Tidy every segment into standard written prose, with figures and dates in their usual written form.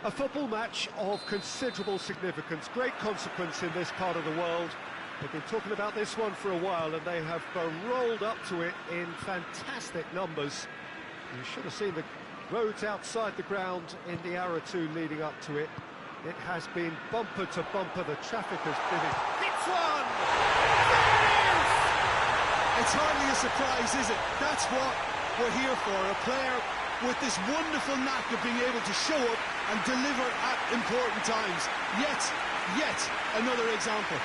A football match of considerable significance, great consequence in this part of the world. They've been talking about this one for a while, and they have rolled up to it in fantastic numbers. You should have seen the roads outside the ground in the hour or two leading up to it. It has been bumper to bumper, the traffic has been... It's one! It's hardly a surprise, is it? That's what we're here for, a player with this wonderful knack of being able to show up and deliver at important times. Yet another example.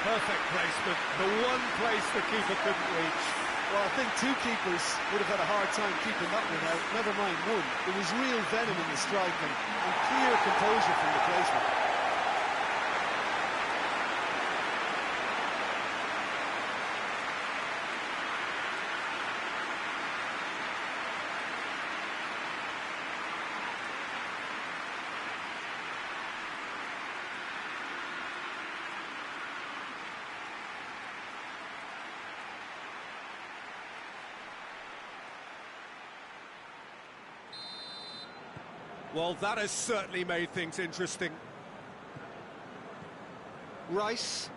Perfect placement, the one place the keeper couldn't reach. Well, I think two keepers would have had a hard time keeping that one out, never mind one. There was real venom in the strike and clear composure from the placement. Well, that has certainly made things interesting. Rice.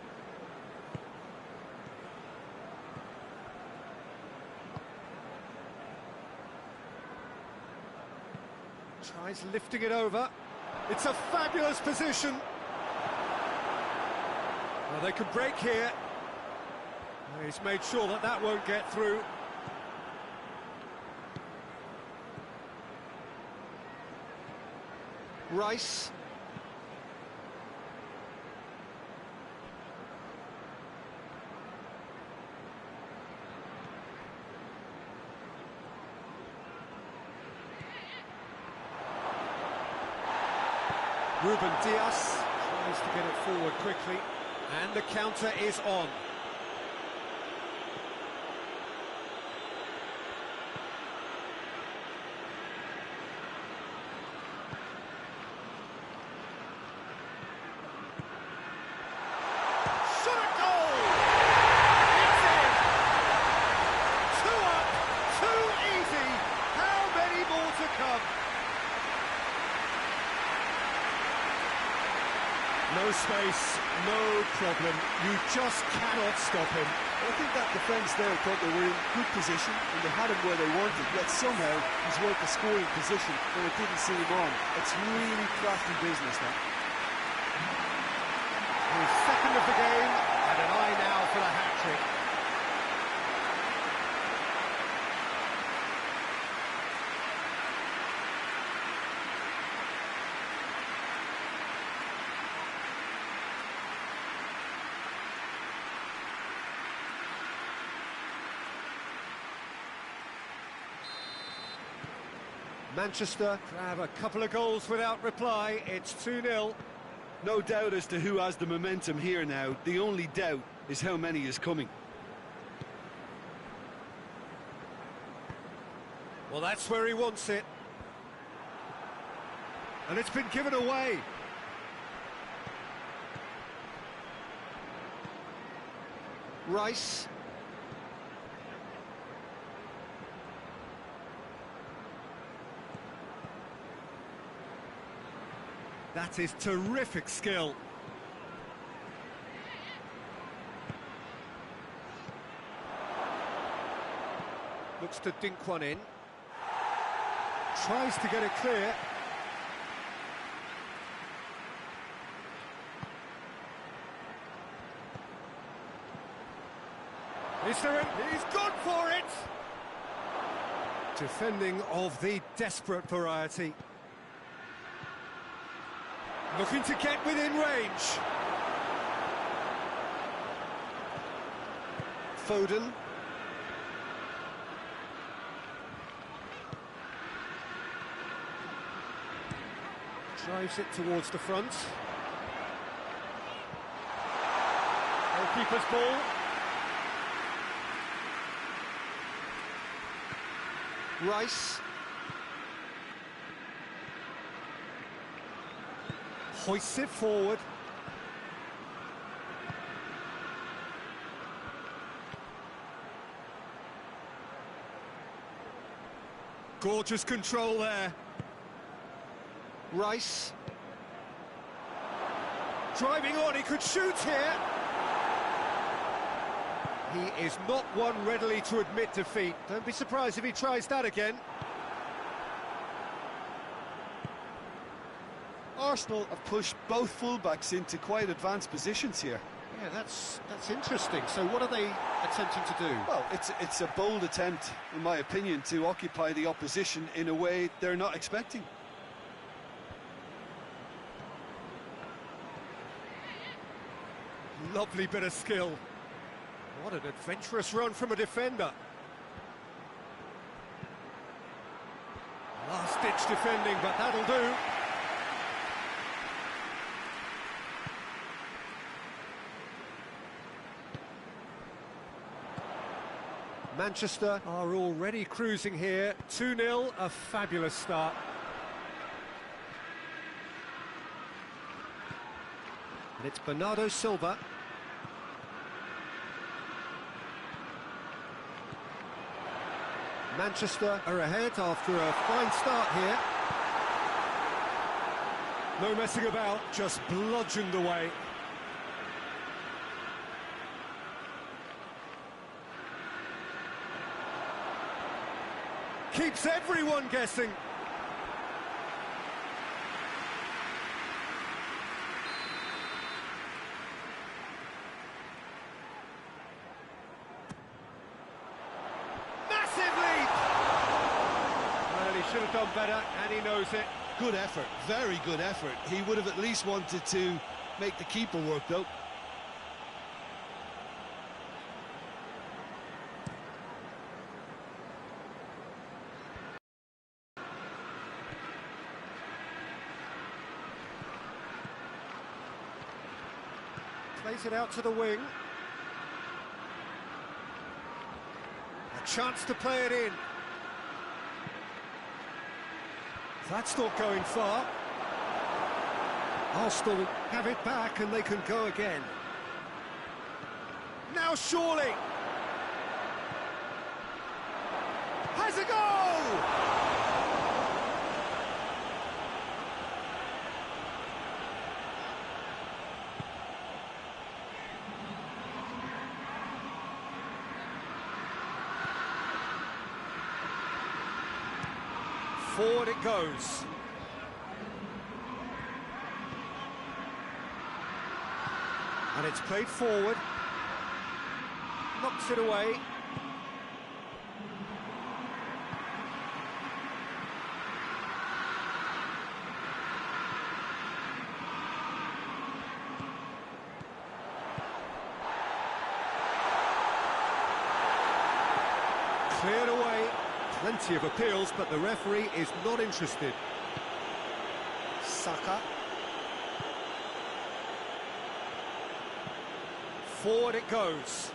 Tries lifting it over. It's a fabulous position. Well, they could break here. He's made sure that that won't get through. Rice. Ruben Diaz tries to get it forward quickly, and the counter is on. No space, no problem. You just cannot stop him. I think that defence there thought they were in good position and they had him where they wanted, yet somehow he's worked a scoring position when it didn't see him on. It's really crafty business, man. His second of the game, and an eye now for the hat-trick. Manchester grab a couple of goals without reply. It's 2-0. No doubt as to who has the momentum here now. The only doubt is how many is coming. Well, that's where he wants it. And it's been given away. Rice. That is terrific skill. Looks to dink one in. Tries to get it clear. Is there he's gone for it! Defending of the desperate variety. Looking to get within range. Foden. Drives it towards the front. Goalkeeper's ball. Rice. Hoists it forward. Gorgeous control there. Rice. Driving on, he could shoot here. He is not one readily to admit defeat. Don't be surprised if he tries that again. Arsenal have pushed both fullbacks into quite advanced positions here. Yeah, that's interesting. So what are they attempting to do? Well, it's a bold attempt, in my opinion, to occupy the opposition in a way they're not expecting. Lovely bit of skill. What an adventurous run from a defender. Last-ditch defending, but that'll do. Manchester are already cruising here. 2-0, a fabulous start. And it's Bernardo Silva. Manchester are ahead after a fine start here. No messing about, just bludgeoned away. Keeps everyone guessing. Massive lead! Well, he should have done better, and he knows it. Good effort, very good effort. He would have at least wanted to make the keeper work, though. Plays it out to the wing. A chance to play it in. That's not going far. Arsenal have it back and they can go again. Now surely. Has a goal! Forward it goes. And it's played forward. Knocks it away. Cleared away. Plenty of appeals, but the referee is not interested. Saka. Forward it goes.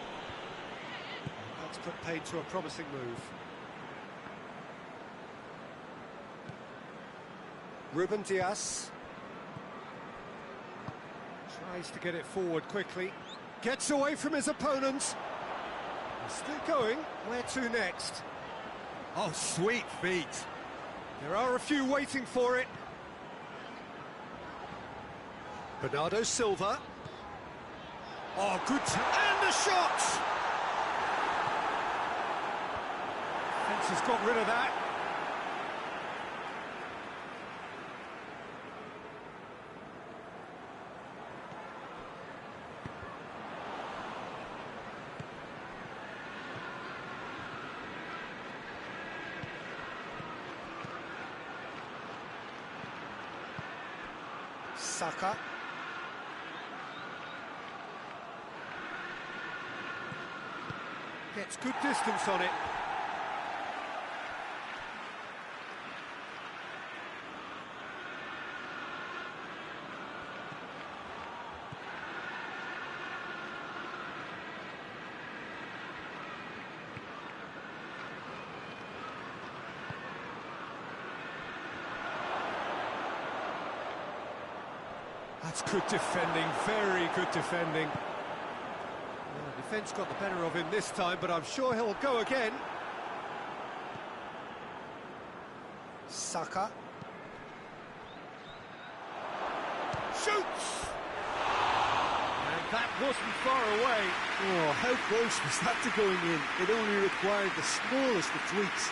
That's put paid to a promising move. Ruben Dias. Tries to get it forward quickly. Gets away from his opponents. Still going. Where to next? Oh, sweet feet. There are a few waiting for it. Bernardo Silva. Oh, good. And the shot! Fence has got rid of that. Saka. Gets good distance on it. That's good defending, very good defending. Well, the defence got the better of him this time, but I'm sure he'll go again. Saka. Shoots! And that wasn't far away. Oh, how close was that to going in? It only required the smallest of tweaks.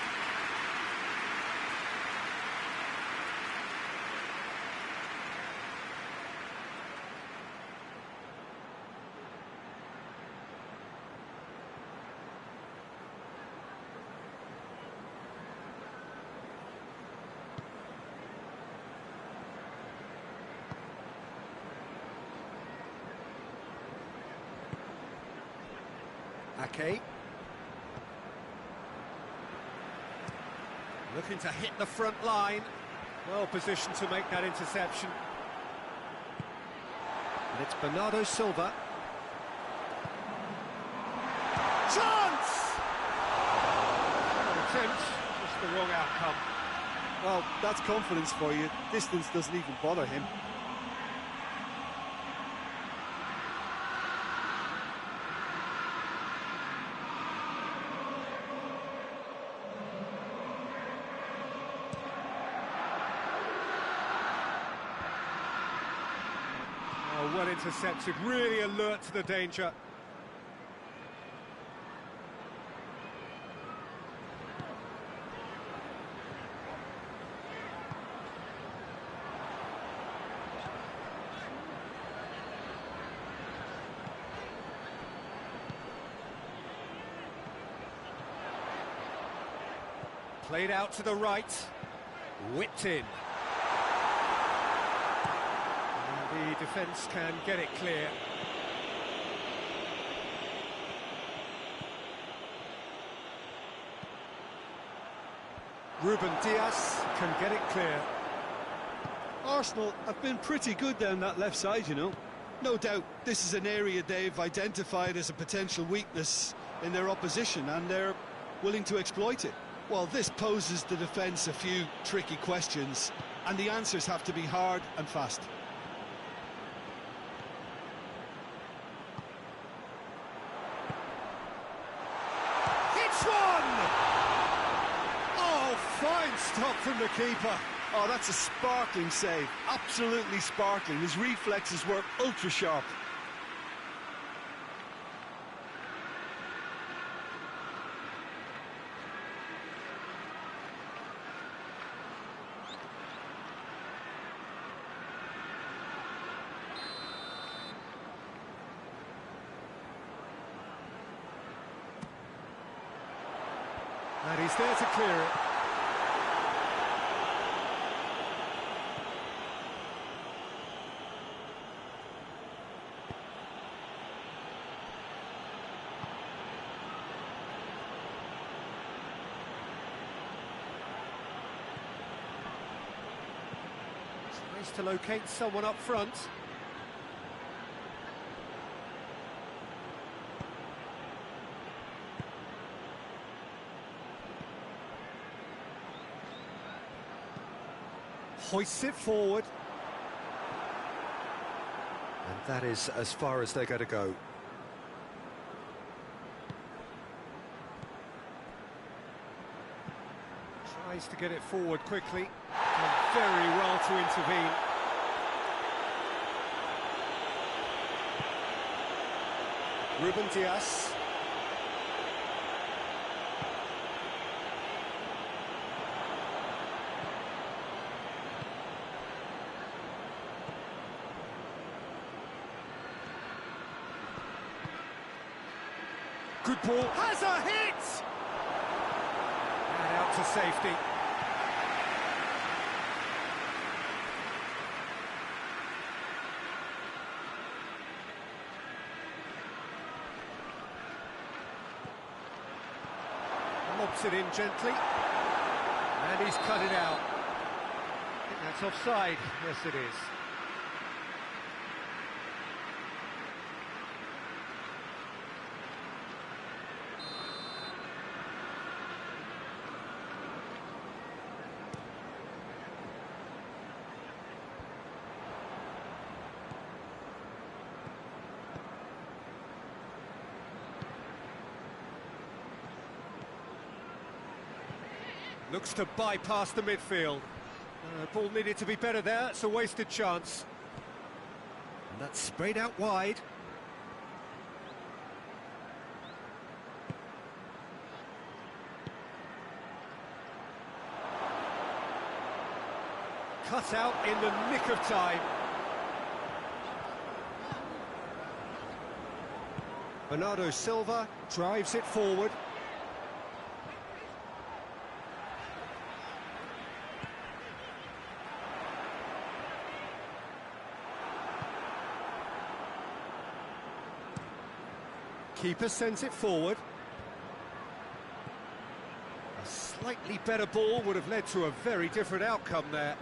Ake. Looking to hit the front line. Well positioned to make that interception. And it's Bernardo Silva. Chance! Attempt, just the wrong outcome. Well, that's confidence for you. Distance doesn't even bother him. Oh, well intercepted, really alert to the danger. Played out to the right, whipped in. And the defence can get it clear. Ruben Diaz can get it clear. Arsenal have been pretty good down that left side, you know. No doubt this is an area they've identified as a potential weakness in their opposition, and they're willing to exploit it. Well, this poses the defence a few tricky questions, and the answers have to be hard and fast. It's one! Oh, fine stop from the keeper. Oh, that's a sparkling save. Absolutely sparkling. His reflexes were ultra-sharp. And he's there to clear it. Tries to locate someone up front. Hoists it forward. And that is as far as they're going to go. Tries to get it forward quickly. Done very well to intervene. Ruben Diaz. Good ball, has a hit! And out to safety. Lobs it in gently. And he's cut it out. I think that's offside. Yes, it is. Looks to bypass the midfield. Ball needed to be better there, it's a wasted chance. And that's sprayed out wide. Cut out in the nick of time. Bernardo Silva drives it forward. Keeper sends it forward. A slightly better ball would have led to a very different outcome there.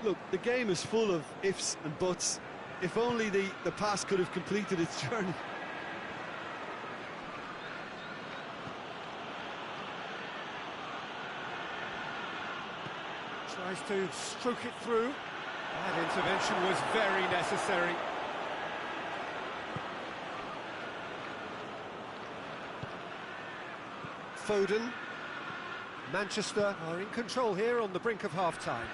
Look, the game is full of ifs and buts. If only the pass could have completed its journey. Tries to stroke it through. That intervention was very necessary. Foden. Manchester are in control here on the brink of half-time.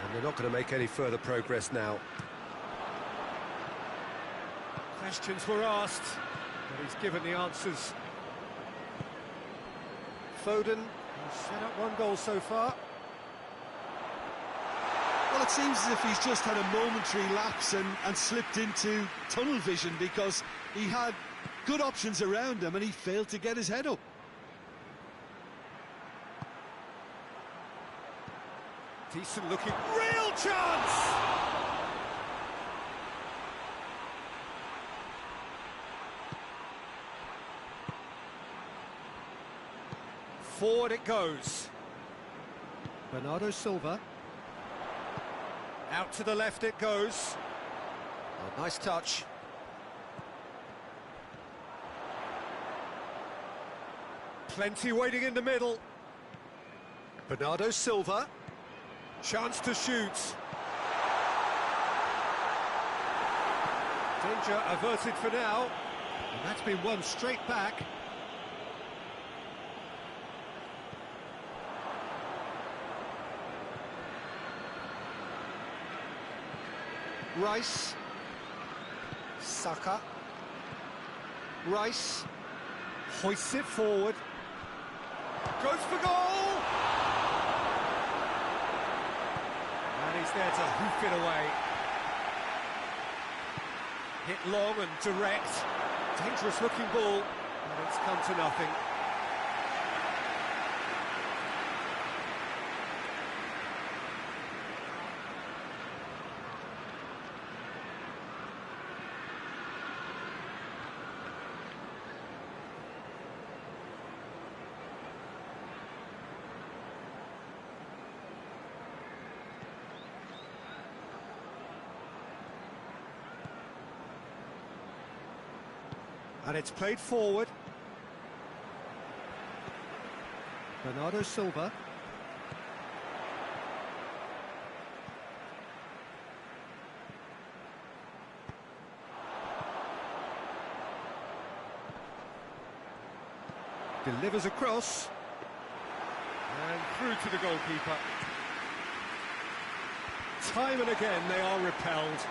And they're not going to make any further progress now. Questions were asked, but he's given the answers. Foden has set up one goal so far. Well, it seems as if he's just had a momentary lapse and slipped into tunnel vision, because he had good options around him and he failed to get his head up. Decent looking, real chance! Forward it goes. Bernardo Silva. Out to the left it goes. Oh, nice touch. Plenty waiting in the middle. Bernardo Silva. Chance to shoot. Danger averted for now. And that's been one straight back. Rice. Saka. Rice. Hoists it forward. Goes for goal! And he's there to hoof it away. Hit long and direct. Dangerous looking ball, but it's come to nothing. And it's played forward. Bernardo Silva. Delivers across. And through to the goalkeeper. Time and again they are repelled.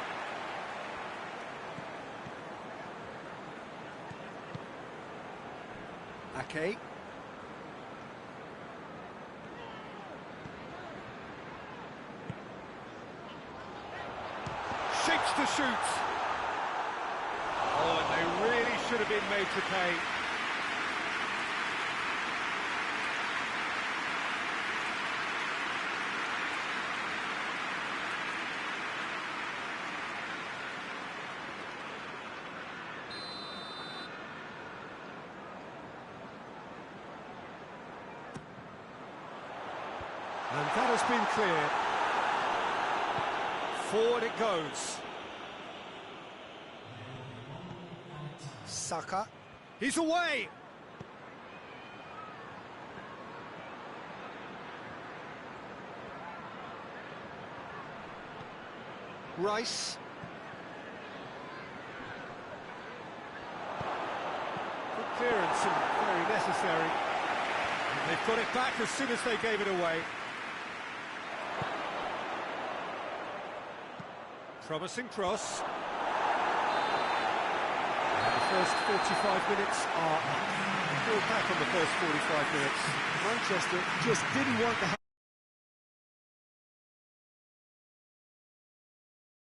Ake. Shapes to shoot. Oh, and they really should have been made to pay. And that has been cleared. Forward it goes. Saka. He's away! Rice. Good clearance and very necessary. They've got it back as soon as they gave it away. Promising cross. And the first 45 minutes are up. We're back on the first 45 minutes. Manchester just didn't want the...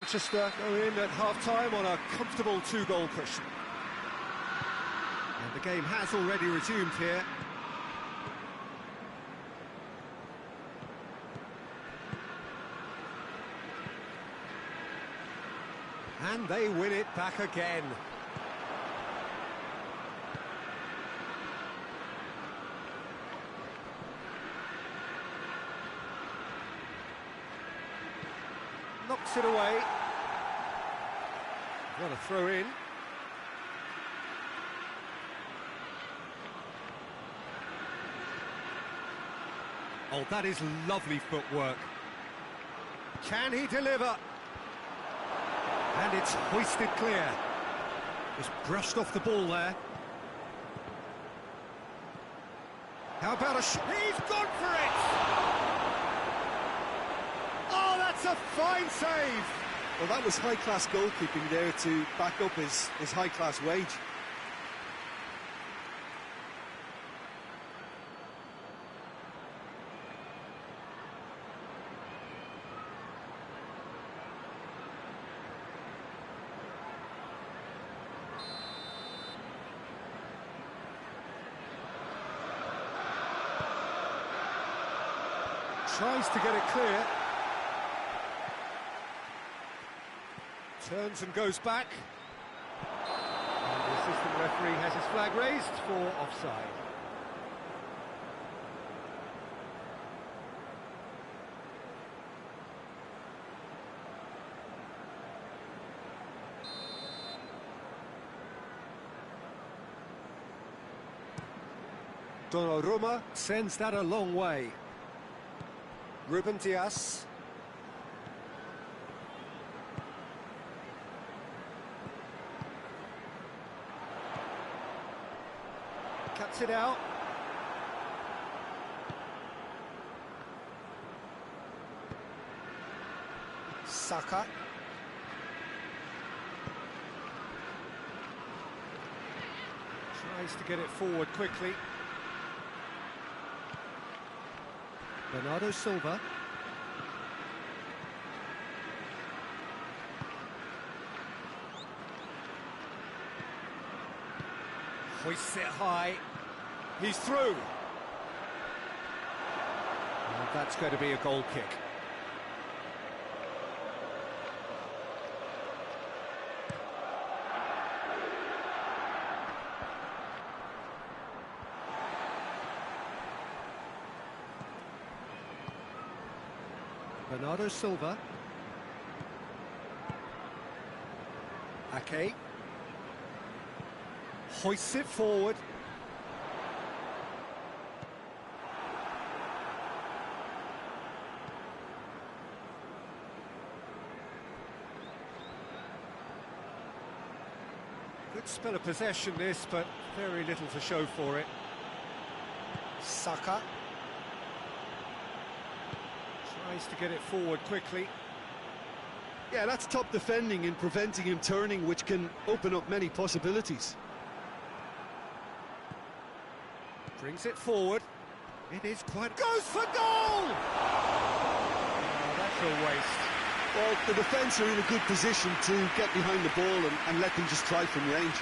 Manchester go in at half-time on a comfortable two-goal cushion. And the game has already resumed here. And they win it back again. Knocks it away. What a throw in. Oh, that is lovely footwork. Can he deliver? And it's hoisted clear. Just brushed off the ball there. How about a shot? He's gone for it! Oh, that's a fine save! Well, that was high-class goalkeeping there to back up his high-class wage. Tries to get it clear. Turns and goes back. And the assistant referee has his flag raised for offside. Donnarumma sends that a long way. Ruben Dias. Cuts it out. Saka. Tries to get it forward quickly. Bernardo Silva. Hoists it high. He's through. And that's going to be a goal kick. Bernardo Silva. Ake. Hoists it forward. Good spell of possession this, but very little to show for it. Saka. Tries to get it forward quickly. Yeah, that's top defending and preventing him turning, which can open up many possibilities. Brings it forward. It is quite... Goes for goal! Oh, that's a waste. Well, the defence are in a good position to get behind the ball and let them just try from range.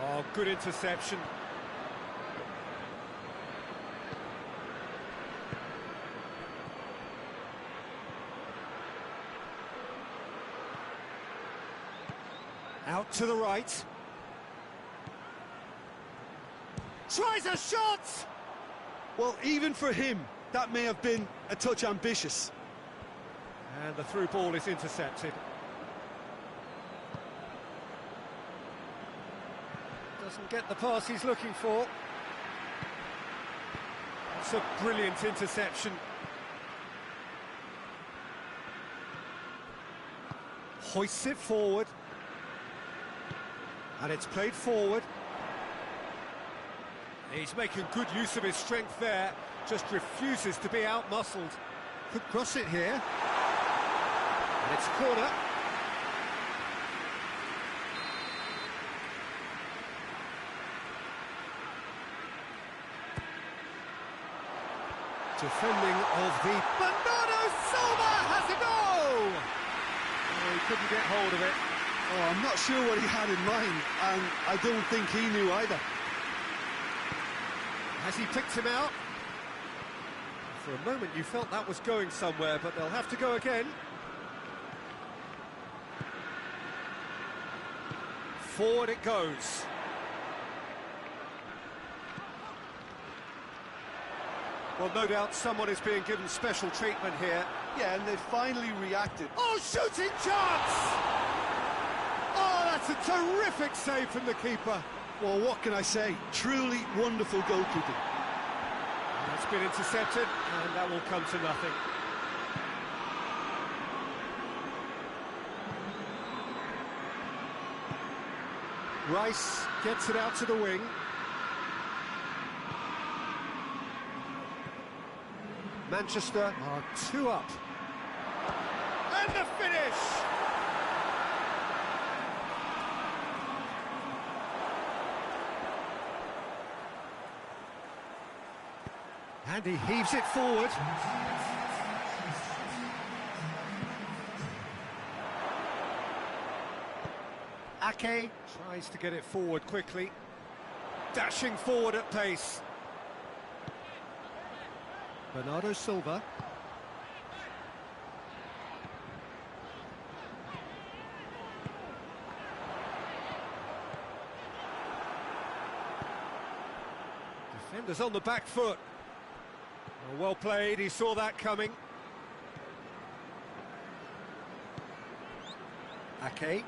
Oh, good interception. Out to the right. Tries a shot! Well, even for him, that may have been a touch ambitious. And the through ball is intercepted. Doesn't get the pass he's looking for. That's a brilliant interception. Hoists it forward. And it's played forward. He's making good use of his strength there. Just refuses to be out-muscled. Could cross it here. And it's a corner. Defending of the Bernardo Silva has a goal! Oh, he couldn't get hold of it. Oh, I'm not sure what he had in mind, and I don't think he knew either. Has he picked him out? For a moment you felt that was going somewhere, but they'll have to go again. Forward it goes. Well, no doubt someone is being given special treatment here. Yeah, and they finally reacted. Oh, shooting chance! Oh, that's a terrific save from the keeper. Well, what can I say? Truly wonderful goalkeeping. It's been intercepted, and that will come to nothing. Rice gets it out to the wing. Manchester are 2 up. And the finish! And he heaves it forward. Ake tries to get it forward quickly. Dashing forward at pace. Bernardo Silva. Defenders on the back foot. Well played, he saw that coming. Ake.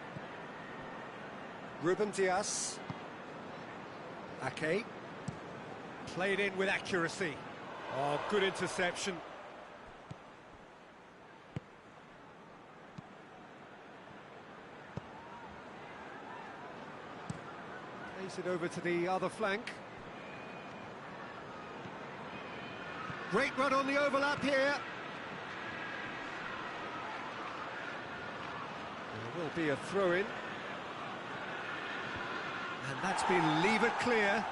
Ruben Dias. Ake. Played in with accuracy. Oh, good interception. Plays it over to the other flank. Great run on the overlap here. There will be a throw-in. And that's been levered clear.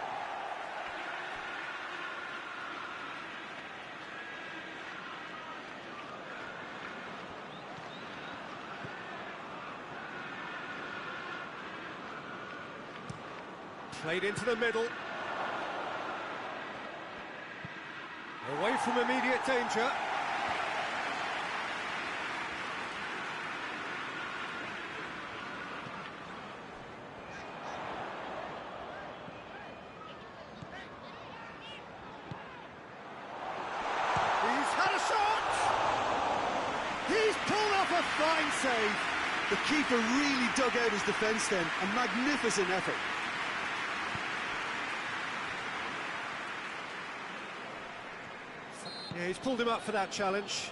Played into the middle. Away from immediate danger. He's had a shot! He's pulled off a fine save. The keeper really dug out his defence then. A magnificent effort. Yeah, he's pulled him up for that challenge.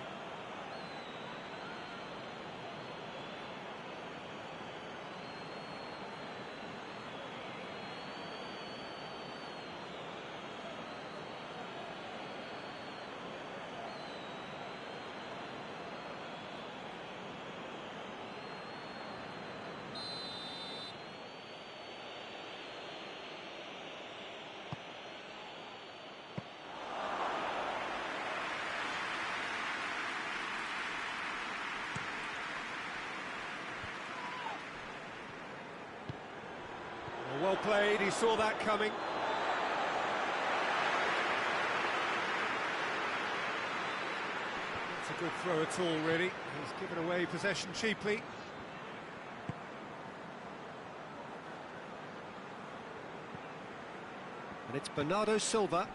Well played, he saw that coming. That's a good throw at all, really. He's given away possession cheaply. And it's Bernardo Silva.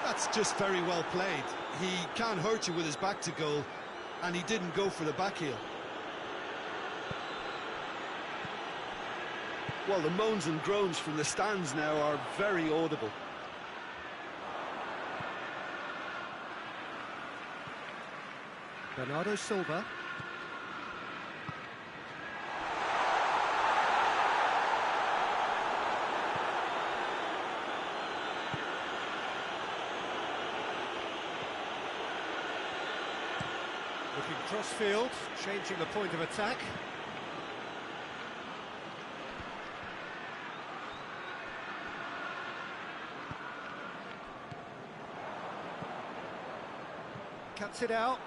That's just very well played. He can't hurt you with his back to goal, and he didn't go for the back heel. Well, the moans and groans from the stands now are very audible. Bernardo Silva. Looking cross-field, changing the point of attack. Cuts it out.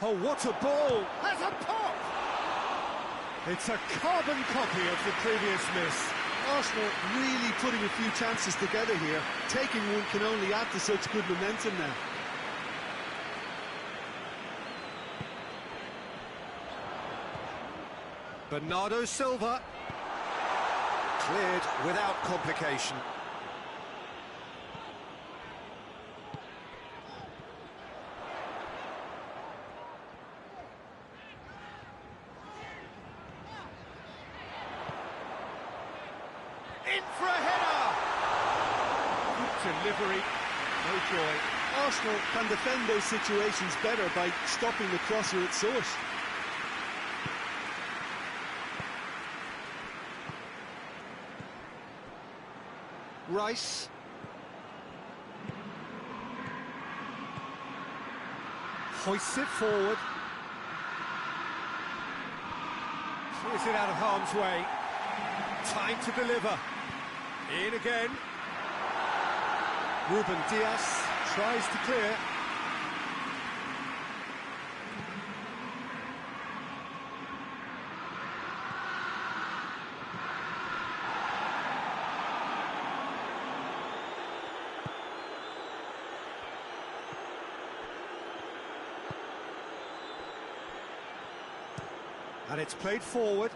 Oh, what a ball! Has a pop! It's a carbon copy of the previous miss. Arsenal really putting a few chances together here. Taking one can only add to such good momentum now. Bernardo Silva. Cleared without complication. In for a header! Good delivery, no joy. Arsenal can defend those situations better by stopping the crosser at source. Rice. Hoists it forward. Clears it out of harm's way. Time to deliver. In again. Ruben Diaz tries to clear. And it's played forward.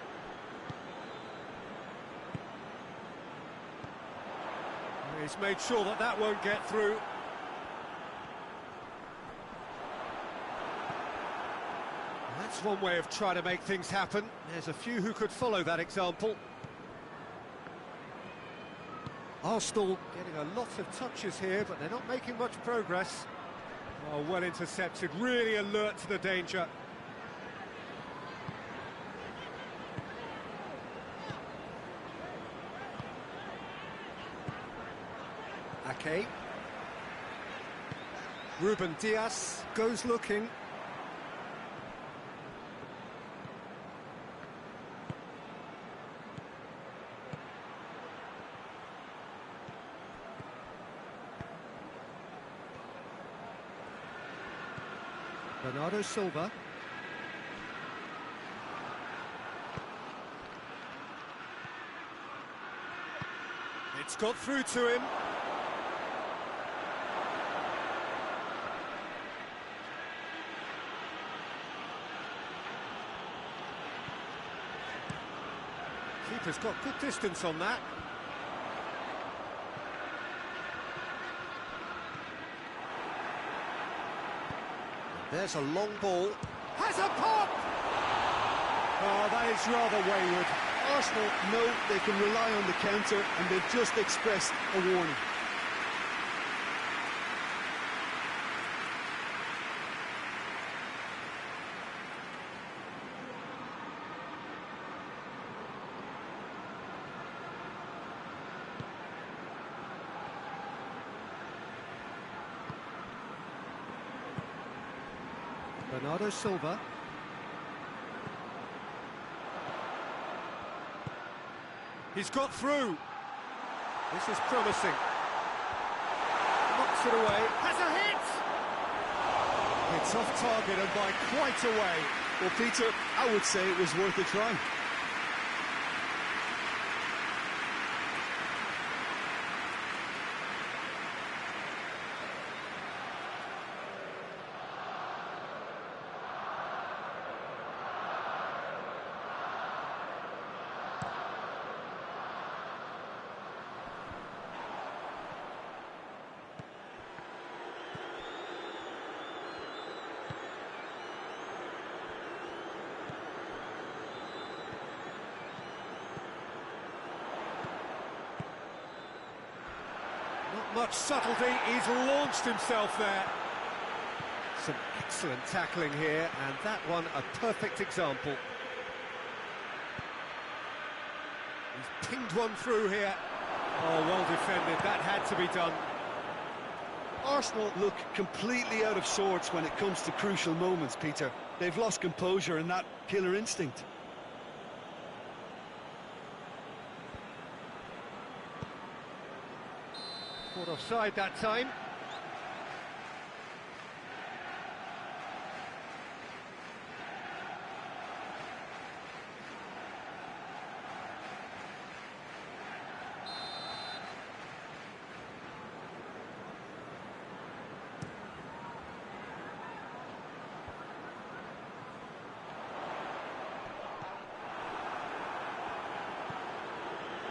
He's made sure that that won't get through. That's one way of trying to make things happen. There's a few who could follow that example. Arsenal getting a lot of touches here, but they're not making much progress. Oh, well intercepted, really alert to the danger. Ake. Ruben Diaz goes looking. Bernardo Silva. It's got through to him. Keeper's got good distance on that. There's a long ball. Has a pop! Oh, that is rather wayward. Arsenal know they can rely on the counter, and they've just expressed a warning. Bernardo Silva. He's got through. This is promising. Knocks it away. Has a hit! It's off target and by quite a way. Well, Peter, I would say it was worth a try. much subtlety, he's launched himself there. Some excellent tackling here, and that one a perfect example. He's pinged one through here. Oh, well defended, that had to be done. Arsenal look completely out of sorts when it comes to crucial moments, Peter. They've lost composure and that killer instinct. Caught offside that time.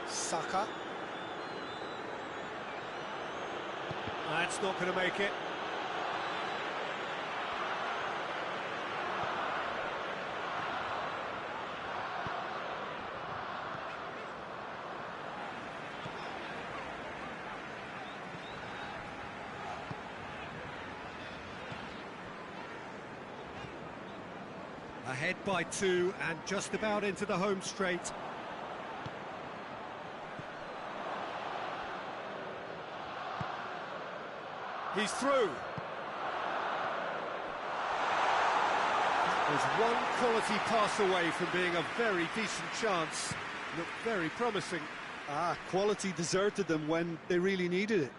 Saka. That's not going to make it. Ahead by 2 and just about into the home straight. He's through. There's one quality pass away from being a very decent chance. Looked very promising. Quality deserted them when they really needed it.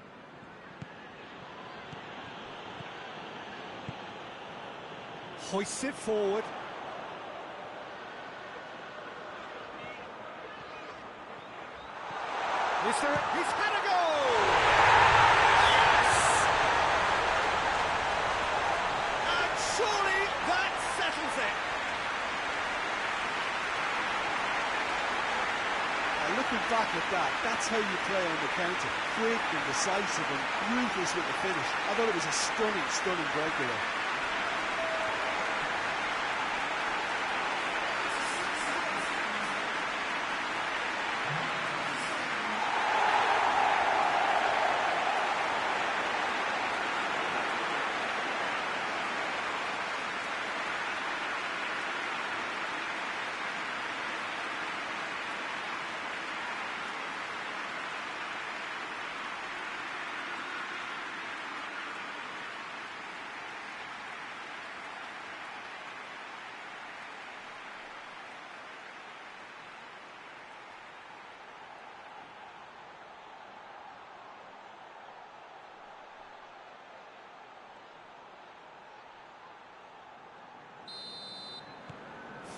Hoists it forward. He's had a goal! Surely that settles it. Looking back at that, that's how you play on the counter. Quick and decisive and ruthless with the finish. I thought it was a stunning breakaway there.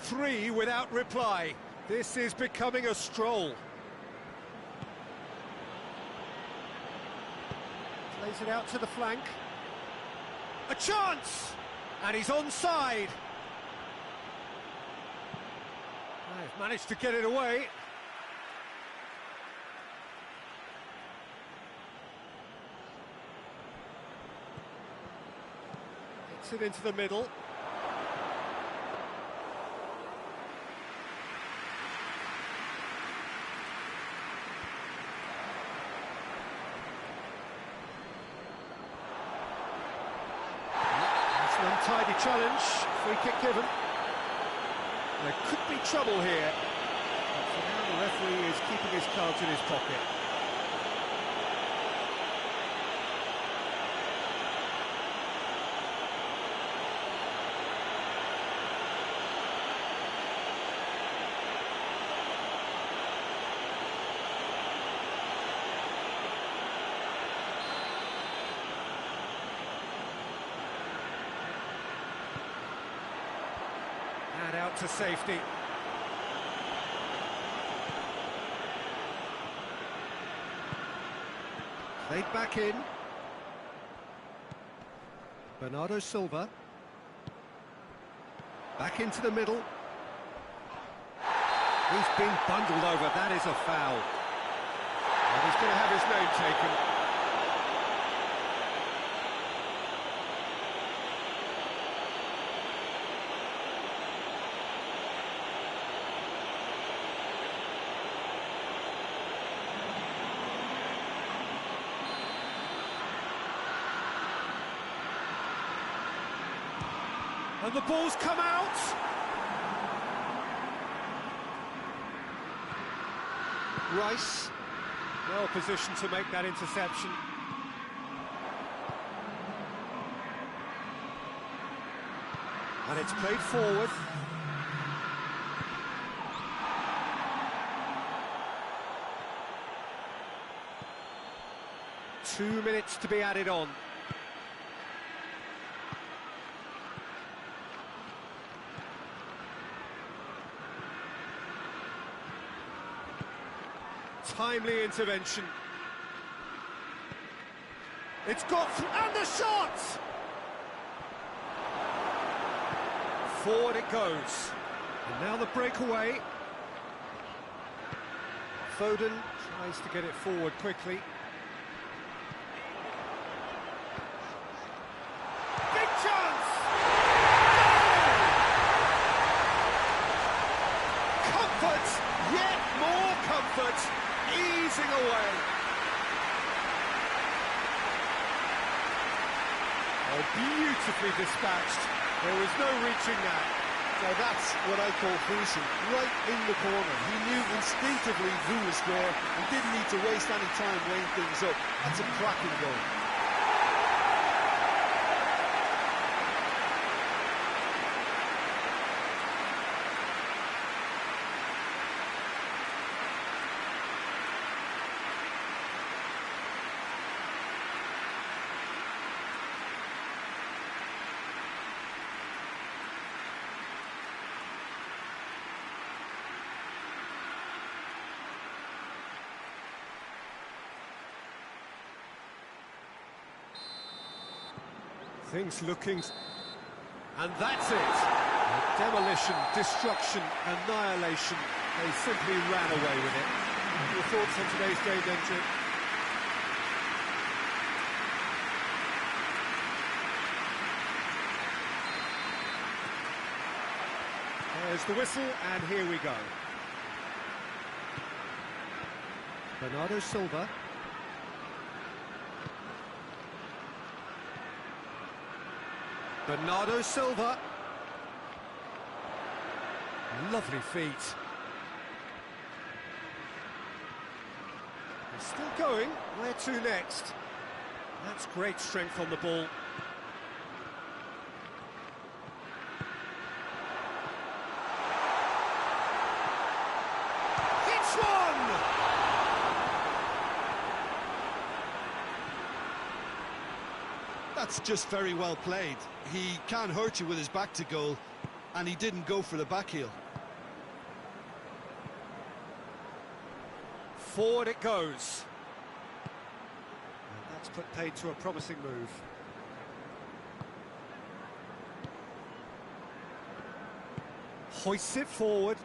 Three without reply. This is becoming a stroll. Plays it out to the flank. A chance! And he's onside. They've managed to get it away. Gets it into the middle. Untidy challenge, free kick given. There could be trouble here. But for now the referee is keeping his cards in his pocket. Out to safety. Played back in. Bernardo Silva. Back into the middle. He's been bundled over. That is a foul. And he's going to have his name taken. And the ball's come out. Rice. Well positioned to make that interception. And it's played forward. Two minutes to be added on. Timely intervention. It's got and the shot! Forward it goes. And now the breakaway. Foden tries to get it forward quickly. Big chance! Comfort! Yet more comfort! Easing away. Oh, beautifully dispatched. There was no reaching that. So that's what I call cruising, right in the corner. He knew instinctively who was there and didn't need to waste any time weighing things up. That's a cracking goal. Things looking... And that's it! Demolition, destruction, annihilation. They simply ran away with it. Your thoughts on today's game, then, Jim? There's the whistle, and here we go. Bernardo Silva. Bernardo Silva. Lovely feet. He's still going. Where to next? That's great strength on the ball. Hits one! That's just very well played. He can't hurt you with his back to goal, and he didn't go for the back heel. Forward it goes. And that's put paid to a promising move. Hoists it forward.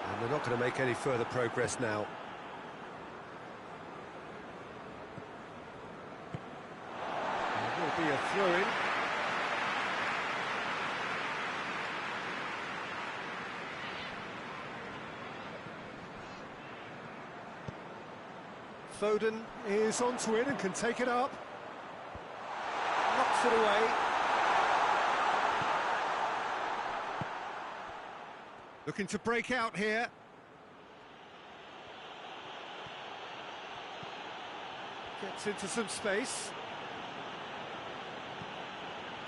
And they're not going to make any further progress now. Be a throw-in. Foden is onto it and can take it up. Knocks it away. Looking to break out here. Gets into some space.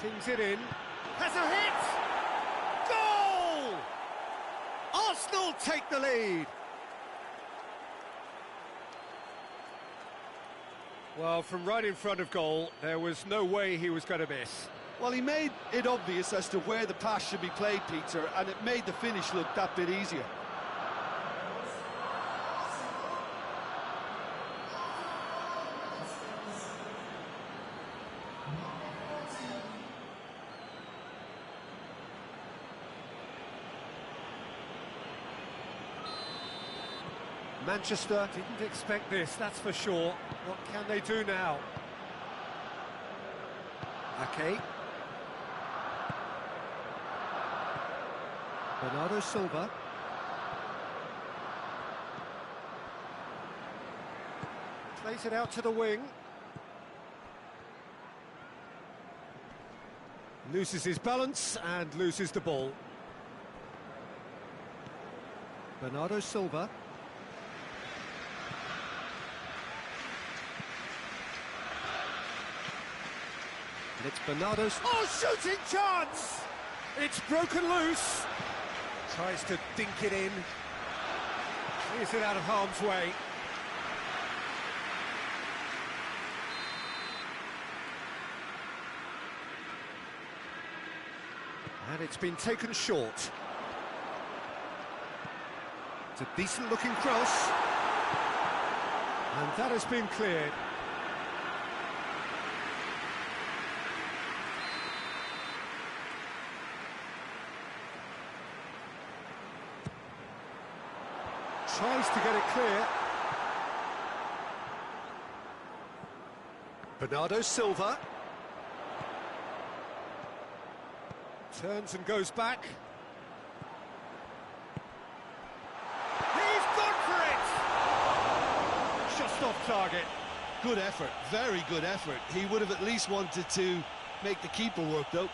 Tings it in. Has a hit! Goal! Arsenal take the lead. Well, from right in front of goal, there was no way he was going to miss. Well, he made it obvious as to where the pass should be played, Peter, and it made the finish look that bit easier. Manchester didn't expect this, that's for sure. What can they do now? Okay. Bernardo Silva. Plays it out to the wing. Loses his balance and loses the ball. Bernardo Silva. And it's Bernardo's... Oh, shooting chance! It's broken loose. Tries to dink it in. Clears it out of harm's way. And it's been taken short. It's a decent-looking cross. And that has been cleared. Tries to get it clear. Bernardo Silva. Turns and goes back. He's gone for it! Just off target. Good effort, very good effort. He would have at least wanted to make the keeper work, though.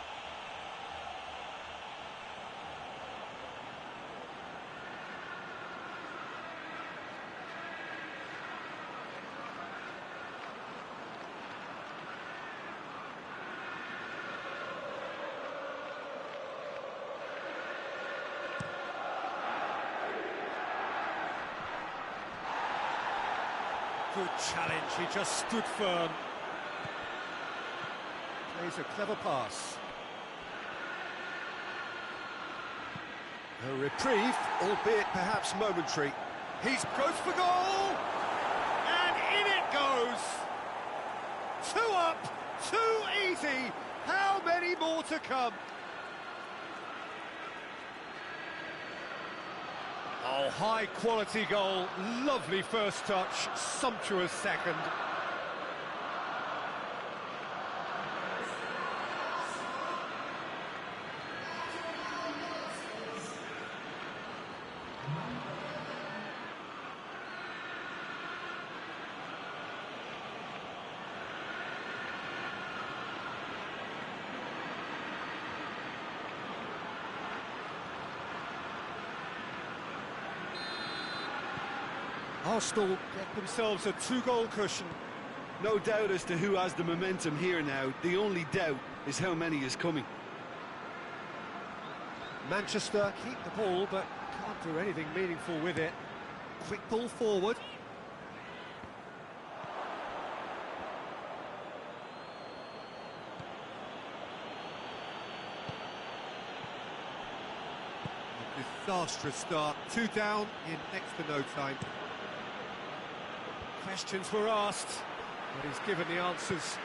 Good challenge, he just stood firm. Plays a clever pass. A reprieve, albeit perhaps momentary. He's goes for goal! And in it goes! 2 up, 2 easy. How many more to come? Oh, high-quality goal, lovely first touch, sumptuous second. Arsenal get themselves a 2-goal cushion. No doubt as to who has the momentum here now. The only doubt is how many is coming. Manchester keep the ball, but can't do anything meaningful with it. Quick ball forward. A disastrous start. 2 down in next to no time. Questions were asked, but he's given the answers.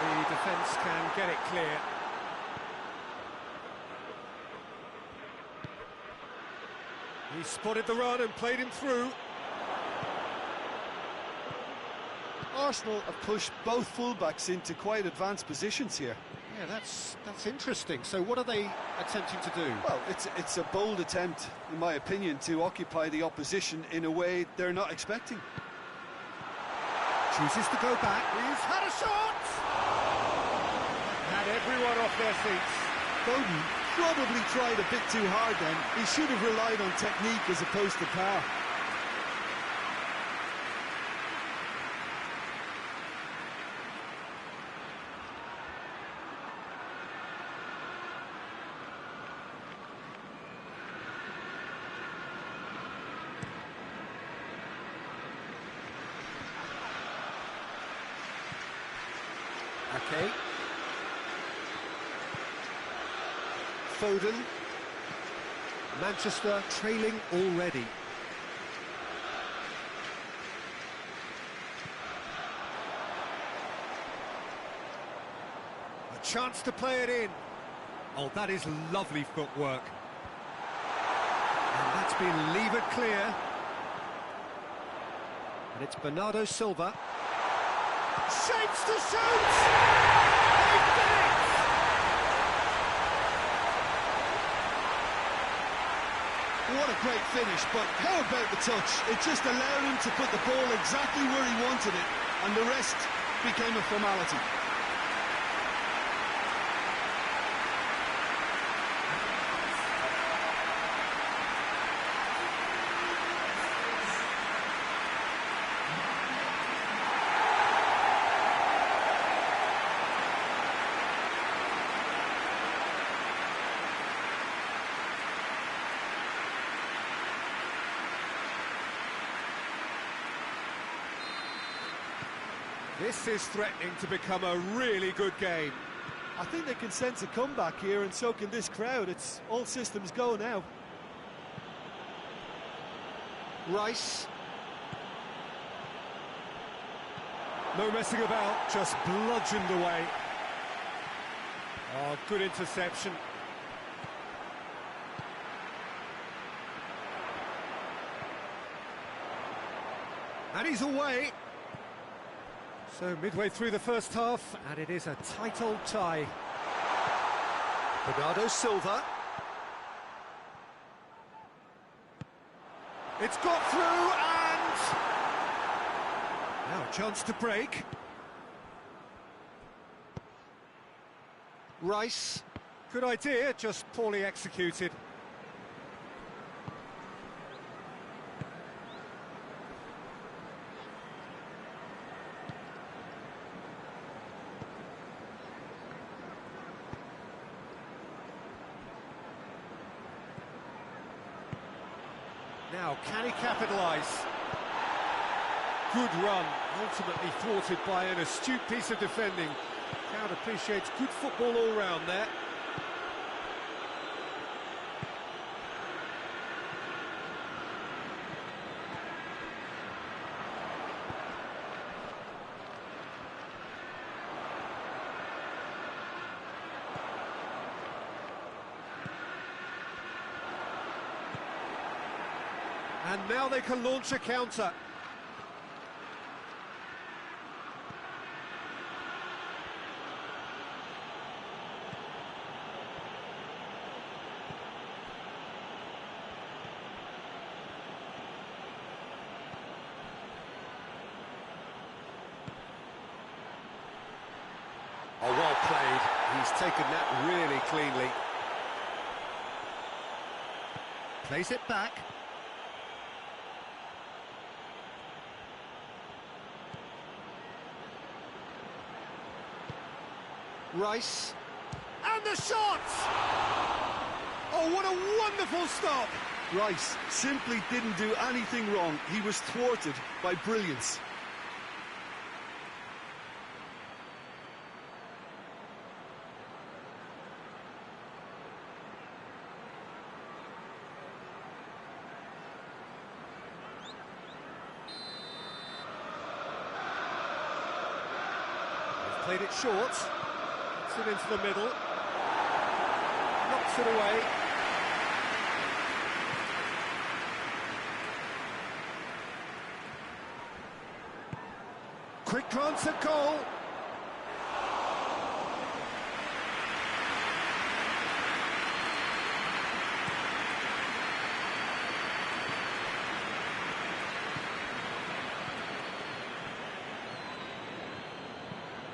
And the defence can get it clear. He spotted the run and played him through. Arsenal have pushed both fullbacks into quite advanced positions here. Yeah, that's interesting. So what are they attempting to do? Well, it's a bold attempt, in my opinion, to occupy the opposition in a way they're not expecting. Chooses to go back. He's had a shot! Had everyone off their seats. Bowden probably tried a bit too hard then. He should have relied on technique as opposed to power. Okay. Foden. Manchester trailing already. A chance to play it in. Oh, that is lovely footwork. And that's been levered clear. And it's Bernardo Silva. Shapes to shoot! They did it! What a great finish, but how about the touch? It just allowed him to put the ball exactly where he wanted it. and the rest became a formality. This is threatening to become a really good game. I think they can sense a comeback here, and so can this crowd. It's all systems go now. Rice. No messing about, just bludgeoned away. Oh, good interception. And he's away. So midway through the first half, and it is a tight old tie. Bernardo Silva. It's got through, and now a chance to break. Rice. Good idea, just poorly executed. Now, can he capitalise? Good run, ultimately thwarted by an astute piece of defending. Crowd appreciates good football all round there. And now they can launch a counter. Oh, well played. He's taken that really cleanly. Plays it back. Rice, and the shot! Oh, what a wonderful stop! Rice simply didn't do anything wrong. He was thwarted by brilliance. They've played it short. It into the middle, knocks it away. Quick glance at goal.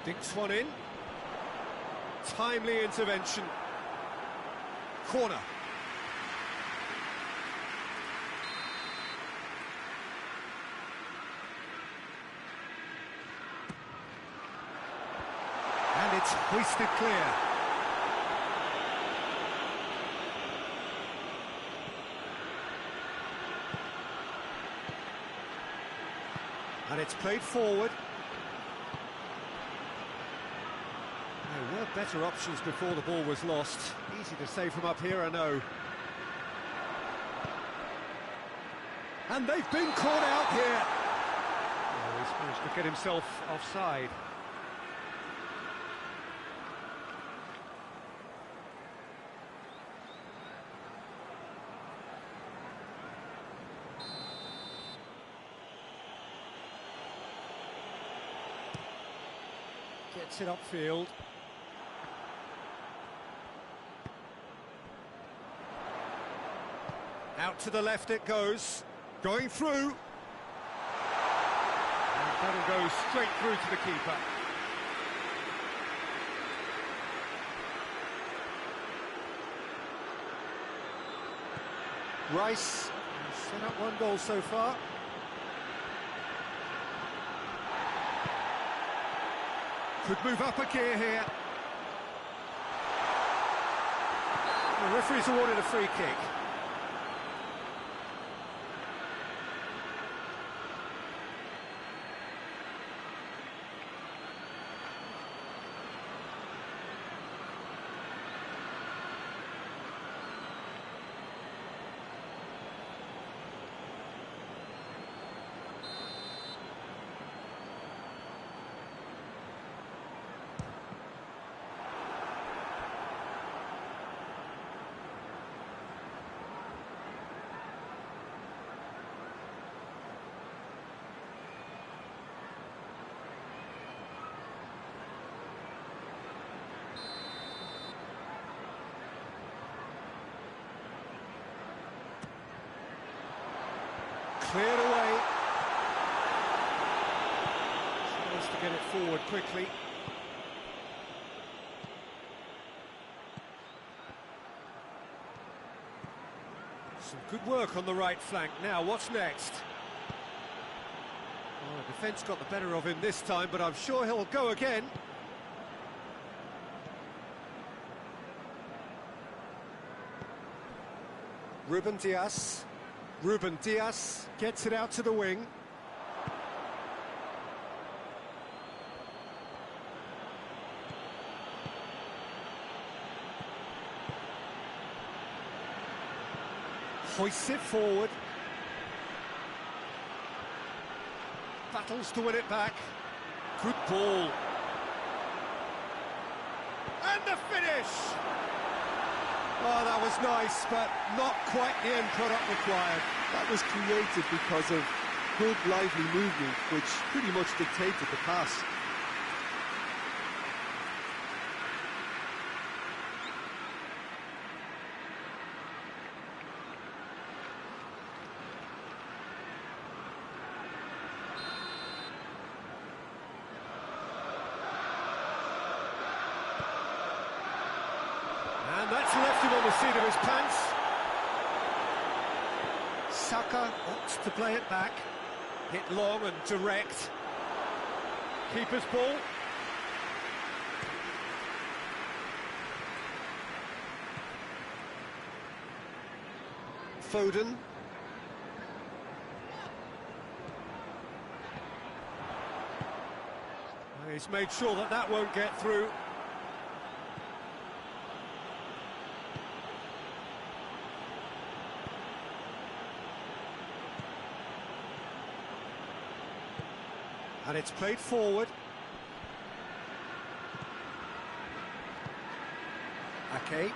Dinks one in. Timely intervention. Corner. And it's hoisted clear. And it's played forward. There were better options before the ball was lost. Easy to say from up here, I know. And they've been caught out here. Oh, he's managed to get himself offside. Gets it upfield. Out to the left it goes. Going through. And That'll go straight through to the keeper. Rice has set up one goal so far. Could move up a gear here. The referee's awarded a free kick. Cleared away. Tries to get it forward quickly. Some good work on the right flank. Now, what's next? Oh, the defence got the better of him this time, but I'm sure he'll go again. Ruben Dias gets it out to the wing. Hoists it forward. Battles to win it back. Good ball. And the finish! Oh, that was nice, but not quite the end product required. That was created because of good, lively movement, which pretty much dictated the pass. And that's left him on the seat of his pants. Saka opts to play it back. Hit long and direct. Keeper's ball. Foden. He's made sure that that won't get through. And it's played forward. Ake.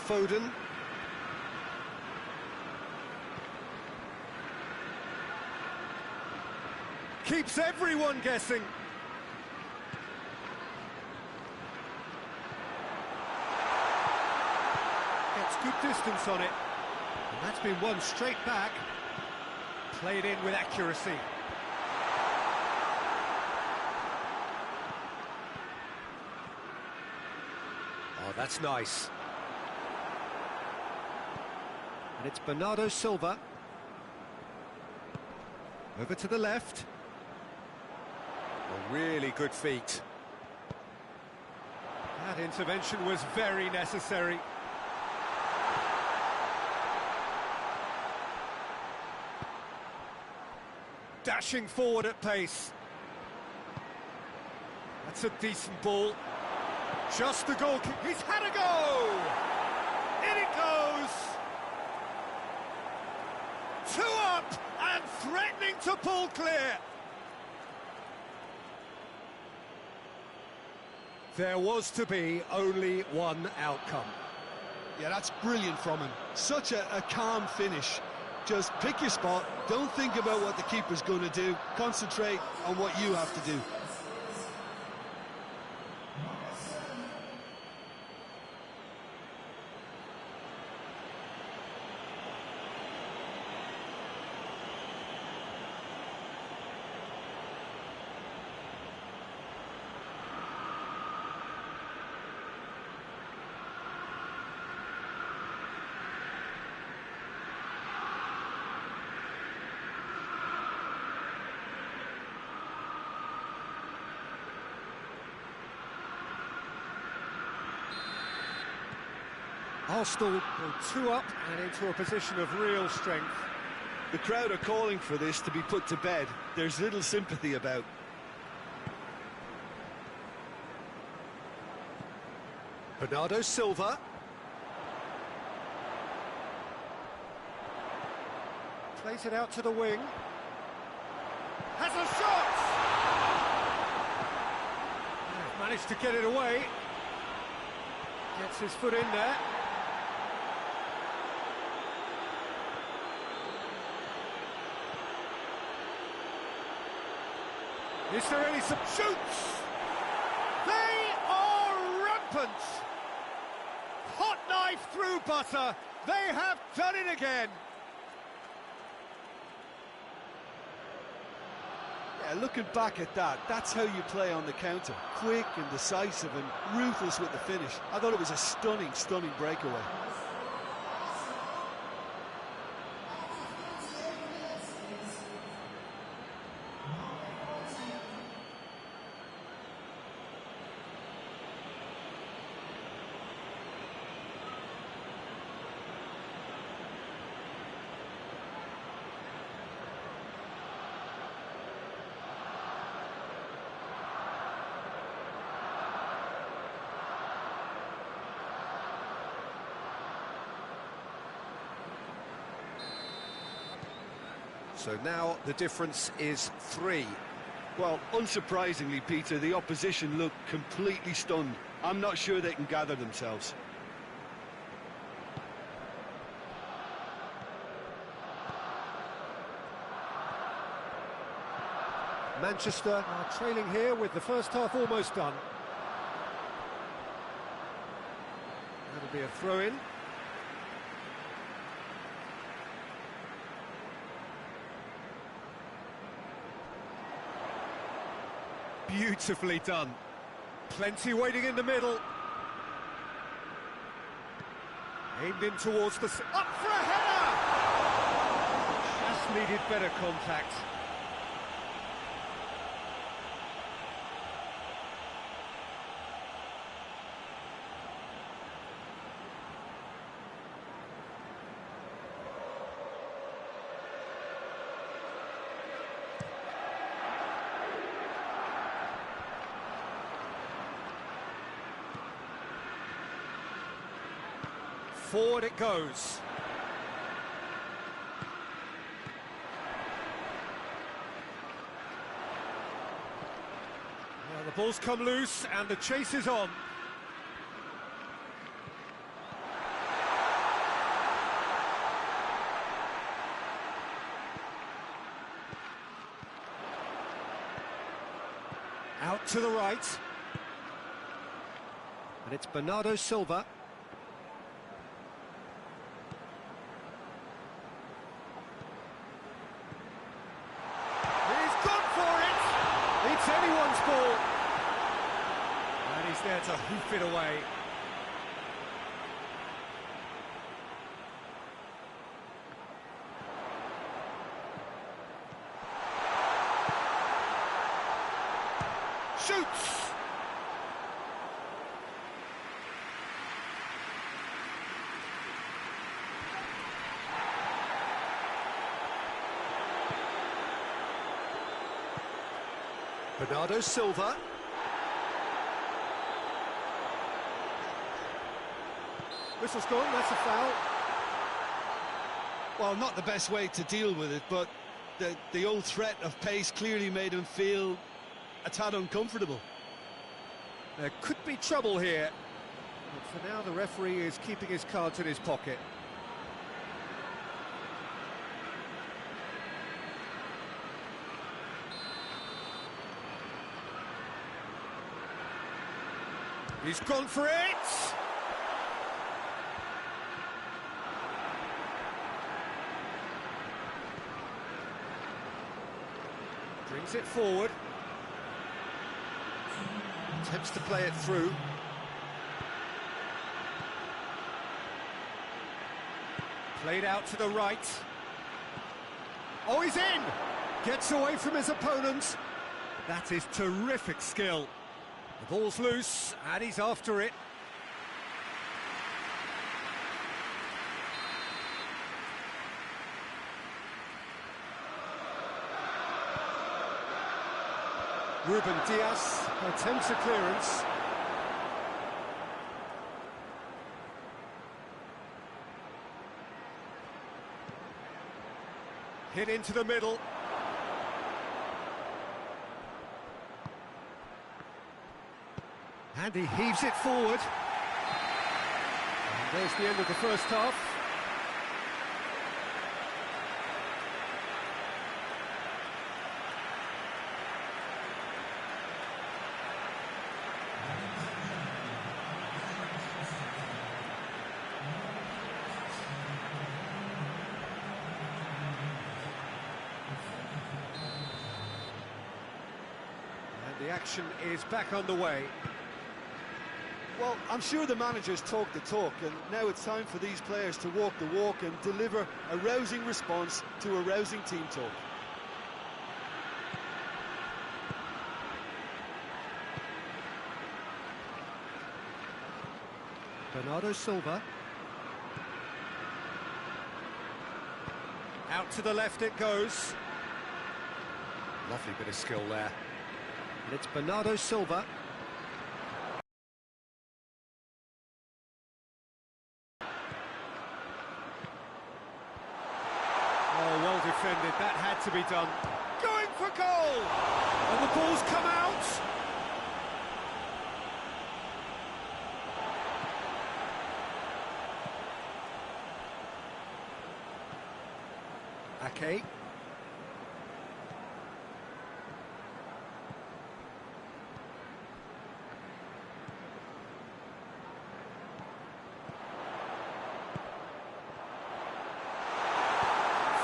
Foden. Keeps everyone guessing. Gets good distance on it. And that's been won straight back. Played in with accuracy. Oh, that's nice. And it's Bernardo Silva. Over to the left. A really good feat. That intervention was very necessary. Dashing forward at pace. That's a decent ball. Just the goal. He's had a go! In it goes! 2 up and threatening to pull clear. There was to be only one outcome. Yeah, that's brilliant from him. Such a calm finish. Just pick your spot, don't think about what the keeper's going to do, concentrate on what you have to do. Arsenal go 2 up and into a position of real strength. The crowd are calling for this to be put to bed. There's little sympathy about. Bernardo Silva. Plays it out to the wing. Has a shot! Managed to get it away. Gets his foot in there. Is there any shoots? They are rampant! Hot knife through butter. They have done it again. Yeah, looking back at that, that's how you play on the counter. Quick and decisive and ruthless with the finish. I thought it was a stunning, stunning breakaway. So now the difference is 3. Well, unsurprisingly, Peter, the opposition look completely stunned. I'm not sure they can gather themselves. Manchester are trailing here with the first half almost done. That'll be a throw-in. Beautifully done. Plenty waiting in the middle. Aimed in towards the... Up for a header! Just needed better contact. Forward it goes. Now the ball's come loose and the chase is on. Out to the right. And it's Bernardo Silva. It's anyone's ball. And he's there to hoof it away. Shoots! Bernardo Silva. Whistle's gone, that's a foul. Well, not the best way to deal with it, but the old threat of pace clearly made him feel a tad uncomfortable. There could be trouble here. But for now, the referee is keeping his cards in his pocket. He's gone for it! Brings it forward. Attempts to play it through. Played out to the right. Oh, he's in! Gets away from his opponent. That is terrific skill. The ball's loose, and he's after it. Ruben Dias attempts a clearance. Hit into the middle. And he heaves it forward. And there's the end of the first half. And the action is back underway. Well, I'm sure the managers talk the talk, and now it's time for these players to walk the walk and deliver a rousing response to a rousing team talk. Bernardo Silva. Out to the left it goes. Lovely bit of skill there. And it's Bernardo Silva. Oh, well defended, that had to be done. Going for goal! And the ball's come out! Ake.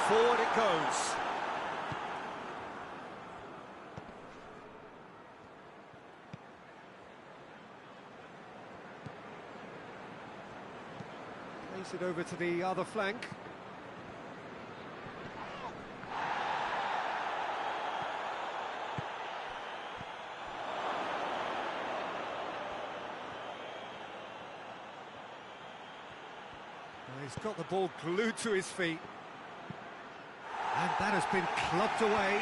Forward it goes. Plays it over to the other flank. He's got the ball glued to his feet. And that has been clubbed away.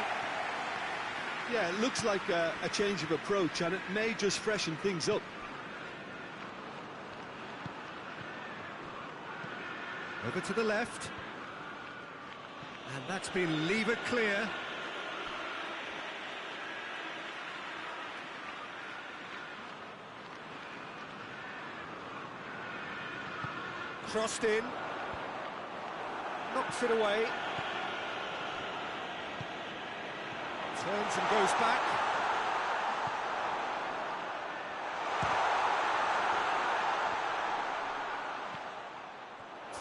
Yeah, it looks like a change of approach, and it may just freshen things up. Over to the left. And that's been levered clear. Crossed in. Knocks it away. Turns and goes back.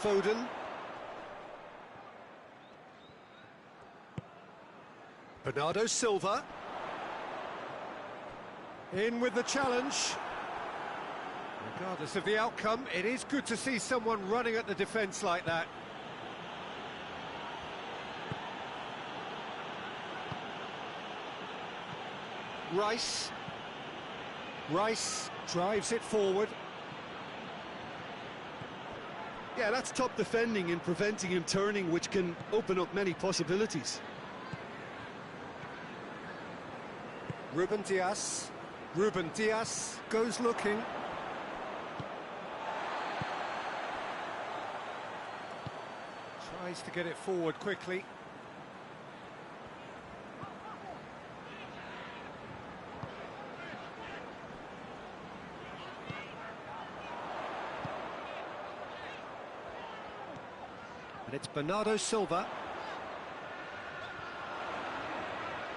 Foden. Bernardo Silva. In with the challenge. Regardless of the outcome, it is good to see someone running at the defence like that. Rice drives it forward. Yeah, that's top defending and preventing him turning, which can open up many possibilities. Ruben Dias goes looking. Tries to get it forward quickly. And it's Bernardo Silva.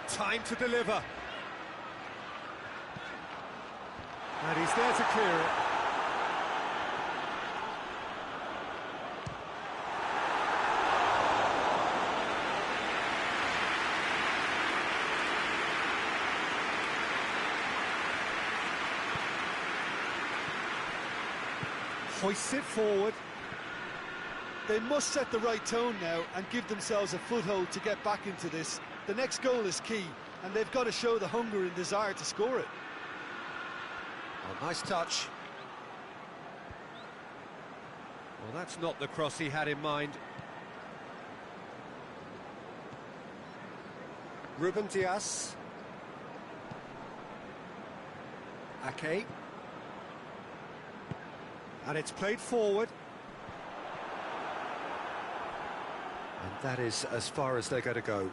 Time to deliver. And he's there to clear it. Hoists it forward. They must set the right tone now and give themselves a foothold to get back into this. The next goal is key, and they've got to show the hunger and desire to score it. Oh, nice touch. Well, that's not the cross he had in mind. Ruben Dias. Ake. And it's played forward. And that is as far as they're going to go.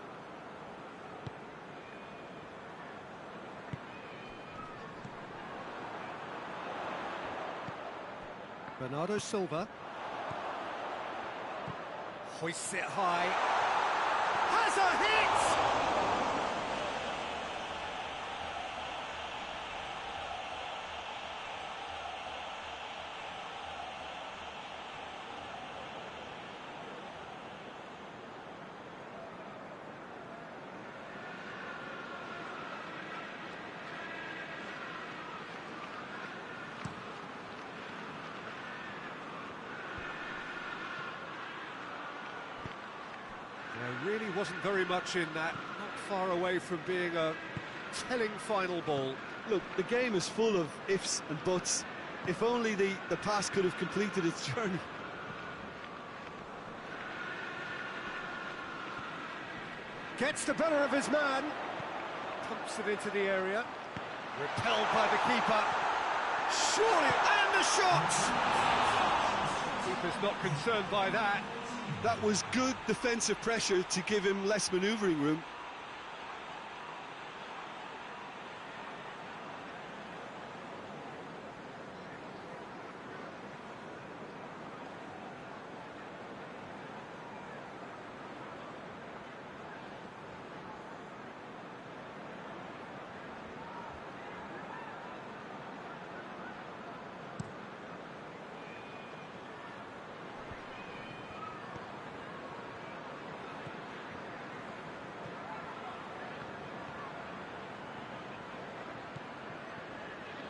Bernardo Silva. Hoists it high. Has a hit! There really wasn't very much in that, not far away from being a telling final ball. Look, the game is full of ifs and buts. If only the pass could have completed its journey. Gets the better of his man. Pumps it into the area. Repelled by the keeper. Surely, and the shot! Keeper's not concerned by that. That was good defensive pressure to give him less manoeuvring room.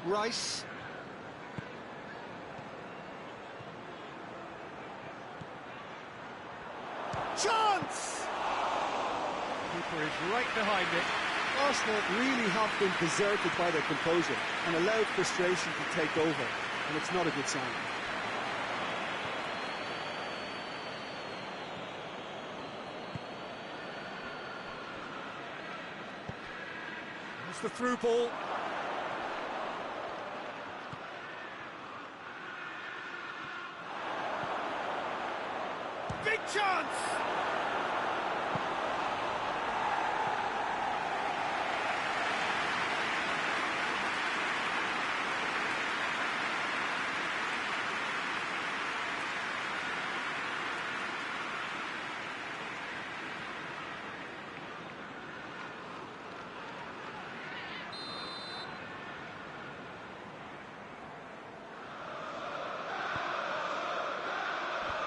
Rice. Chance! Keeper is right behind it. Arsenal really have been deserted by their composure and allowed frustration to take over, and it's not a good sign. That's the through ball. Big chance!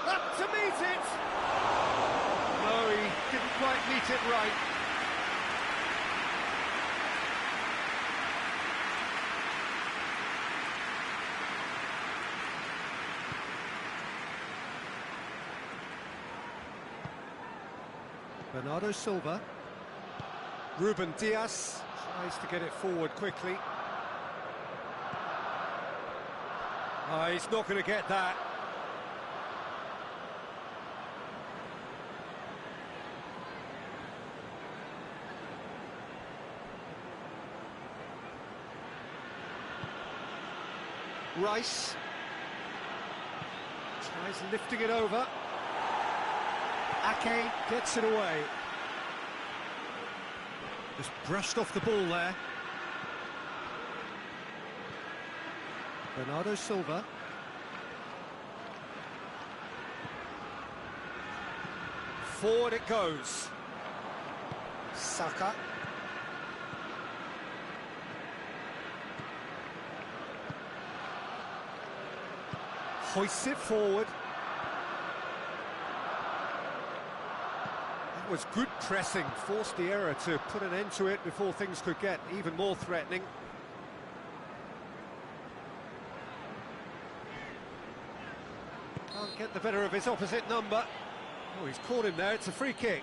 Up to meet it! No, he didn't quite meet it right. Bernardo Silva. Ruben Diaz tries to get it forward quickly. Oh, he's not going to get that. Rice tries lifting it over. Ake gets it away. Just brushed off the ball there. Bernardo Silva. Forward it goes. Saka. Hoists it forward. That was good pressing, forced the error to put an end to it before things could get even more threatening. Can't get the better of his opposite number. Oh, he's caught him there, it's a free kick.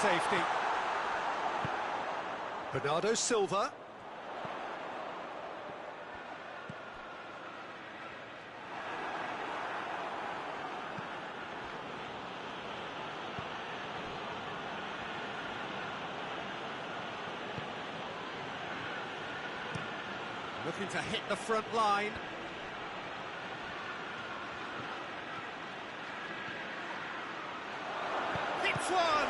safety. Bernardo Silva. Looking to hit the front line. Hits one!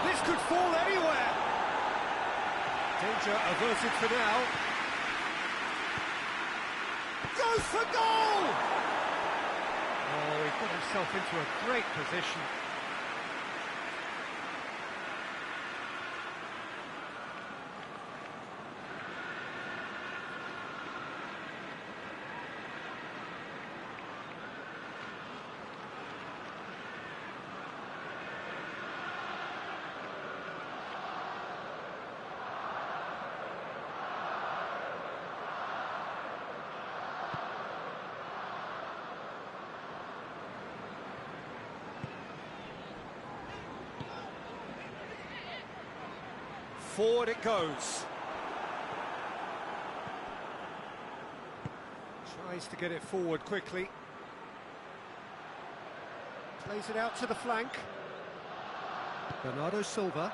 This could fall anywhere. Danger averted for now. Goes for goal! Oh, he put himself into a great position. Forward it goes. Tries to get it forward quickly. Plays it out to the flank. Bernardo Silva.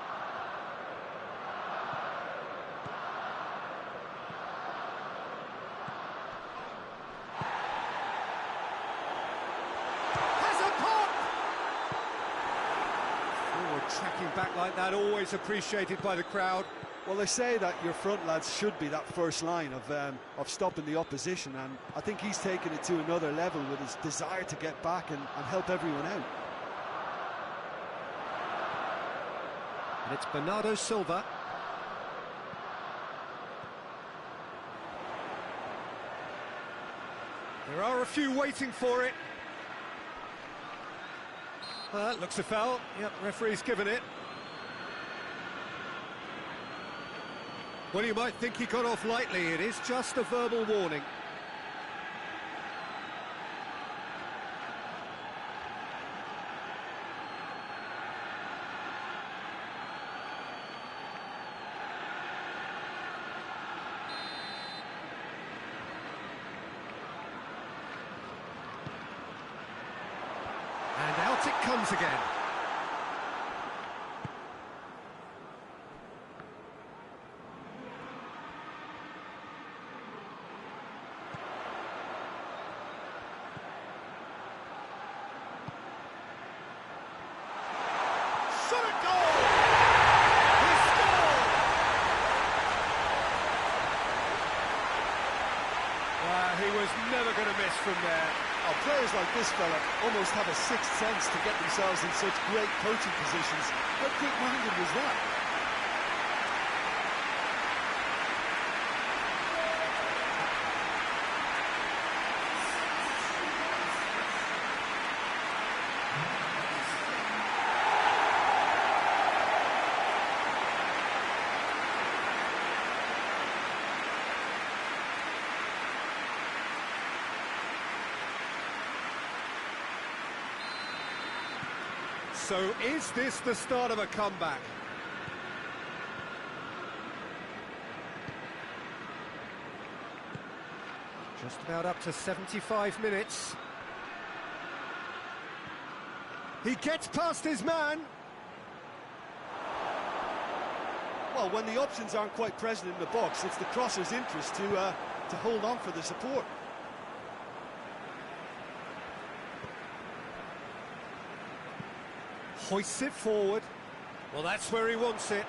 Has a pop! Forward tracking back like that, always appreciated by the crowd. Well, they say that your front lads should be that first line of stopping the opposition, and I think he's taken it to another level with his desire to get back and help everyone out. And it's Bernardo Silva. There are a few waiting for it. Looks a foul. Yep, referee's given it. Well, you might think he got off lightly. It is just a verbal warning. And out it comes again. Shot at goal! He scored! He was never going to miss from there. Oh, players like this fella almost have a sixth sense to get themselves in such great coaching positions. How quick-minded was that? So is this the start of a comeback? Just about up to 75 minutes. He gets past his man. Well, when the options aren't quite present in the box, it's the crosser's interest to hold on for the support. Hoists it forward. Well, that's where he wants it.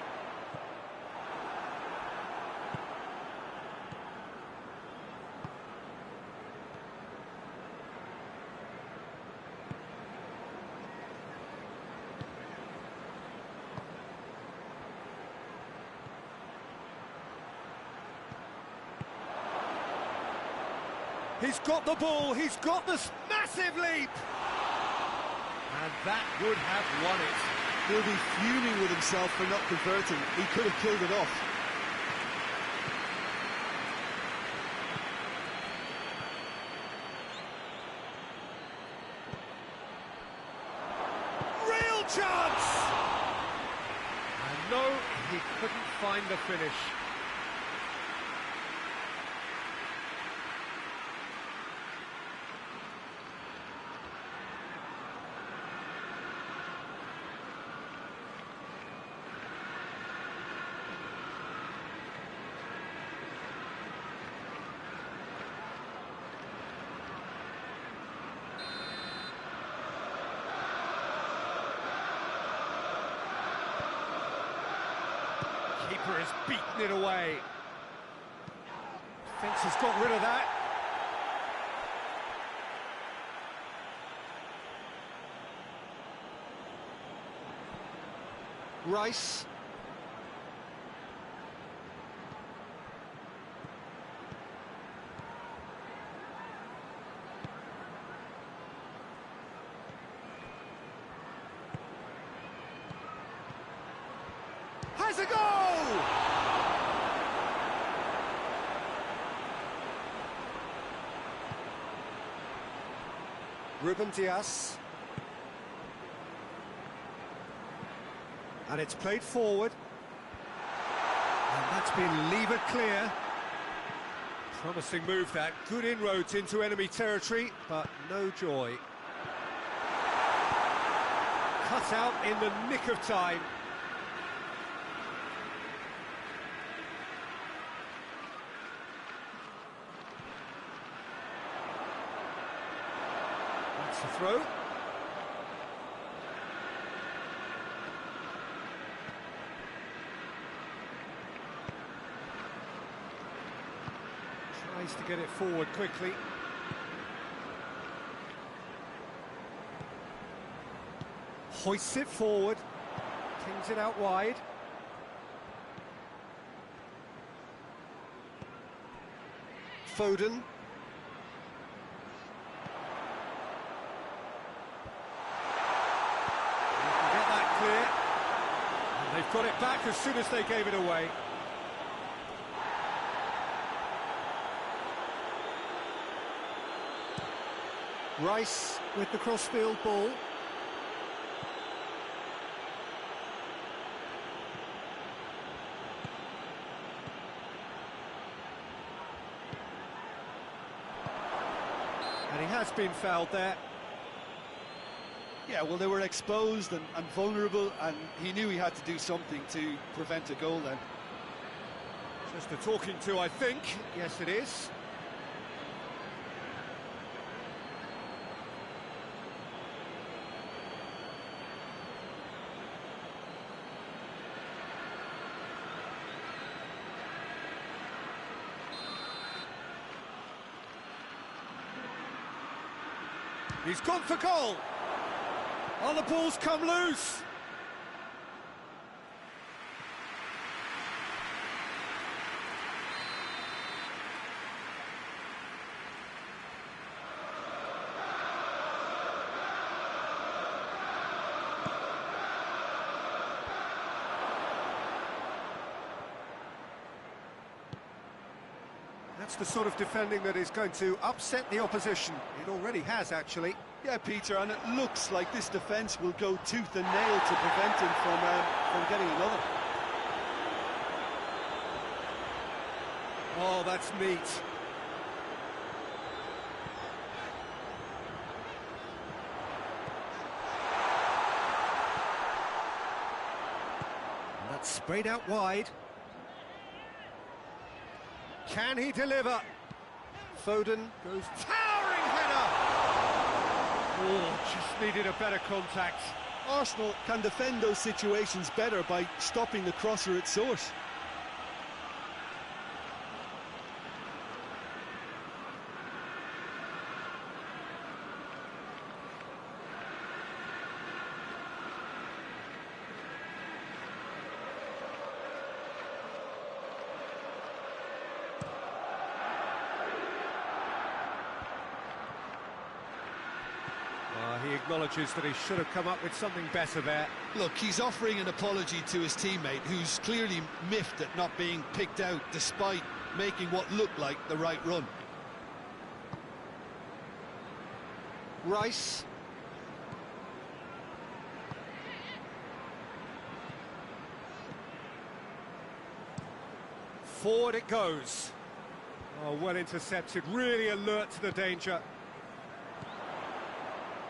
He's got the ball, he's got this massive leap! And that would have won it. He'll be fuming with himself for not converting. He could have killed it off. Real chance! No, he couldn't find the finish. Keeper has beaten it away. Defence has got rid of that. Rice. Has a goal! Ruben Dias. And it's played forward. And that's been levered clear. Promising move that. Good inroads into enemy territory, but no joy. Cut out in the nick of time. That's the throw. Tries to get it forward quickly. Hoists it forward. Tings it out wide. Foden. Clear. And they've got it back as soon as they gave it away. Rice with the crossfield ball. And he has been fouled there. Yeah, well, they were exposed and vulnerable, and he knew he had to do something to prevent a goal then. Just a talking to, I think. Yes, it is. He's gone for goal. Oh, the ball's come loose. That's the sort of defending that is going to upset the opposition. It already has, actually. Yeah, Peter, and it looks like this defence will go tooth and nail to prevent him from getting another. Oh, that's neat. And that's sprayed out wide. Can he deliver? Foden goes towering header! Oh, just needed a better contact. Arsenal can defend those situations better by stopping the crosser at source. He acknowledges that he should have come up with something better there. Look, he's offering an apology to his teammate, who's clearly miffed at not being picked out despite making what looked like the right run. Rice. Forward it goes. Oh, well intercepted, really alert to the danger.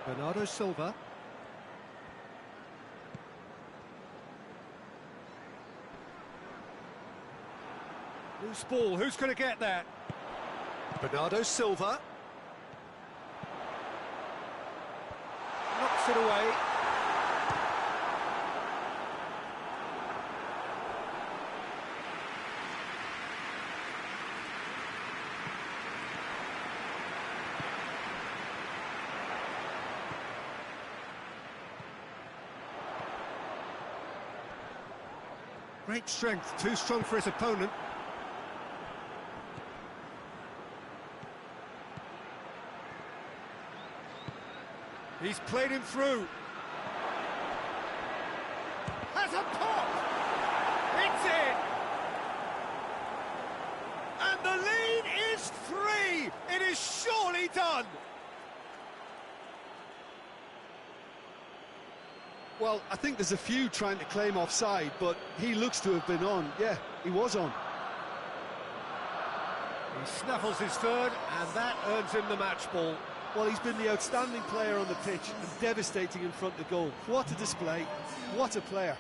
Bernardo Silva. Loose ball, who's going to get that? Bernardo Silva. Knocks it away. Great strength, too strong for his opponent. He's played him through. Has a pop! It's in! And the lead is 3! It is surely done! Well, I think there's a few trying to claim offside, but he looks to have been on. Yeah, he was on. He snaffles his third, and that earns him the match ball. Well, he's been the outstanding player on the pitch and devastating in front of goal. What a display, what a player.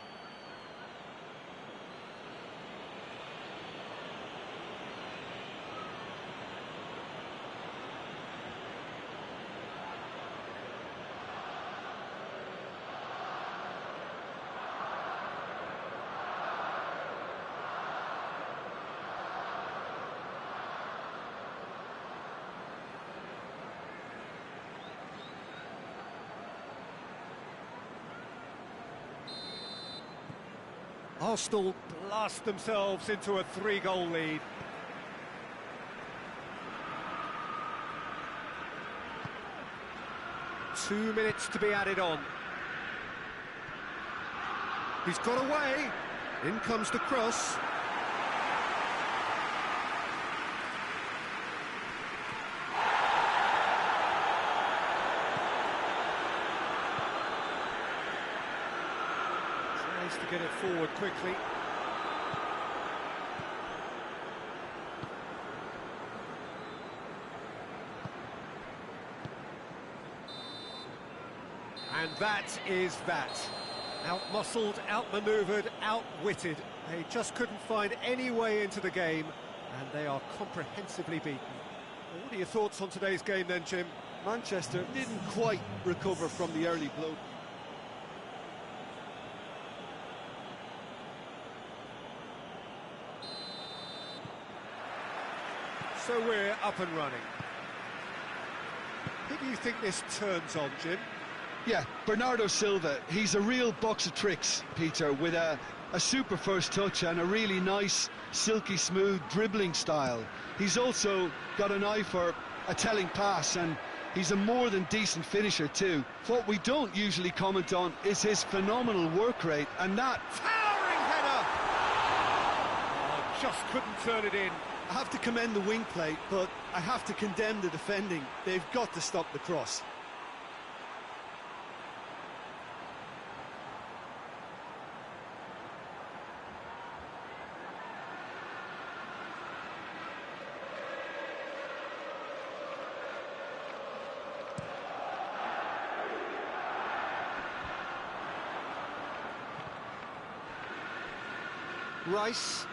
Arsenal blast themselves into a 3-goal lead. Two minutes to be added on. He's got away. In comes the cross. To get it forward quickly. And that is that. Out-muscled, out-manoeuvred, outwitted. They just couldn't find any way into the game, and they are comprehensively beaten. Well, what are your thoughts on today's game then, Jim? Manchester didn't quite recover from the early blow. So we're up and running. Who do you think this turns on, Jim? Yeah, Bernardo Silva. He's a real box of tricks, Peter, with a super first touch and a really nice, silky smooth dribbling style. He's also got an eye for a telling pass, and he's a more than decent finisher too. What we don't usually comment on is his phenomenal work rate, and that towering header! Oh, just couldn't turn it in. I have to commend the wing play, but I have to condemn the defending. They've got to stop the cross. Rice.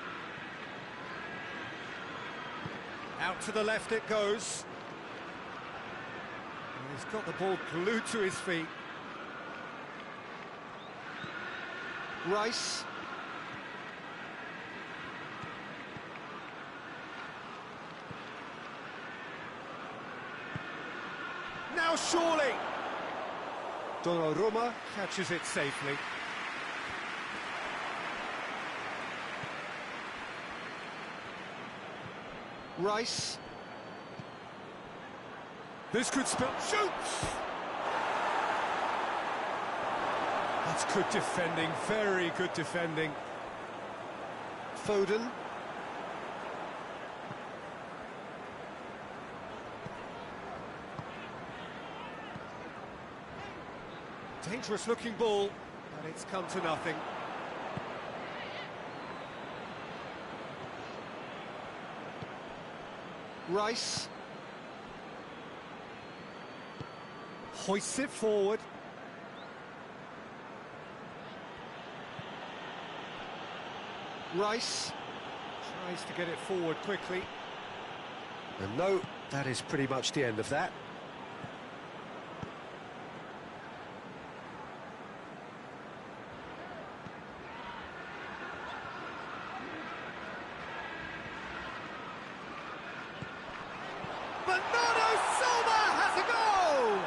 Out to the left it goes. And he's got the ball glued to his feet. Rice. Now surely. Donnarumma catches it safely. Rice. This could spell. Shoots! That's good defending, very good defending. Foden. Dangerous looking ball, but it's come to nothing. Rice. Hoists it forward. Rice tries to get it forward quickly. And no, that is pretty much the end of that. Has a goal!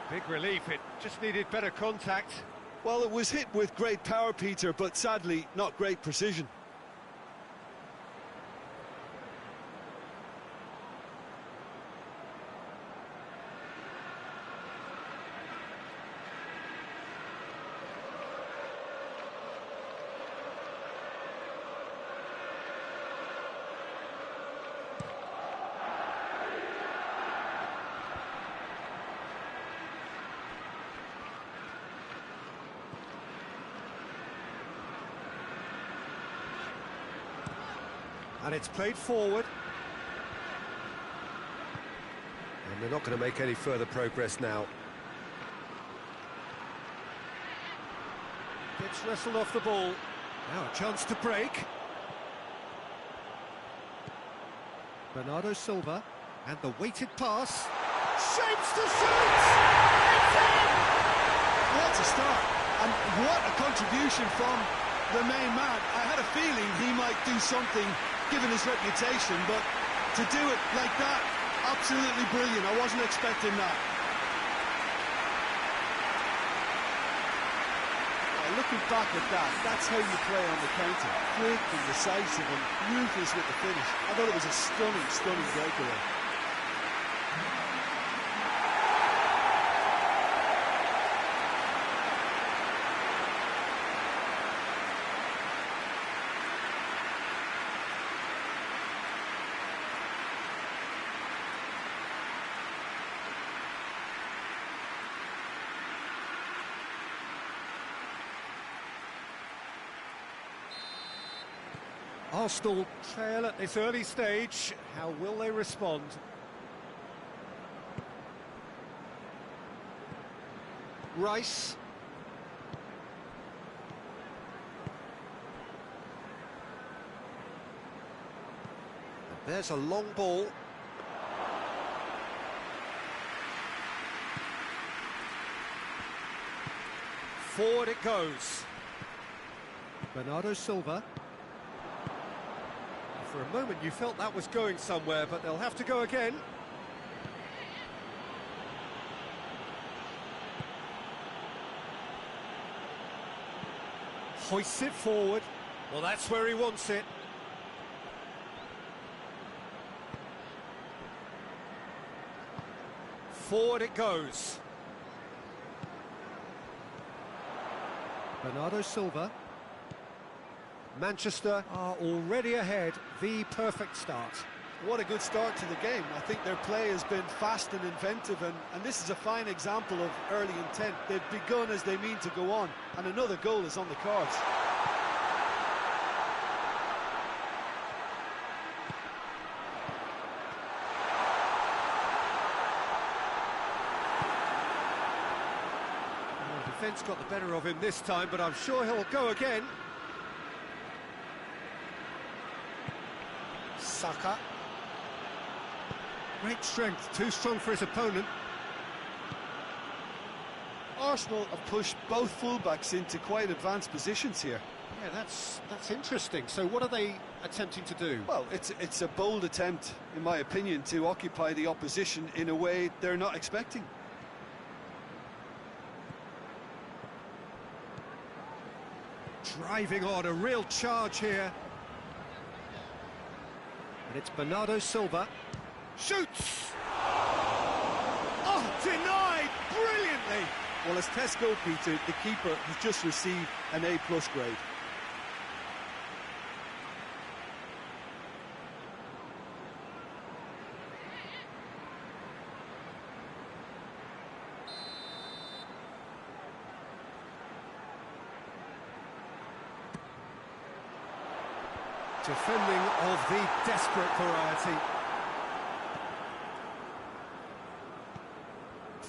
Big relief, it just needed better contact. Well, it was hit with great power, Peter, but sadly, not great precision. And it's played forward. And they're not going to make any further progress now. Gets wrestled off the ball. Now a chance to break. Bernardo Silva, and the weighted pass. Shapes to shoot! It's in! What a start, and what a contribution from the main man. I had a feeling he might do something given his reputation, but to do it like that, absolutely brilliant. I wasn't expecting that. Looking back at that, that's how you play on the counter. Quick and decisive and ruthless with the finish. I thought it was a stunning, stunning breakaway. Arsenal trail at this early stage. How will they respond? Rice. And there's a long ball. Forward it goes. Bernardo Silva. For a moment you felt that was going somewhere, but they'll have to go again. Hoists it forward. Well, that's where he wants it. Forward it goes. Bernardo Silva. Manchester are already ahead, the perfect start. What a good start to the game. I think their play has been fast and inventive, and this is a fine example of early intent. They've begun as they mean to go on, and another goal is on the cards. Well, defence got the better of him this time, but I'm sure he'll go again. Saka. Great strength, too strong for his opponent. Arsenal have pushed both fullbacks into quite advanced positions here. Yeah, that's interesting. So what are they attempting to do? Well, it's a bold attempt, in my opinion, to occupy the opposition in a way they're not expecting. Driving on, a real charge here. And it's Bernardo Silva. Shoots! Oh, denied brilliantly! Well, as tests go, Peter, the keeper has just received an A+ grade. Defending of the desperate variety.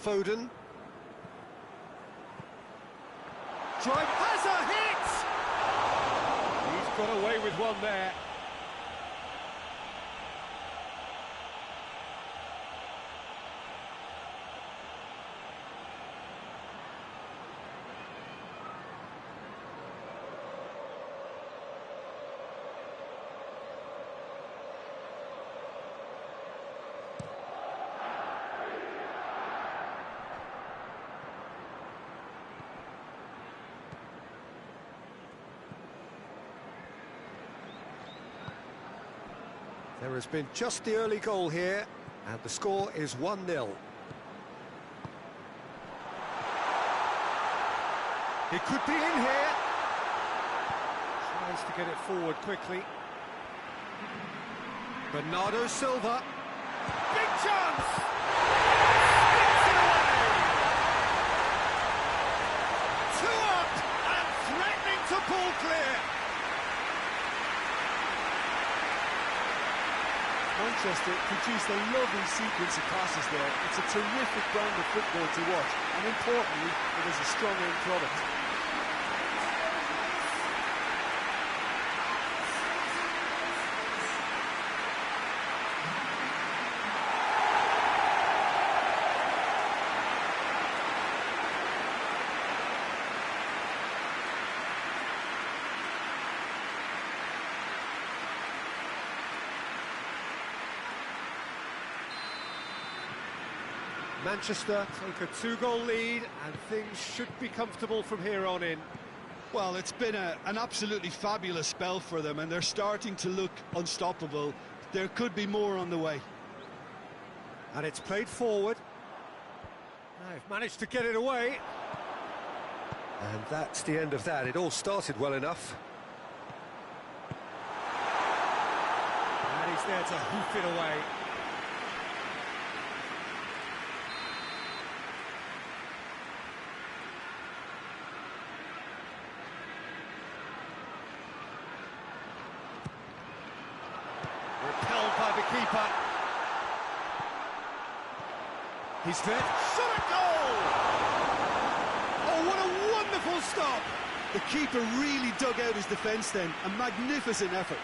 Foden. Drive has a hit! He's got away with one there. There has been just the early goal here, and the score is 1-0. He could be in here. Tries to get it forward quickly. Bernardo Silva. Big chance! Sticks it away! 2 up and threatening to pull clear. Manchester produced a lovely sequence of passes there. It's a terrific brand of football to watch, and importantly, it is a strong end product. Manchester take a 2-goal lead, and things should be comfortable from here on in. Well, it's been an absolutely fabulous spell for them, and they're starting to look unstoppable. There could be more on the way. And it's played forward. They've managed to get it away. And that's the end of that. It all started well enough. And he's there to hoof it away. Repelled by the keeper. He's there. Shot at goal! Oh, what a wonderful stop! The keeper really dug out his defence then. A magnificent effort.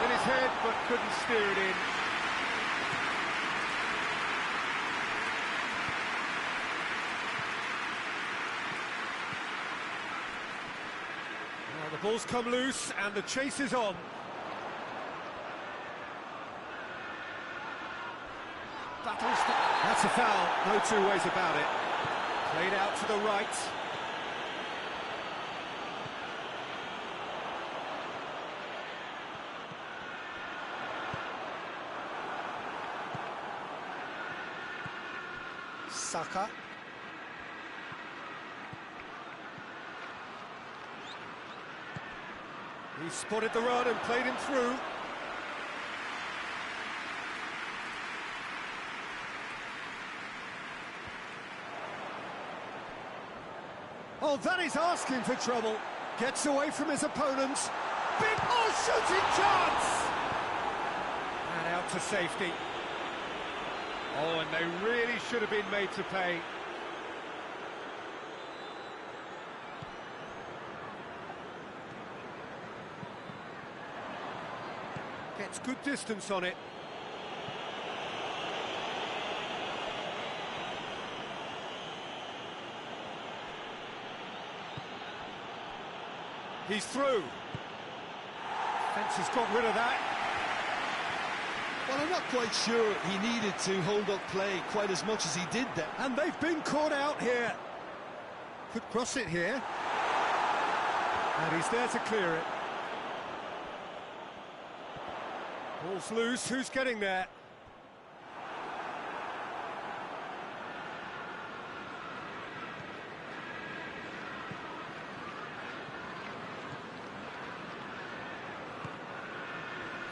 In his head, but couldn't steer it in. Now the ball's come loose, and the chase is on. That's a foul, no two ways about it. Played out to the right. Saka. He spotted the run and played him through. Oh, that is asking for trouble. Gets away from his opponents. Big, shooting chance! And out to safety. Oh, and they really should have been made to pay. Gets good distance on it. He's through. Fence has got rid of that. Well, I'm not quite sure he needed to hold up play quite as much as he did there. And they've been caught out here. Could cross it here. And he's there to clear it. Ball's loose, who's getting there?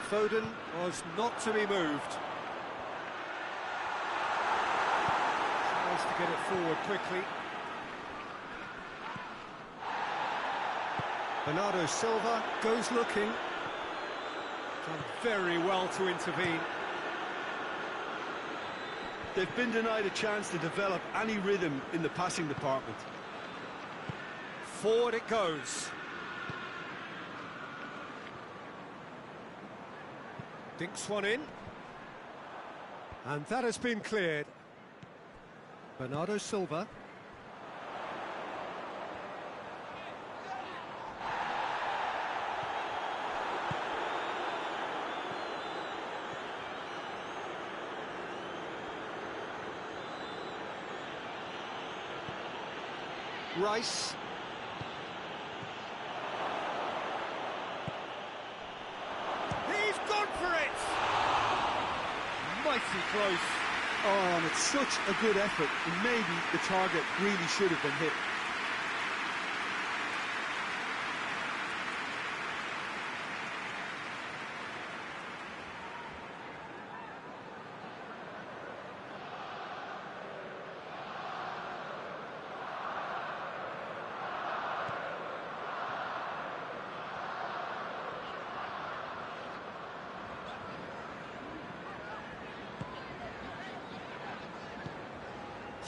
Foden was not to be moved. Tries to get it forward quickly. Bernardo Silva goes looking. Done very well to intervene. They've been denied a chance to develop any rhythm in the passing department. Forward it goes. Dinks one in. And that has been cleared. Bernardo Silva. Rice. He's gone for it! Mighty close. Oh, and it's such a good effort. Maybe the target really should have been hit.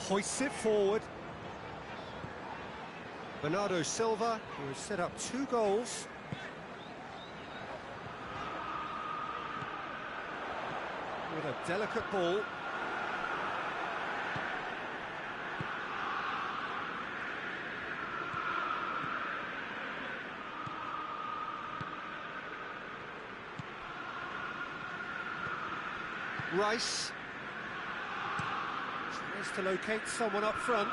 Hoists it forward. Bernardo Silva, who has set up 2 goals. With a delicate ball. Rice. Tries to locate someone up front.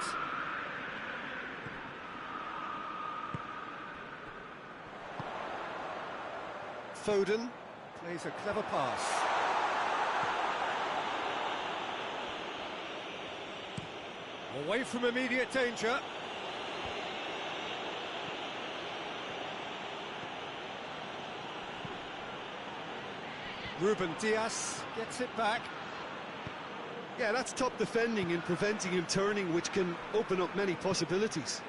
Foden plays a clever pass. Away from immediate danger. Ruben Dias gets it back. Yeah, that's top defending and preventing him turning, which can open up many possibilities.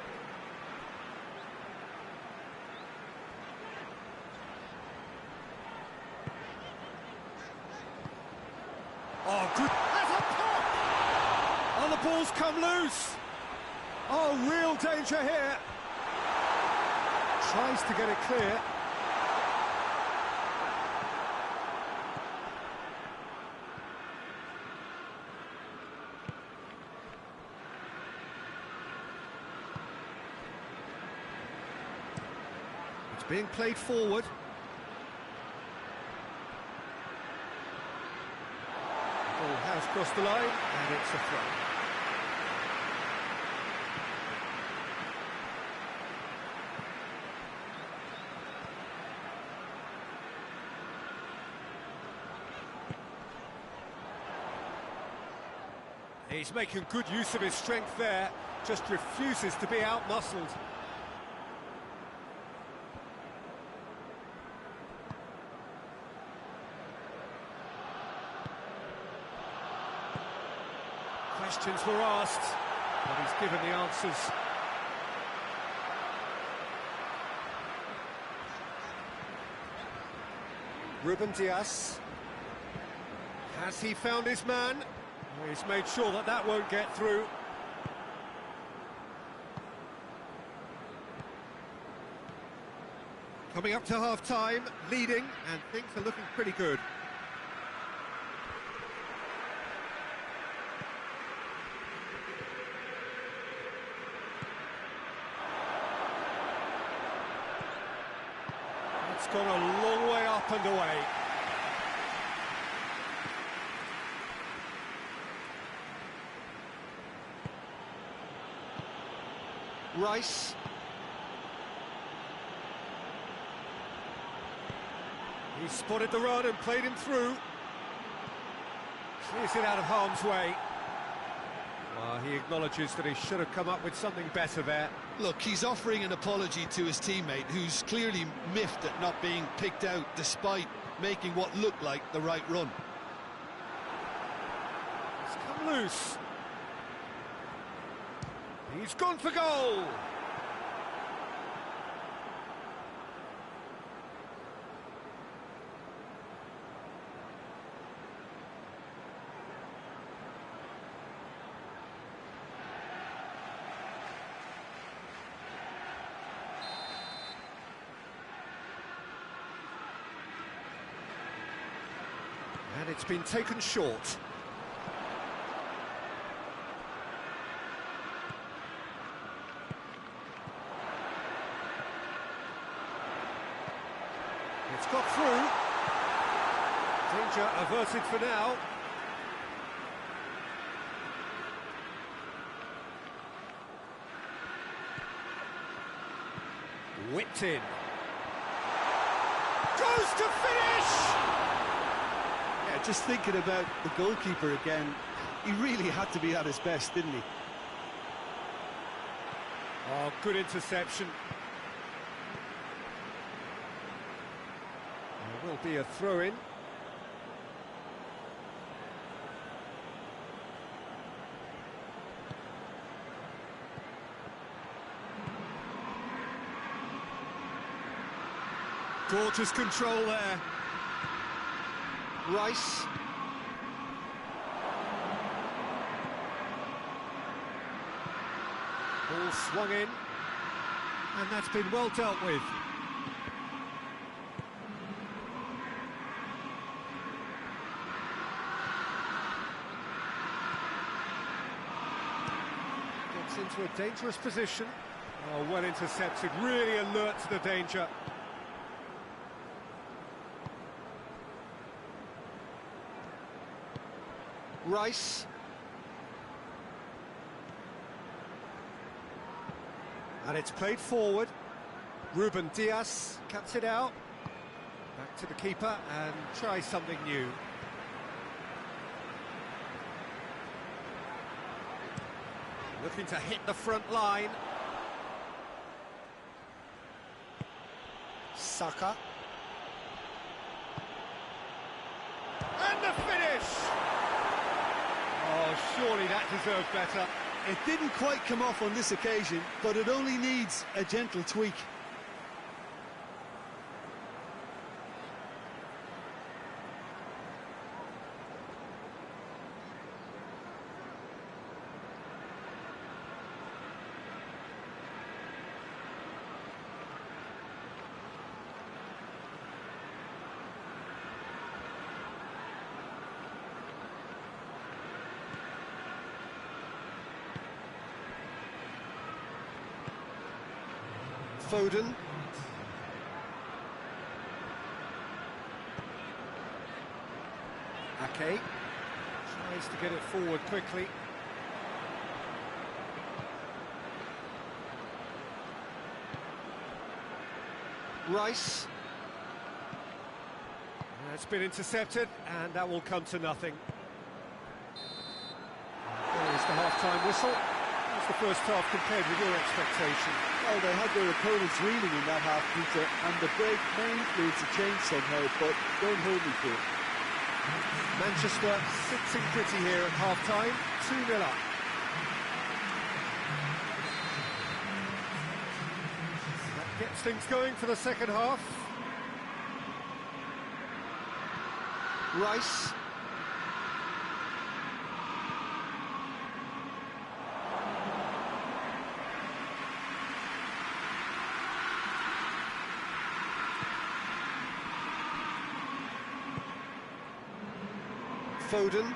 Oh, good. Has a pop! Oh, the ball's come loose. Oh, real danger here. Tries to get it clear. It's being played forward. Ball has crossed the line, and it's a throw. He's making good use of his strength there, just refuses to be out-muscled. Questions were asked, but he's given the answers. Ruben Dias. Has he found his man? He's made sure that that won't get through. Coming up to half-time, leading, and things are looking pretty good. It's gone a long way up and away. Rice. He spotted the run and played him through. Clears it out of harm's way. Well, he acknowledges that he should have come up with something better there. Look, he's offering an apology to his teammate, who's clearly miffed at not being picked out despite making what looked like the right run. It's come loose. He's gone for goal. And it's been taken short. It's got through. Danger averted for now. Whipped in. Goes to finish! Yeah, just thinking about the goalkeeper again, he really had to be at his best, didn't he? Oh, good interception. There will be a throw-in. Gorgeous control there. Rice. Ball swung in. And that's been well dealt with. Gets into a dangerous position. Oh, well intercepted, really alert to the danger. Rice. And it's played forward. Ruben Diaz cuts it out. Back to the keeper and tries something new. Looking to hit the front line. Saka. And the finish! Oh, surely that deserved better. It didn't quite come off on this occasion, but it only needs a gentle tweak. Foden. Ake tries to get it forward quickly. Rice. It's been intercepted, and that will come to nothing. There's the half-time whistle. How's the first half compared with your expectation? Well, they had their opponents reeling in that half, Peter, and the break may influence a change somehow, but don't hold me to it. Manchester sitting pretty here at half-time, 2-0 up. That gets things going for the second half. Rice. Foden.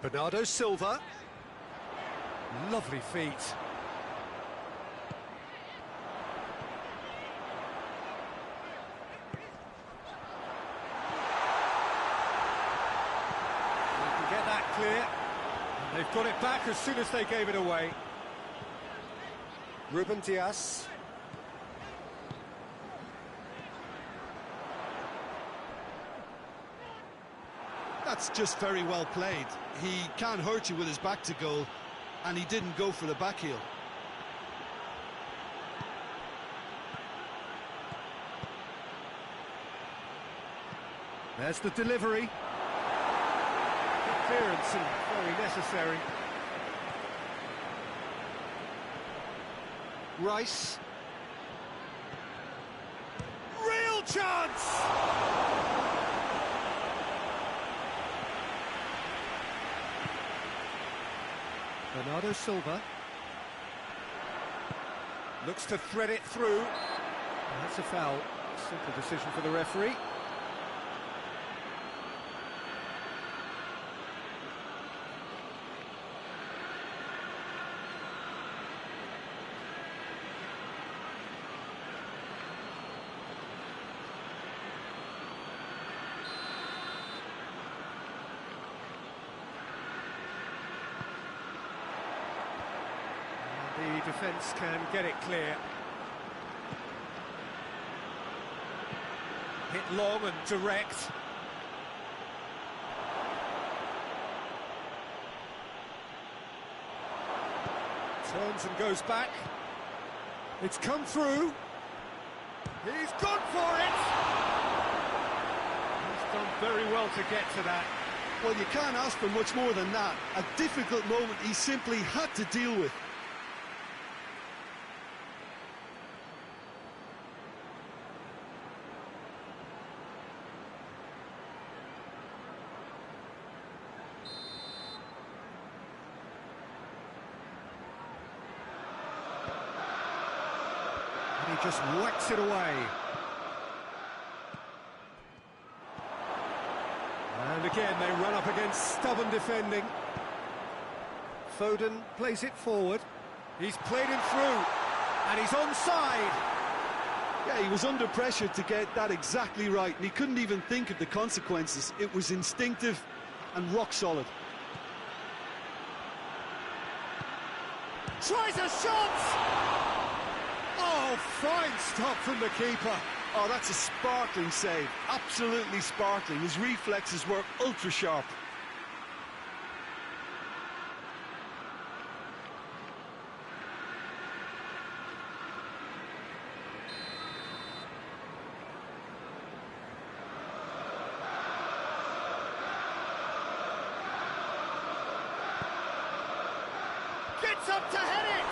Bernardo Silva. Lovely feet. They can get that clear. They've got it back as soon as they gave it away. Ruben Diaz. That's just very well played. He can't hurt you with his back to goal, and he didn't go for the back heel. There's the delivery. Good clearance and very necessary. Rice. Real chance! Bernardo Silva. Looks to thread it through. That's a foul. Simple decision for the referee. The defence can get it clear. Hit long and direct. Turns and goes back. It's come through. He's gone for it! He's done very well to get to that. Well, you can't ask for much more than that. A difficult moment he simply had to deal with. He just whacks it away. And again, they run up against stubborn defending. Foden plays it forward. He's played him through, and he's onside. Yeah, he was under pressure to get that exactly right, and he couldn't even think of the consequences. It was instinctive and rock solid. Tries a shot! Oh, fine stop from the keeper. Oh, that's a sparkling save. Absolutely sparkling. His reflexes were ultra sharp. Gets up to head it!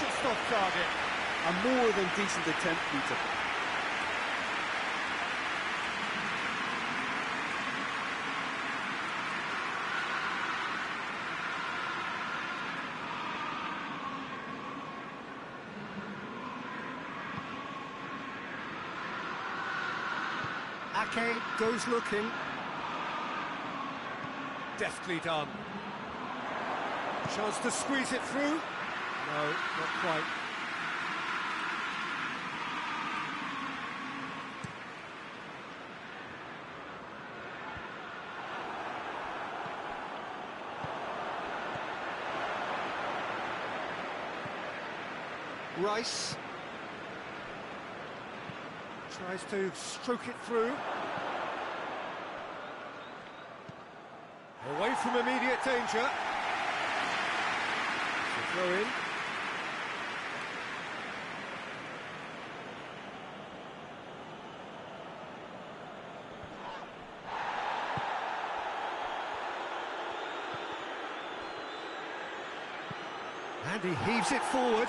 Just off target. A more than decent attempt, Peter. Ake goes looking. Deftly done. Chance to squeeze it through. No, not quite. Rice tries to stroke it through. Away from immediate danger. Throw in. And he heaves it forward.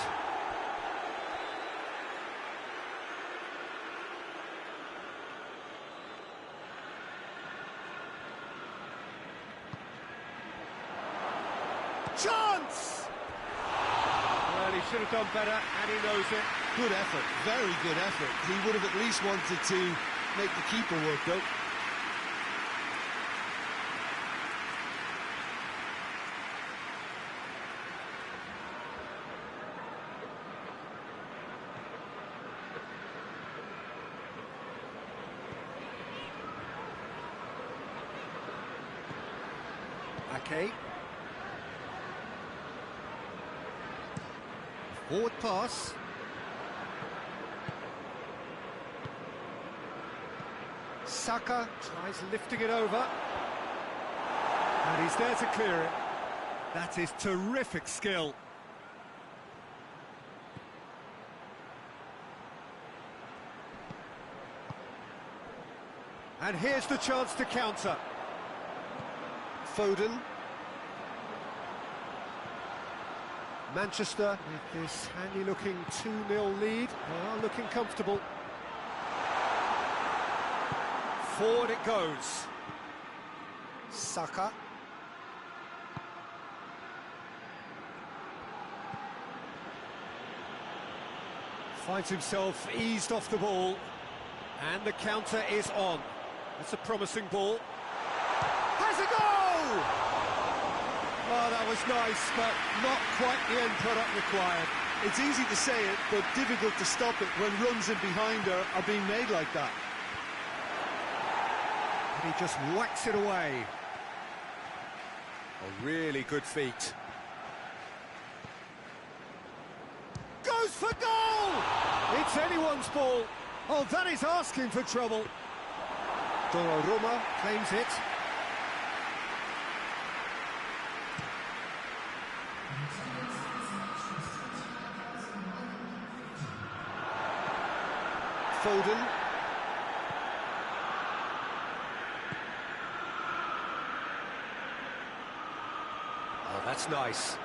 Chance! Well, he should have done better, and he knows it. Good effort, very good effort. He would have at least wanted to make the keeper work, though. Ake. Forward pass. Saka tries lifting it over. And he's there to clear it. That is terrific skill. And here's the chance to counter. Foden. Manchester, with this handy-looking 2-0 lead, are looking comfortable. Forward it goes. Saka. Finds himself eased off the ball. And the counter is on. That's a promising ball. Has a goal! Oh, that was nice, but not quite the end product required. It's easy to say it, but difficult to stop it when runs in behind are being made like that. And he just whacks it away. A really good feat. Goes for goal! It's anyone's ball. Oh, that is asking for trouble. Donnarumma claims it. Foden. Oh, that's nice.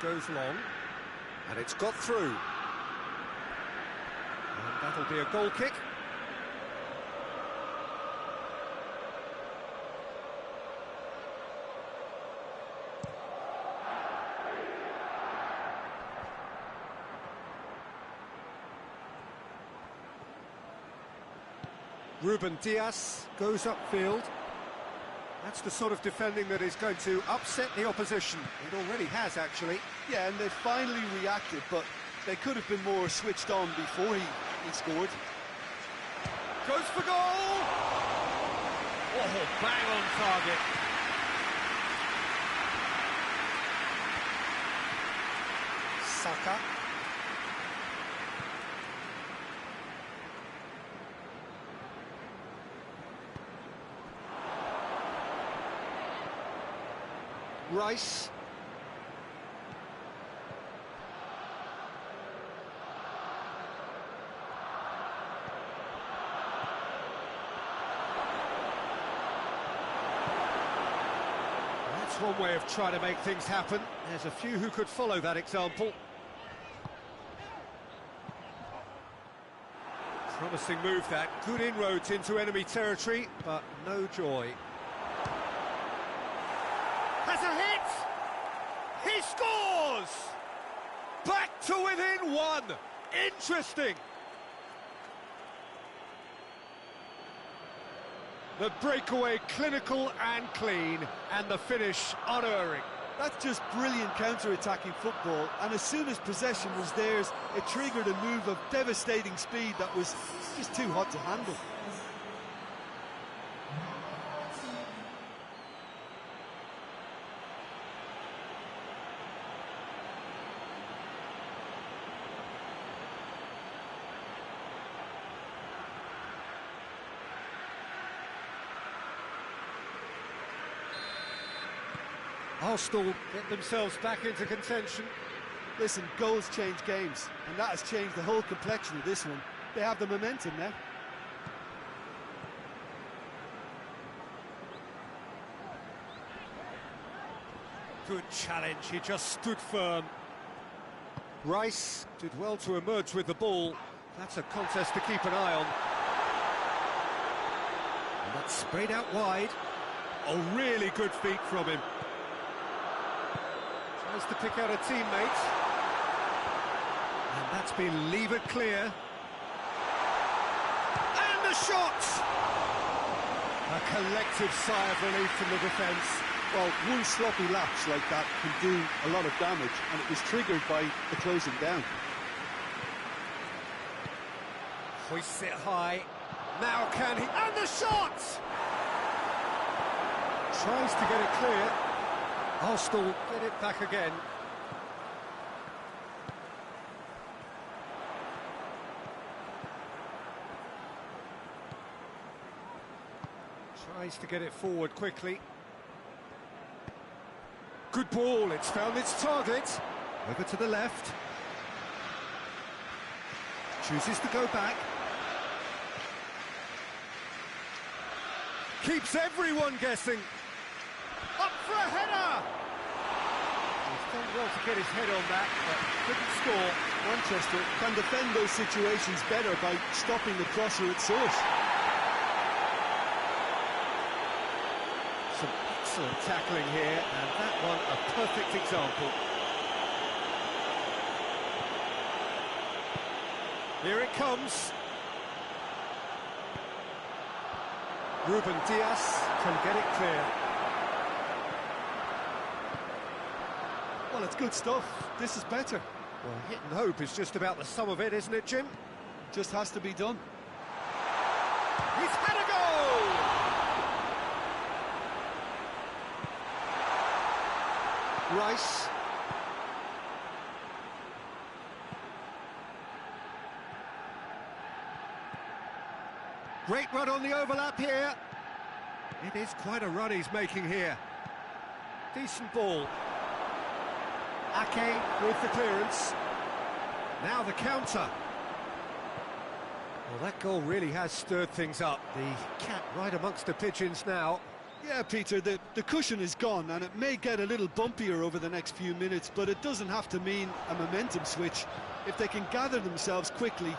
Goes long, and it's got through. And that'll be a goal kick. Ruben Dias goes upfield. That's the sort of defending that is going to upset the opposition. It already has, actually. Yeah, and they finally reacted, but they could have been more switched on before he scored. Goes for goal! Oh, bang on target. Saka. Rice. That's one way of trying to make things happen. There's a few who could follow that example. Promising move that. Good inroads into enemy territory, but no joy. Has a hit! He scores! Back to within one! Interesting! The breakaway clinical and clean, and the finish unerring. That's just brilliant counter-attacking football, and as soon as possession was theirs, it triggered a move of devastating speed that was just too hot to handle. Arsenal get themselves back into contention. Listen, goals change games, and that has changed the whole complexion of this one. They have the momentum now. Good challenge, he just stood firm. Rice did well to emerge with the ball. That's a contest to keep an eye on. And that's sprayed out wide. A really good feat from him. Tries to pick out a teammate. And that's been levered clear. And the shot! A collective sigh of relief from the defence. Well, one sloppy lapse like that can do a lot of damage, and it was triggered by the closing down. Hoists it high. Now can he... And the shot! Tries to get it clear. Arsenal get it back again. Tries to get it forward quickly. Good ball, it's found its target. Over to the left. Chooses to go back. Keeps everyone guessing. Up for a header! He's done well to get his head on that, but couldn't score. Manchester can defend those situations better by stopping the crosser at source. Some excellent tackling here, and that one a perfect example. Here it comes. Ruben Dias can get it clear. Well, it's good stuff. This is better. Well, hit and hope is just about the sum of it, isn't it, Jim? Just has to be done. He's had a goal! Rice. Great run on the overlap here. It is quite a run he's making here. Decent ball. Ake with the clearance. Now the counter. Well, that goal really has stirred things up. The cat right amongst the pigeons now. Yeah, Peter, the cushion is gone, and it may get a little bumpier over the next few minutes, but it doesn't have to mean a momentum switch. If they can gather themselves quickly,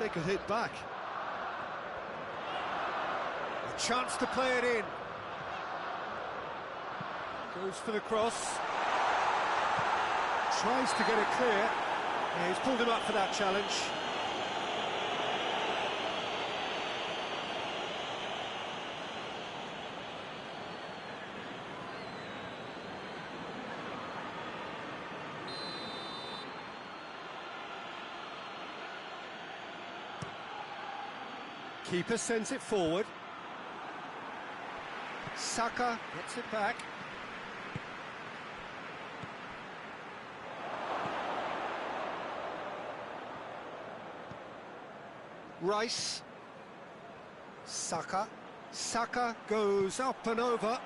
they could hit back. A chance to play it in. Goes for the cross. Tries to get it clear. Yeah, he's pulled him up for that challenge. Keeper sends it forward. Saka gets it back. Rice. Saka. Saka goes up and over.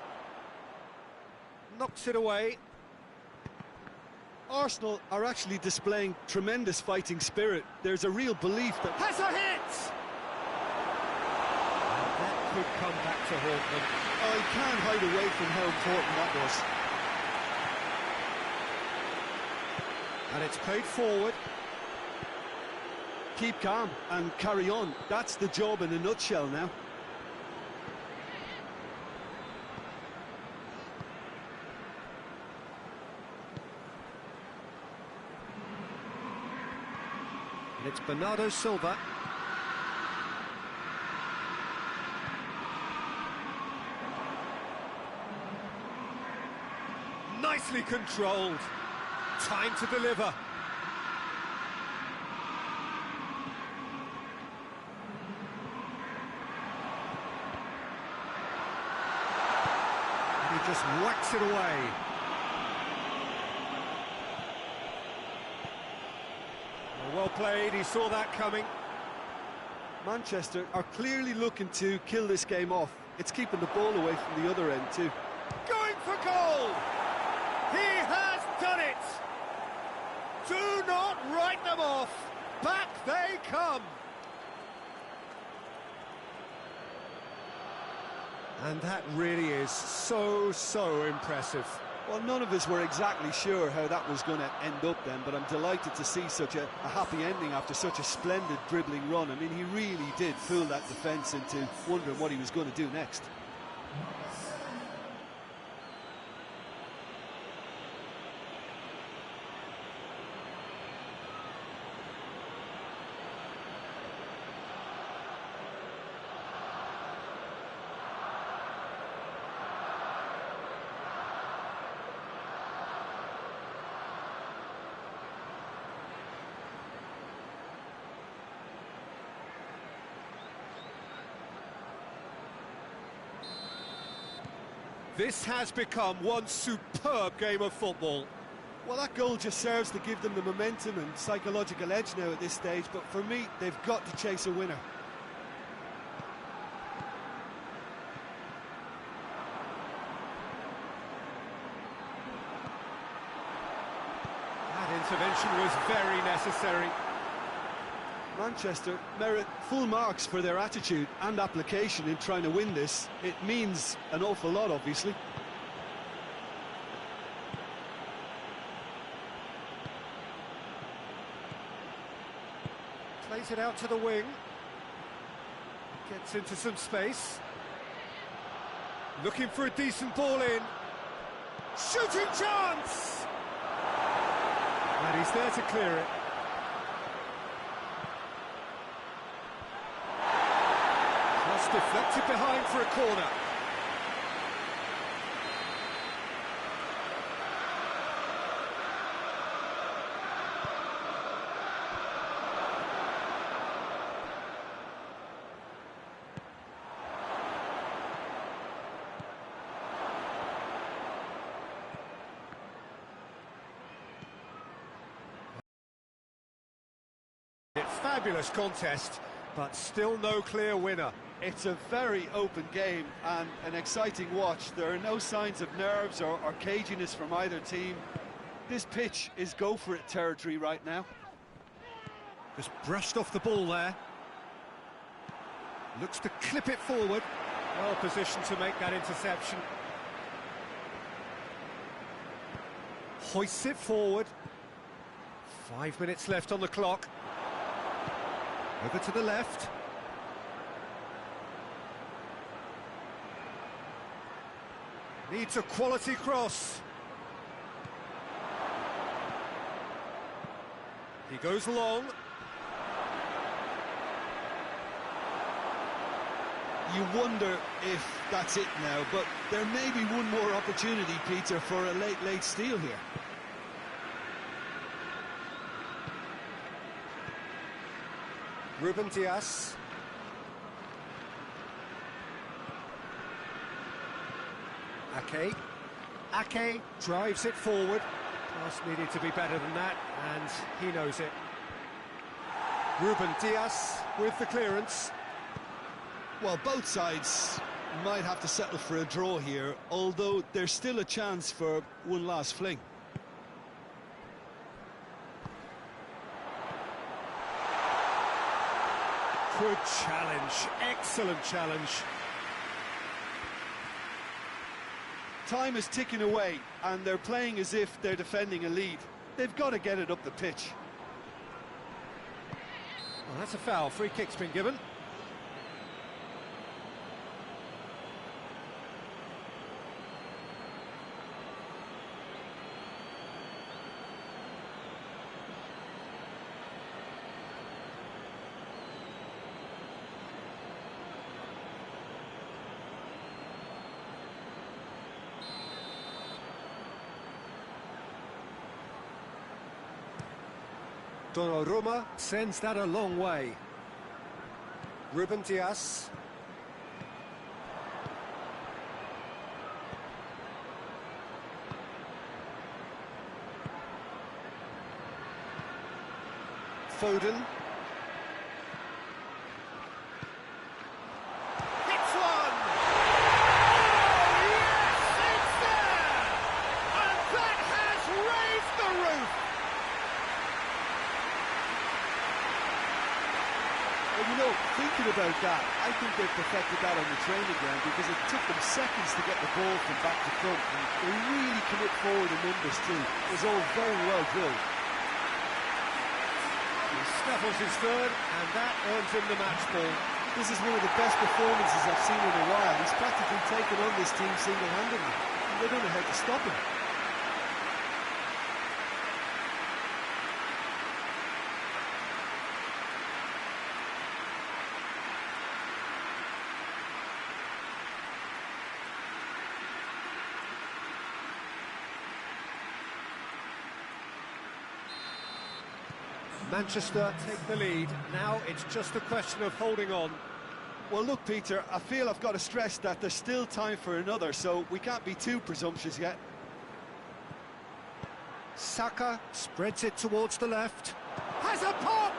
Knocks it away. Arsenal are actually displaying tremendous fighting spirit. There's a real belief that... Has a hit! And that could come back to haunt them. Oh, you can't hide away from how important that was. And it's played forward. Keep calm and carry on. That's the job in a nutshell now. And it's Bernardo Silva. Nicely controlled. Time to deliver. And he just whacks it away. Well played, he saw that coming. Manchester are clearly looking to kill this game off. It's keeping the ball away from the other end too. Going for goal! He has done it! Do not write them off! Back they come! And that really is so impressive. Well, none of us were exactly sure how that was going to end up then, but I'm delighted to see such a happy ending after such a splendid dribbling run. I mean, he really did fool that defence into wondering what he was going to do next. This has become one superb game of football. Well, that goal just serves to give them the momentum and psychological edge now at this stage, but for me, they've got to chase a winner. interception was very necessary. Manchester merit full marks for their attitude and application in trying to win this. It means an awful lot, obviously. Plays it out to the wing. Gets into some space. Looking for a decent ball in. Shooting chance! And he's there to clear it. Cross deflected behind for a corner. Fabulous contest, but still no clear winner. It's a very open game and an exciting watch. There are no signs of nerves or caginess from either team. This pitch is go-for-it territory right now. Just brushed off the ball there. Looks to clip it forward. Well positioned to make that interception. Hoists it forward. 5 minutes left on the clock. Over to the left. Needs a quality cross. He goes long. You wonder if that's it now, but there may be one more opportunity, Peter, for a late steal here. Ruben Dias. Ake drives it forward. Pass needed to be better than that, and he knows it. Ruben Dias with the clearance. Well, both sides might have to settle for a draw here, although there's still a chance for one last fling. Good challenge, excellent challenge. Time is ticking away, and they're playing as if they're defending a lead. They've got to get it up the pitch. Well, that's a foul. Free kick's been given. Donnarumma sends that a long way. Ruben Dias. Foden. Hits one! Oh, yes, it's there! And that has raised the roof! Well, you know, thinking about that, I think they perfected that on the training ground because it took them seconds to get the ball from back to front, and they really commit forward in numbers too. It was all very well drilled. He snaffles his third, and that earns him the match ball. This is one of the best performances I've seen in a while. He's practically taken on this team single-handedly, and they don't know how to stop him. Manchester take the lead. Now it's just a question of holding on. Well, look, Peter, I feel I've got to stress that there's still time for another, so we can't be too presumptuous yet. Saka spreads it towards the left. Has a pop!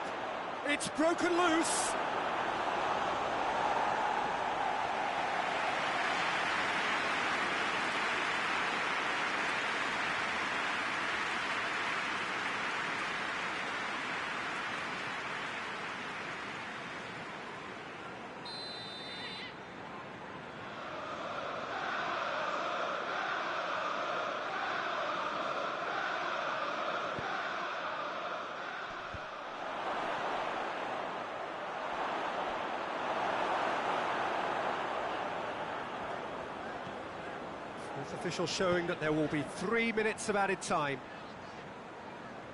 It's broken loose. Both officials showing that there will be 3 minutes of added time.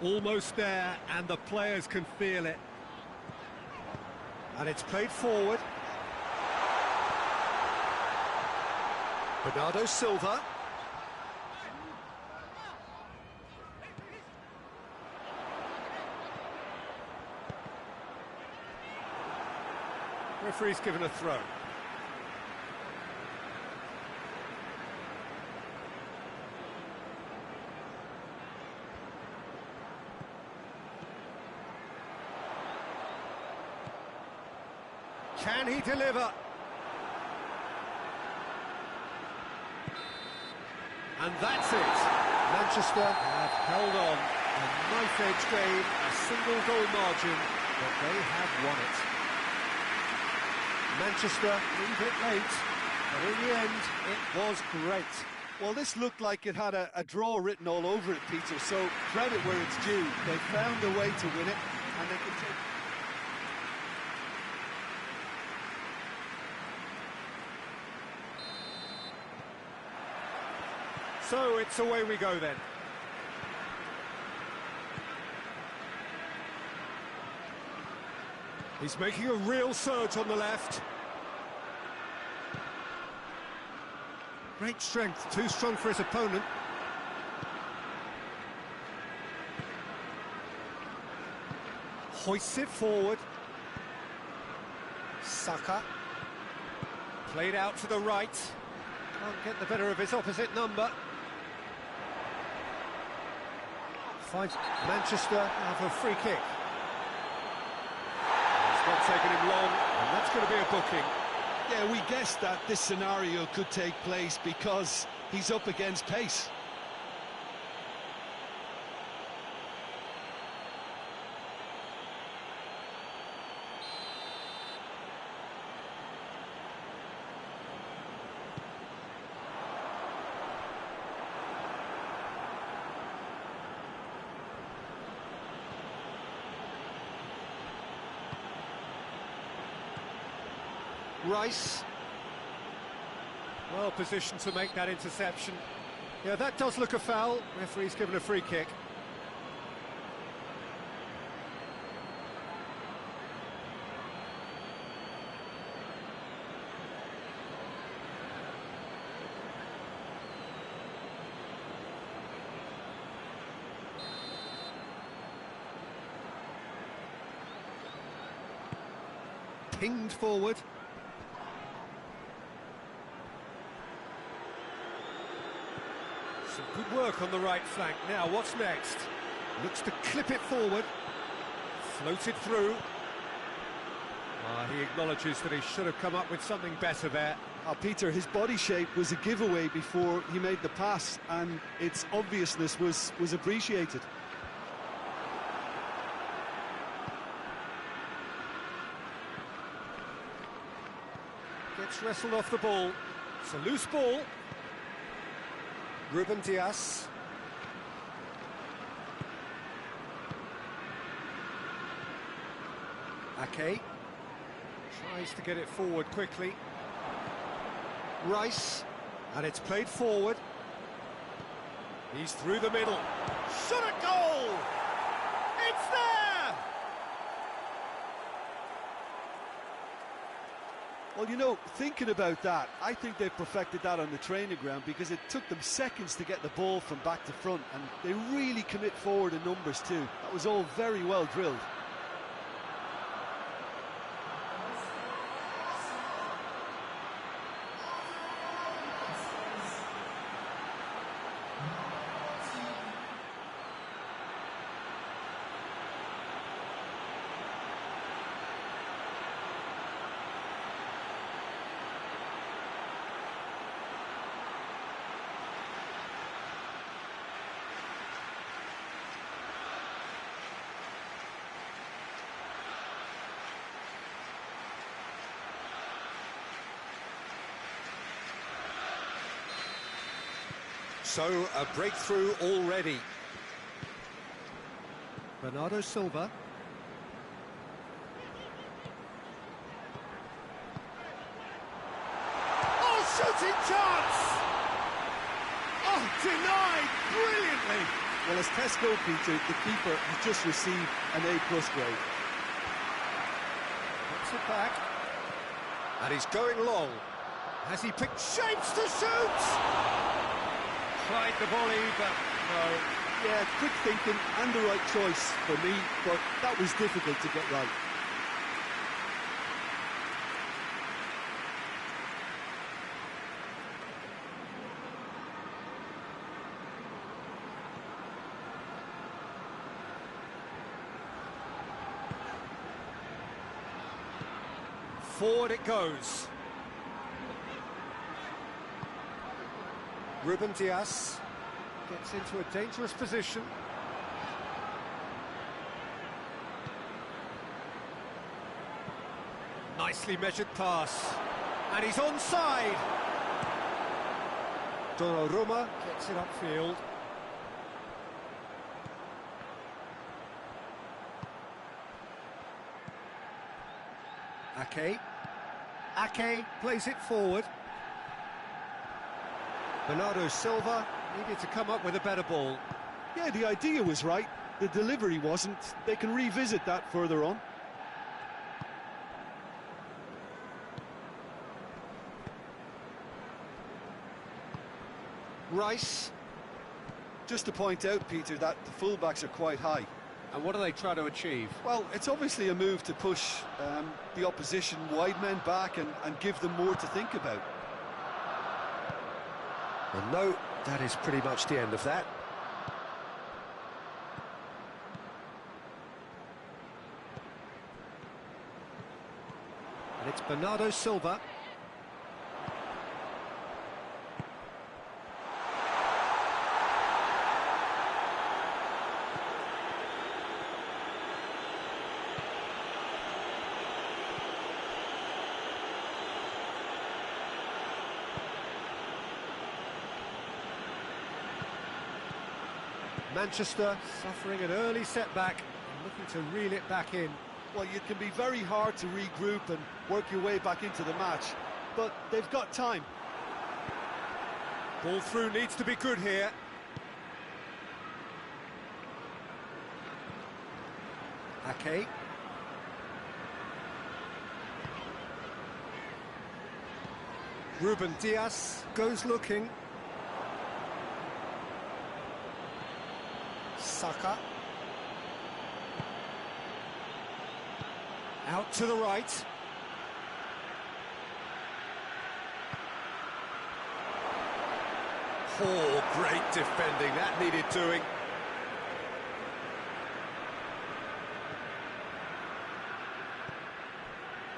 Almost there, and the players can feel it. And it's played forward. Bernardo Silva. Referee's given a throw. Can he deliver? And that's it. Manchester have held on. A knife-edge game, a single goal margin, but they have won it. Manchester leave it late, but in the end, it was great. Well, this looked like it had a draw written all over it, Peter, so credit where it's due. They found a way to win it, and they can take... So it's away we go then. He's making a real surge on the left. Great strength, too strong for his opponent. Hoists it forward. Saka. Played out to the right. Can't get the better of his opposite number. Finds Manchester have a free kick. It's not taken him long, and that's going to be a booking. Yeah, we guessed that this scenario could take place because he's up against pace. Rice. Well positioned to make that interception. Yeah, that does look a foul. Referee's given a free kick. Pinged forward. Some good work on the right flank. Now, what's next? Looks to clip it forward. Floated through. He acknowledges that he should have come up with something better there. Peter, his body shape was a giveaway before he made the pass, and its obviousness was appreciated. Gets wrestled off the ball. It's a loose ball. Ruben Dias. Ake. Tries to get it forward quickly. Rice. And it's played forward. He's through the middle. Shot at goal! It's there! Well, you know, thinking about that, I think they've perfected that on the training ground because it took them seconds to get the ball from back to front, and they really commit forward in numbers too. That was all very well drilled. So, a breakthrough already. Bernardo Silva. Oh, shooting chance! Oh, denied brilliantly. Well, as tests go, Peter, the keeper has just received an A+ grade. Puts it back. And he's going long. Has he picked shapes to shoot? Tried the volley, but no. Yeah, quick thinking and the right choice for me, but that was difficult to get right. Forward it goes. Ruben Dias gets into a dangerous position. Nicely measured pass. And he's onside. Donnarumma gets it upfield. Ake plays it forward. Bernardo Silva needed to come up with a better ball. Yeah, the idea was right, the delivery wasn't. They can revisit that further on. Rice. Just to point out, Peter, that the fullbacks are quite high. And what do they try to achieve? Well, it's obviously a move to push the opposition wide men back and give them more to think about. Well, no, that is pretty much the end of that. And it's Bernardo Silva. Manchester suffering an early setback and looking to reel it back in. Well, it can be very hard to regroup and work your way back into the match, but they've got time. Ball through needs to be good here. Ake. Ruben Dias goes looking. Saka. Out to the right. Oh, great defending. That needed doing.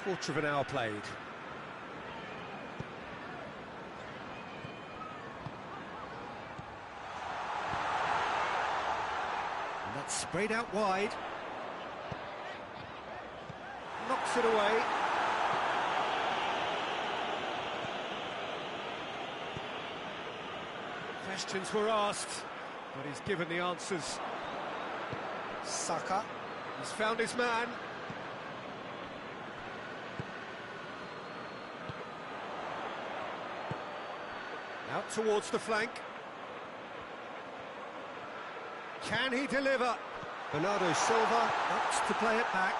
Quarter of an hour played. And that's sprayed out wide. Knocks it away. Questions were asked, but he's given the answers. Saka, he's found his man. Out towards the flank. Can he deliver? Bernardo Silva opts to play it back.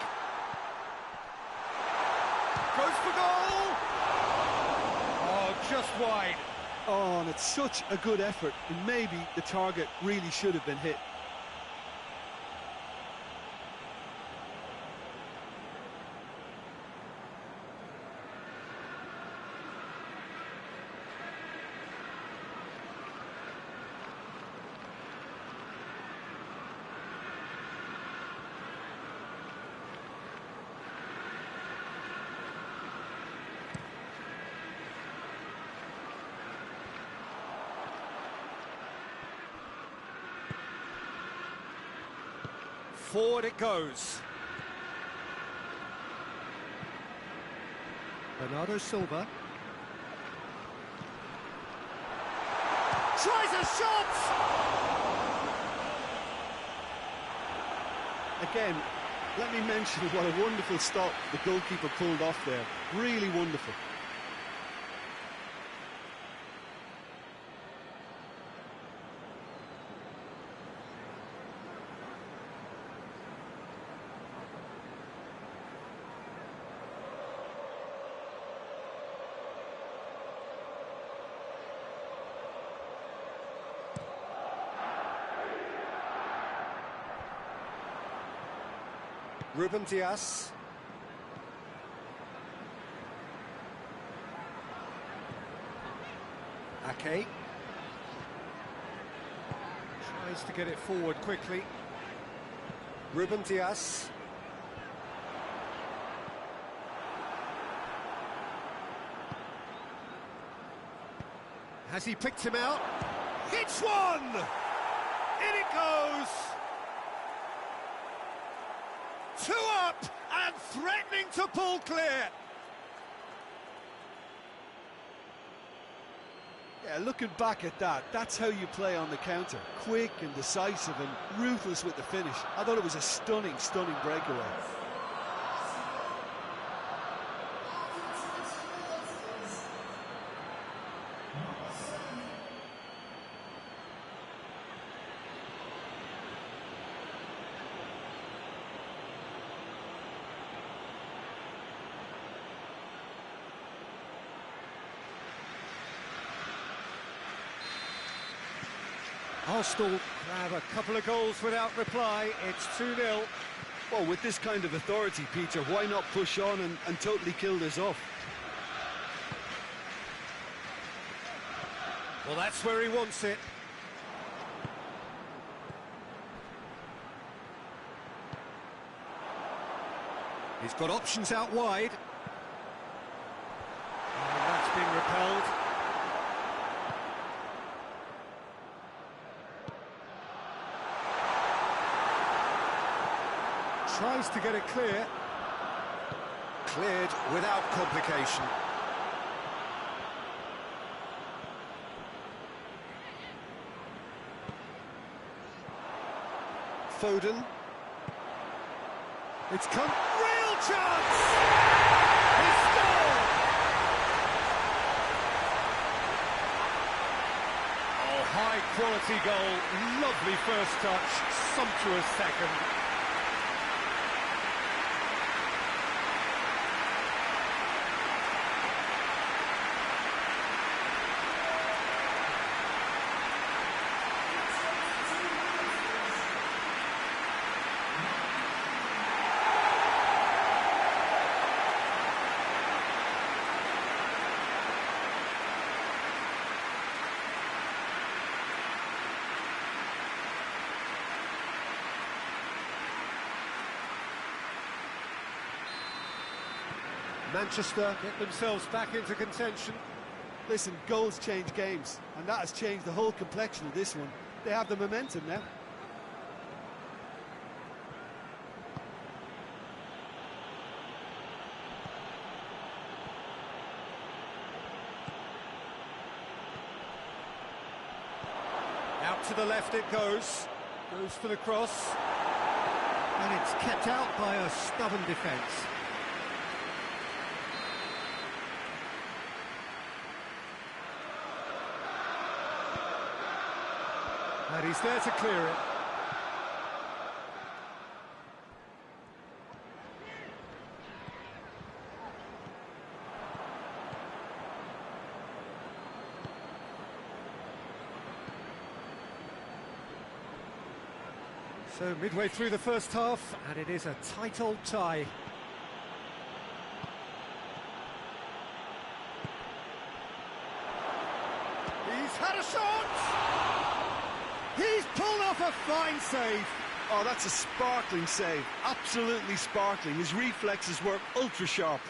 Goes for goal! Oh, just wide. Oh, and it's such a good effort, and maybe the target really should have been hit. Forward it goes. Bernardo Silva. Tries a shot! Again, let me mention what a wonderful stop the goalkeeper pulled off there. Really wonderful. Ruben Diaz. Ake. Tries to get it forward quickly. Ruben Diaz. Has he picked him out? Hits one! In it goes! Two up and threatening to pull clear. Yeah, looking back at that, that's how you play on the counter. Quick and decisive and ruthless with the finish. I thought it was a stunning, stunning breakaway. Arsenal grab a couple of goals without reply. It's 2-0. Well, with this kind of authority, Peter, why not push on and totally kill this off? Well, that's where he wants it. He's got options out wide. And that's been repelled. Tries to get it clear. Cleared without complication. Foden. It's come. Real chance! He scored! Oh, high quality goal. Lovely first touch. Sumptuous second. Manchester get themselves back into contention. Listen, goals change games, and that has changed the whole complexion of this one. They have the momentum now. Out to the left it goes. Goes for the cross. And it's kept out by a stubborn defence. And he's there to clear it. So midway through the first half, and it is a tight old tie. He's had a shot! He's pulled off a fine save. Oh, that's a sparkling save. Absolutely sparkling. His reflexes were ultra sharp.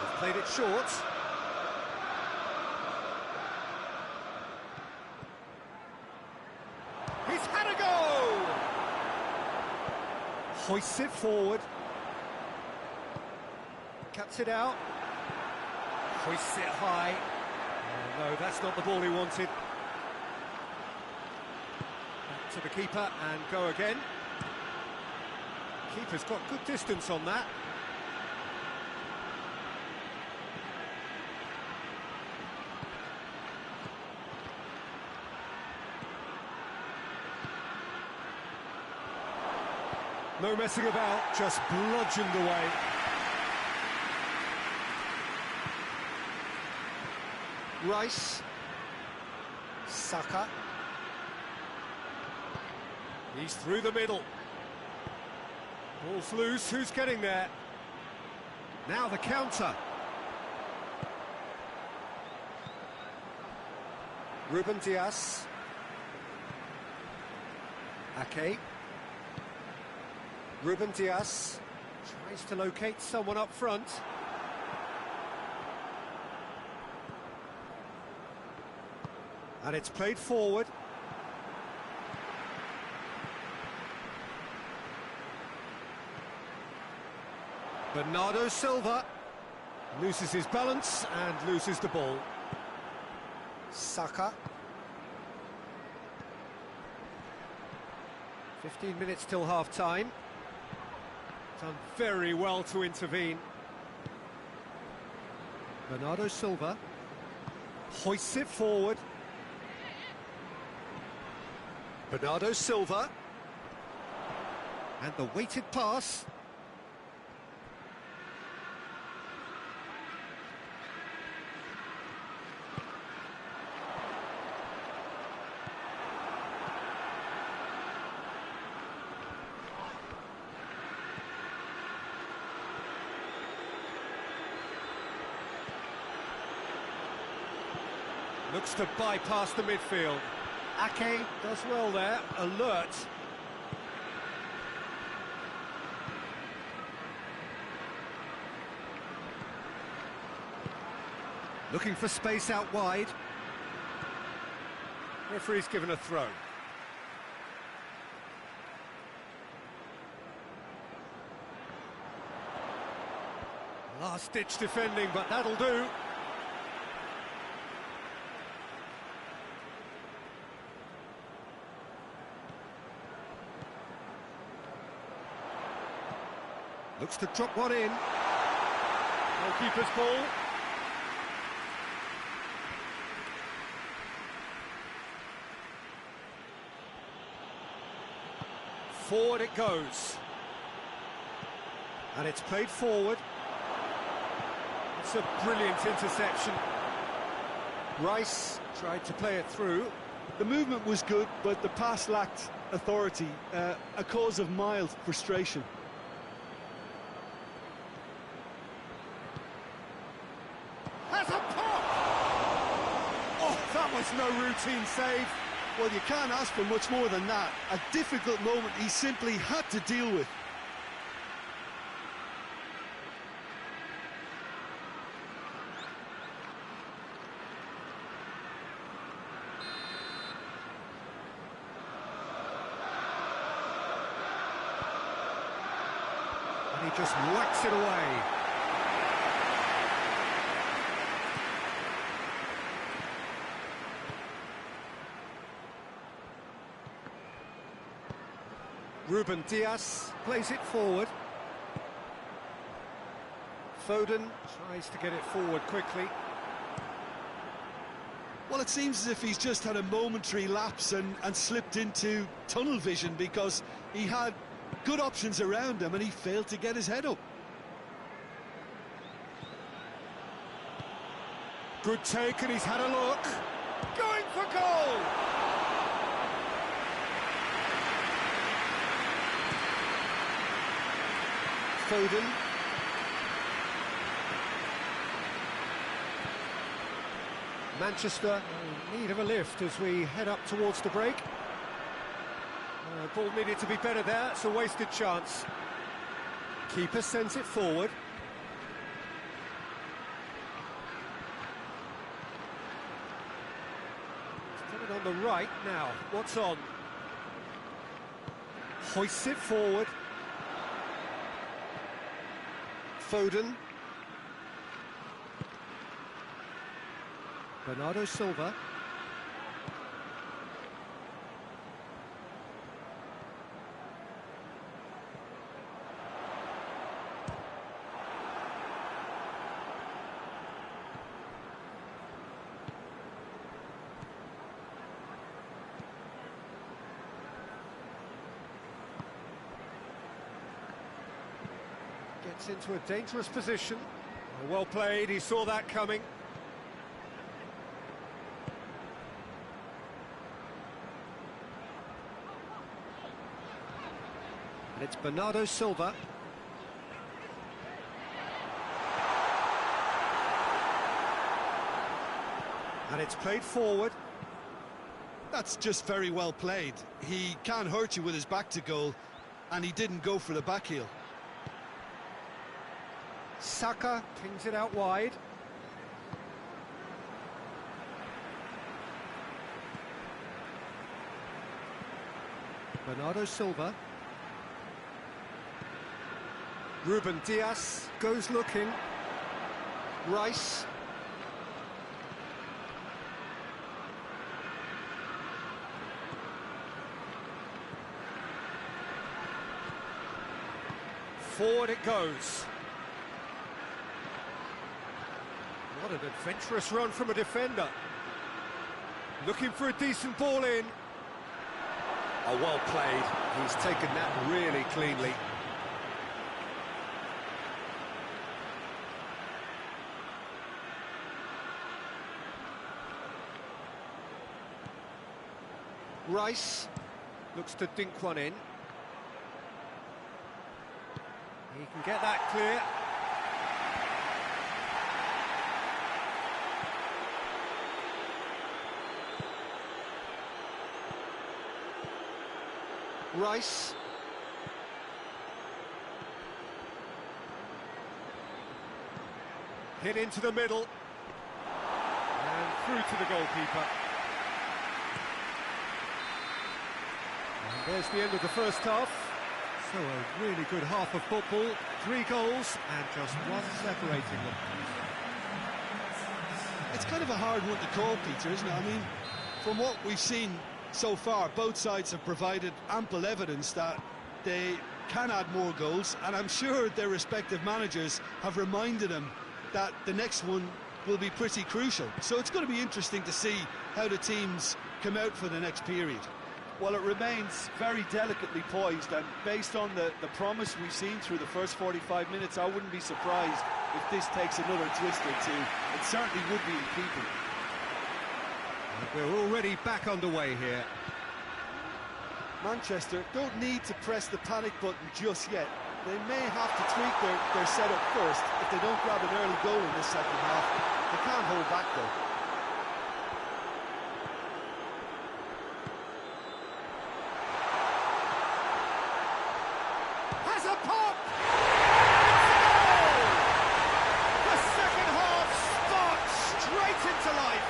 He's played it short. He's had a go! Hoists it forward. Cuts it out. Hoists it high. Oh, no, that's not the ball he wanted. Back to the keeper and go again. Keeper's got good distance on that. No messing about, just bludgeoned away. Rice. Saka. He's through the middle. Ball's loose, who's getting there? Now the counter. Ruben Dias. Ake. Ruben Dias tries to locate someone up front. And it's played forward. Bernardo Silva loses his balance and loses the ball. Saka. 15 minutes till half-time. Done very well to intervene. Bernardo Silva hoists it forward. Bernardo Silva. And the weighted pass. Looks to bypass the midfield. Ake does well there, alert. Looking for space out wide. Referee's given a throw. Last-ditch defending, but that'll do. Looks to drop one in. Goalkeeper's ball. Forward it goes. And it's played forward. It's a brilliant interception. Rice tried to play it through. The movement was good, but the pass lacked authority, a cause of mild frustration. Has a pop! Oh, that was no routine save. Well, you can't ask for much more than that. A difficult moment he simply had to deal with. And he just whacks it away. Ruben Dias plays it forward. Foden tries to get it forward quickly. Well, it seems as if he's just had a momentary lapse and slipped into tunnel vision, because he had good options around him and he failed to get his head up. Good take, and he's had a look. Going for goal! Foden. Manchester in need of a lift as we head up towards the break. Ball needed to be better there, it's a wasted chance. Keeper sends it forward. He's got it on the right now. What's on? Hoists it forward. Foden. Bernardo Silva. Gets into a dangerous position. Well played, he saw that coming. And it's Bernardo Silva. And it's played forward. That's just very well played. He can't hurt you with his back to goal, and he didn't go for the back heel. Saka pings it out wide. Bernardo Silva. Ruben Dias goes looking. Rice. Forward it goes. What an adventurous run from a defender. Looking for a decent ball in. Oh, well played. He's taken that really cleanly. Rice looks to dink one in. He can get that clear. Rice. Hit into the middle. And through to the goalkeeper. And there's the end of the first half. So a really good half of football. 3 goals and just one separating them. It's kind of a hard one to call, Peter, isn't it? I mean, from what we've seen so far, both sides have provided ample evidence that they can add more goals, and I'm sure their respective managers have reminded them that the next one will be pretty crucial. So it's going to be interesting to see how the teams come out for the next period. Well, it remains very delicately poised, and based on the promise we've seen through the first 45 minutes, I wouldn't be surprised if this takes another twist or two. It certainly would be in keeping. We're already back underway here. Manchester don't need to press the panic button just yet. They may have to tweak their setup first if they don't grab an early goal in this second half. They can't hold back though. Has a pop! The second half sparks straight into life.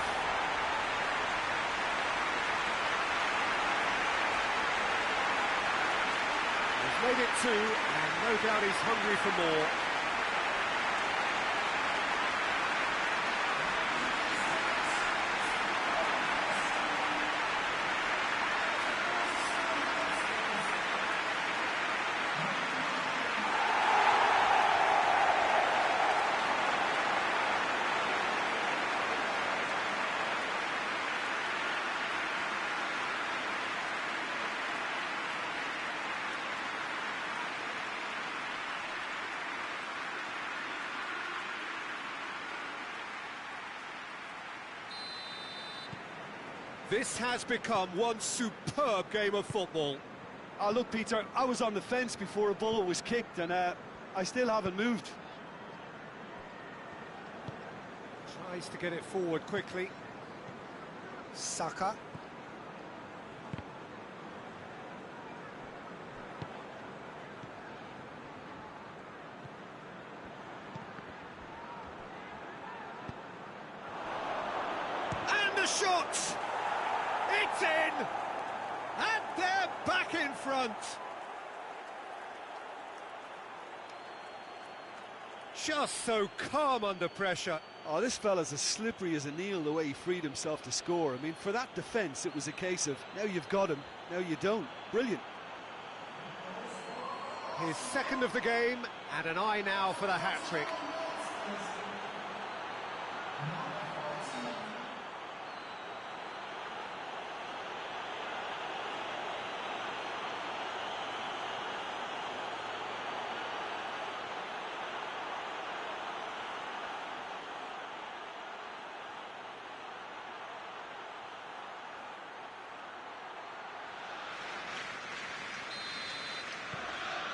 He's made it 2, and no doubt he's hungry for more. This has become one superb game of football. Look, Peter, I was on the fence before a ball was kicked, and I still haven't moved. Tries to get it forward quickly. Saka. And the shot! It's in! And they're back in front! Just so calm under pressure. Oh, this fella's as slippery as a needle the way he freed himself to score. I mean, for that defence, it was a case of, now you've got him, now you don't. Brilliant. His second of the game, and an eye now for the hat-trick.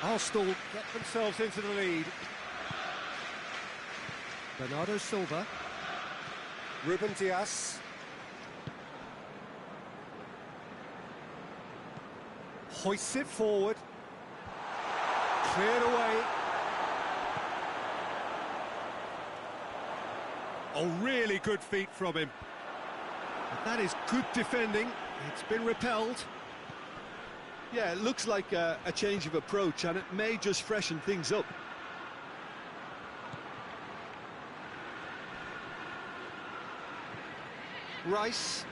Arsenal get themselves into the lead. Bernardo Silva. Ruben Dias. Hoists it forward. Cleared away. Oh, really good feet from him. But that is good defending. It's been repelled. Yeah, it looks like a change of approach, and it may just freshen things up. Rice.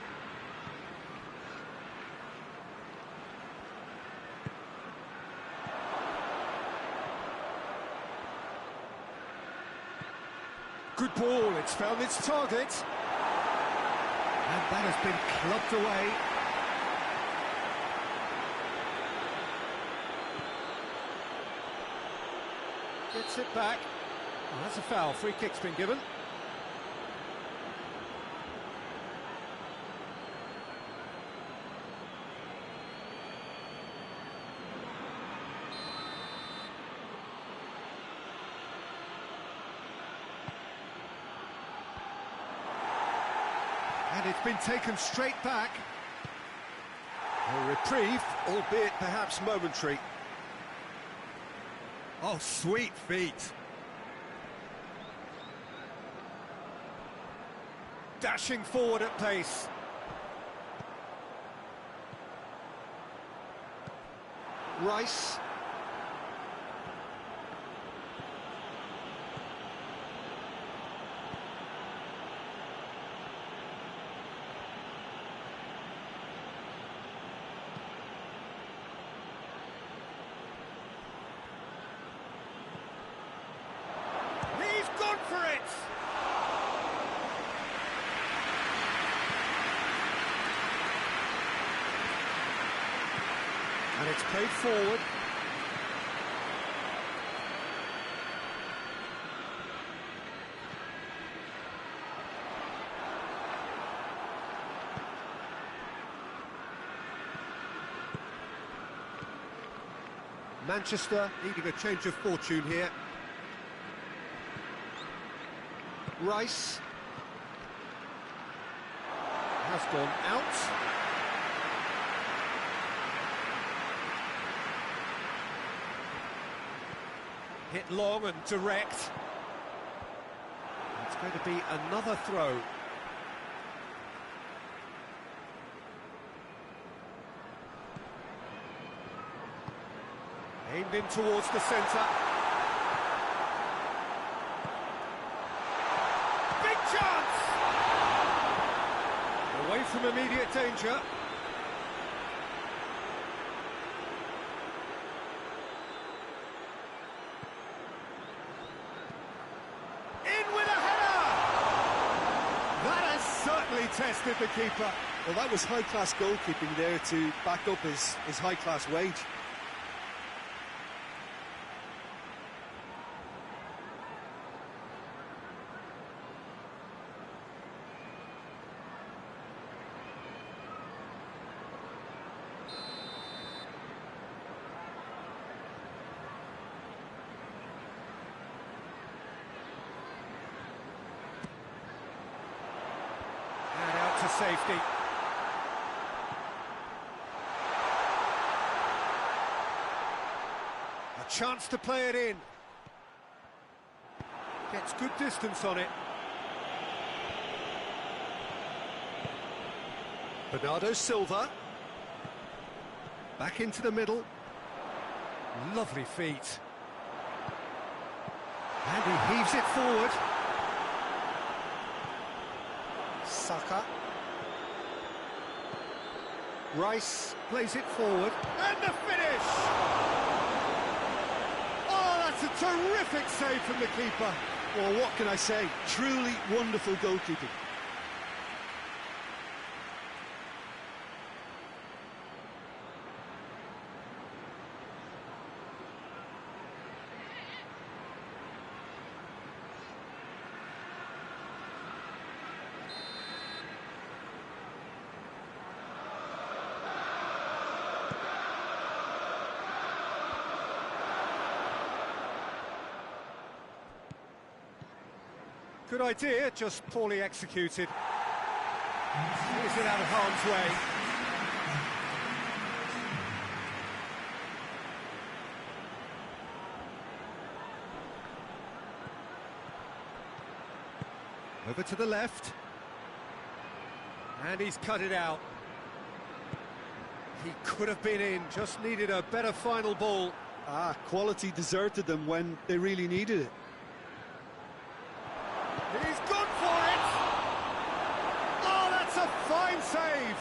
Good ball, it's found its target. And that has been clubbed away. Gets it back. Oh, that's a foul, free kick's been given. And it's been taken straight back. A reprieve, albeit perhaps momentary. Oh, sweet feet. Dashing forward at pace. Rice. For it! And it's played forward. Manchester needing a change of fortune here. Rice has gone out. Hit long and direct. It's going to be another throw. Aimed in towards the centre. Chance! Away from immediate danger. In with a header! That has certainly tested the keeper. Well, that was high-class goalkeeping there to back up his high-class wage. To safety. A chance to play it in. Gets good distance on it. Bernardo Silva. Back into the middle. Lovely feet. And he heaves it forward. Saka. Rice plays it forward, and the finish! Oh, that's a terrific save from the keeper. Well, what can I say? Truly wonderful goalkeeping. Good idea, just poorly executed. Is it out of harm's way? Over to the left. And he's cut it out. He could have been in, just needed a better final ball. Quality deserted them when they really needed it. He's gone for it! Oh, that's a fine save!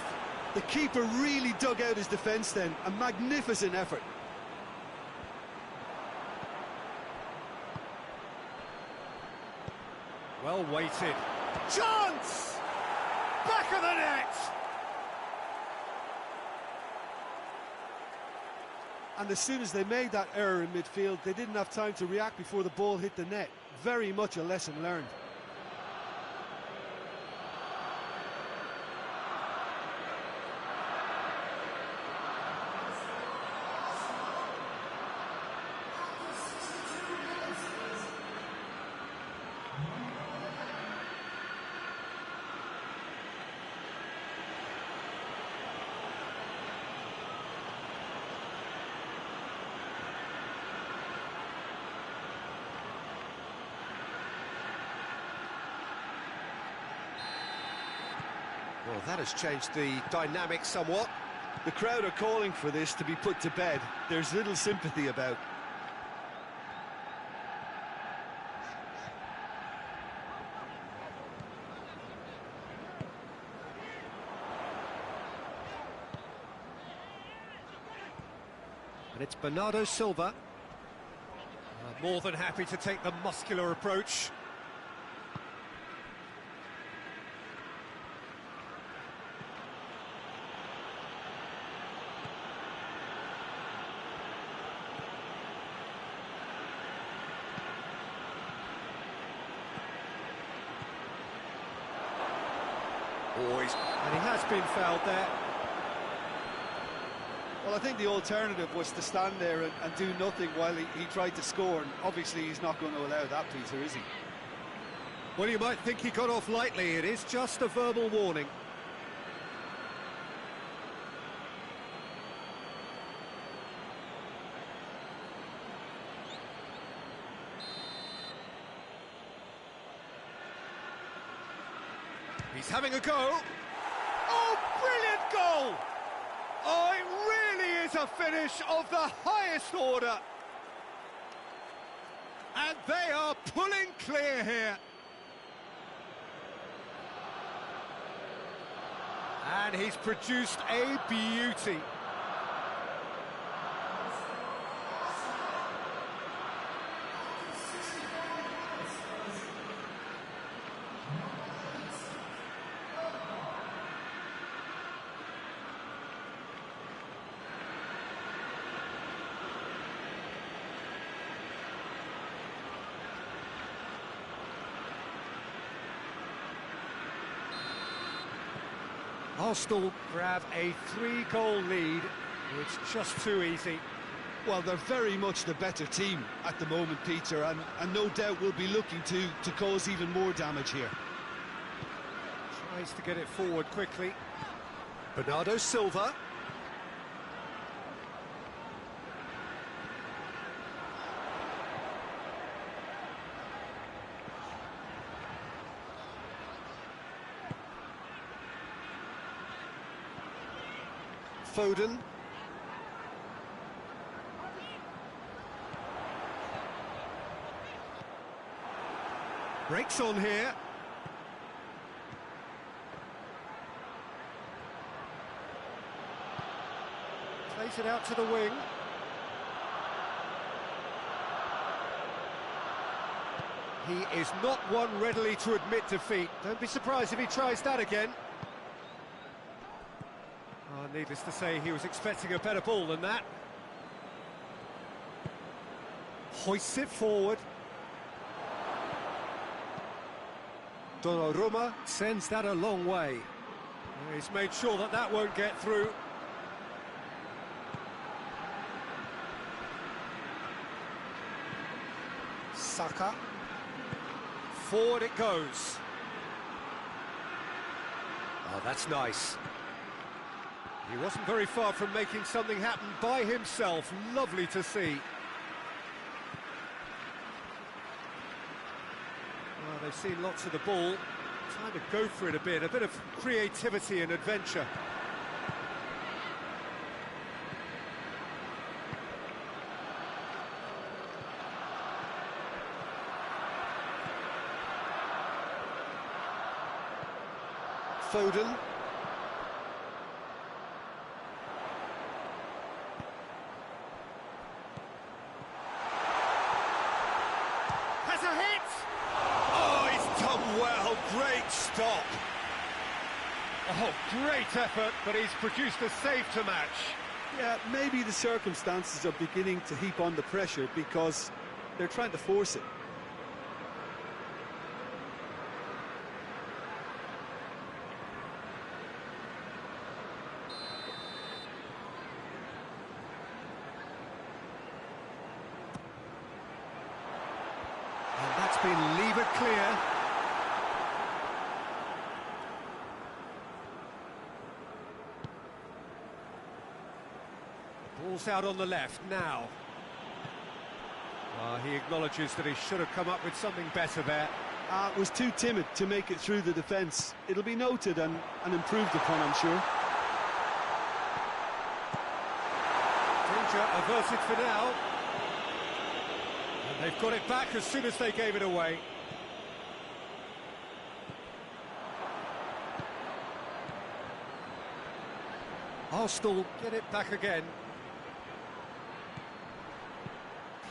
The keeper really dug out his defence then. A magnificent effort. Well weighted. Chance! Back of the net! And as soon as they made that error in midfield, they didn't have time to react before the ball hit the net. Very much a lesson learned. Well, that has changed the dynamic somewhat. The crowd are calling for this to be put to bed. There's little sympathy about. And it's Bernardo Silva. More than happy to take the muscular approach. And he has been fouled there. Well, I think the alternative was to stand there and do nothing while he tried to score, and obviously he's not going to allow that, Peter, is he? Well, you might think he got off lightly. It is just a verbal warning. He's having a go. Oh, brilliant goal! Oh, it really is a finish of the highest order. And they are pulling clear here. And he's produced a beauty. Arsenal grab a 3-goal lead. It's just too easy. Well, they're very much the better team at the moment, Peter, and no doubt will be looking to cause even more damage here. Tries to get it forward quickly. Bernardo Silva. Foden. Breaks on here. Plays it out to the wing. He is not one readily to admit defeat. Don't be surprised if he tries that again. Needless to say, he was expecting a better ball than that. Hoists it forward. Donnarumma sends that a long way. He's made sure that that won't get through. Saka. Forward it goes. Oh, that's nice. He wasn't very far from making something happen by himself. Lovely to see. Well, they've seen lots of the ball. Time to go for it a bit of creativity and adventure. Foden. Has a hit! Oh, he's done well. Great stop. Oh, great effort, but he's produced a save to match. Yeah, maybe the circumstances are beginning to heap on the pressure because they're trying to force it. And that's been levered clear. Ball's out on the left now. He acknowledges that he should have come up with something better there. Was too timid to make it through the defence. It'll be noted and improved upon, I'm sure. Danger averted for now. And they've got it back as soon as they gave it away. Arsenal get it back again.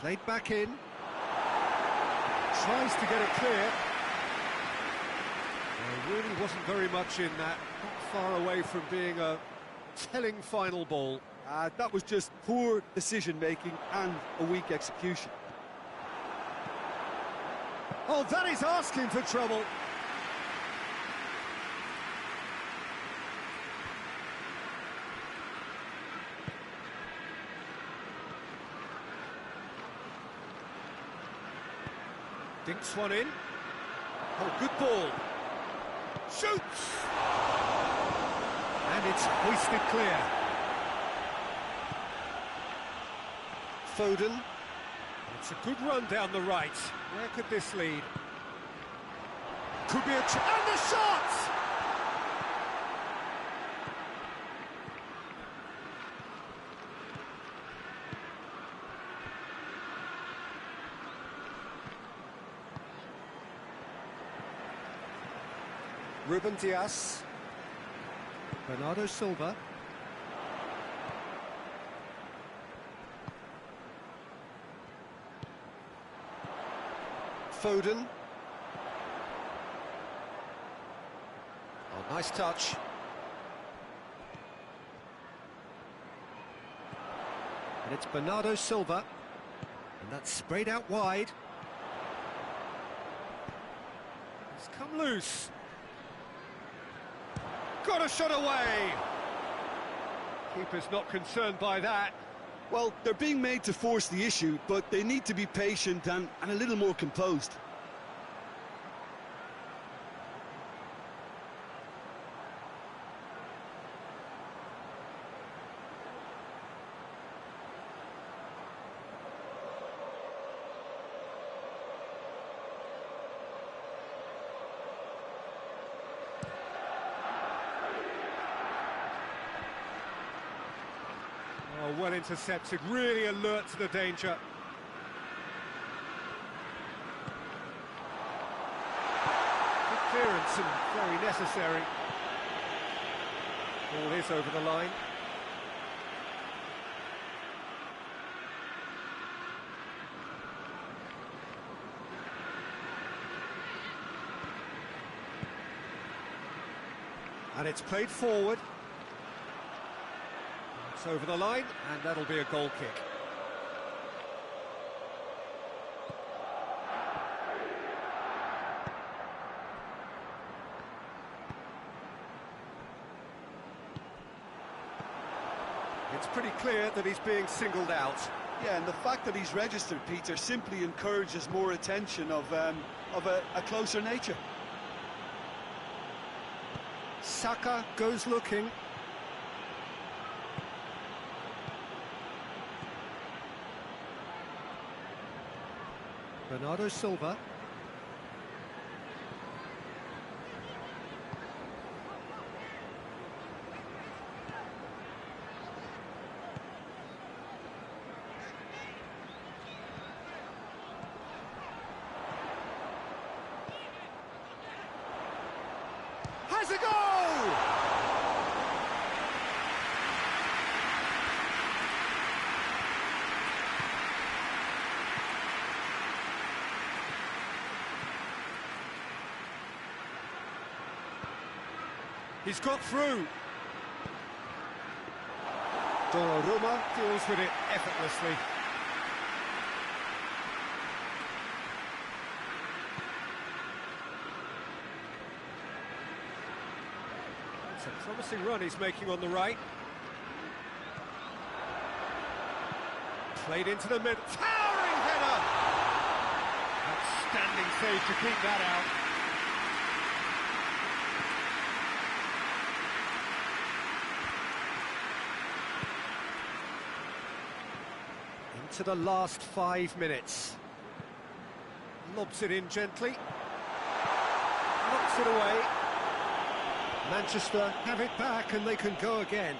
Played back in. Tries to get it clear. There really wasn't very much in that. Not far away from being a telling final ball. That was just poor decision-making and a weak execution. Oh, that is asking for trouble. Dinks one in. Oh, good ball. Shoots! And it's hoisted clear. Foden. It's a good run down the right. Where could this lead? Could be a... And the shot! Ruben Dias. Bernardo Silva. Foden. Oh, nice touch. And it's Bernardo Silva. And that's sprayed out wide. It's come loose. Got a shot away! Keeper's not concerned by that. Well, they're being made to force the issue, but they need to be patient and a little more composed. Oh, well intercepted, really alert to the danger. Good clearance and very necessary. Ball is over the line. And it's played forward. It's over the line, and that'll be a goal kick. It's pretty clear that he's being singled out. Yeah, and the fact that he's registered, Peter, simply encourages more attention of a closer nature. Saka goes looking. Bernardo Silva. Has a goal! He's got through. Donnarumma deals with it effortlessly. It's a promising run he's making on the right. Played into the middle. Towering header! Outstanding save to keep that out. To the last 5 minutes. Lobs it in gently. Knocks it away. Manchester have it back and they can go again.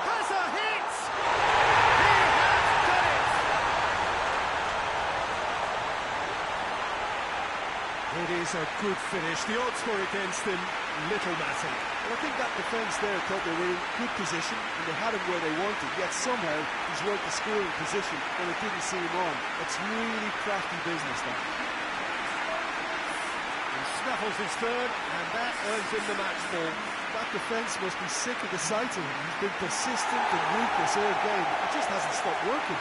Has a hit! He has done it! It is a good finish. The odds were against him, little matter. Well, I think that defence there thought they were in good position and they had him where they wanted, yet somehow he's worked the scoring position when it didn't see him on. It's really crafty business, that. He snaffles his third, and that earns him the match ball. That defence must be sick of the sight of him. He's been persistent and ruthless all game. It just hasn't stopped working.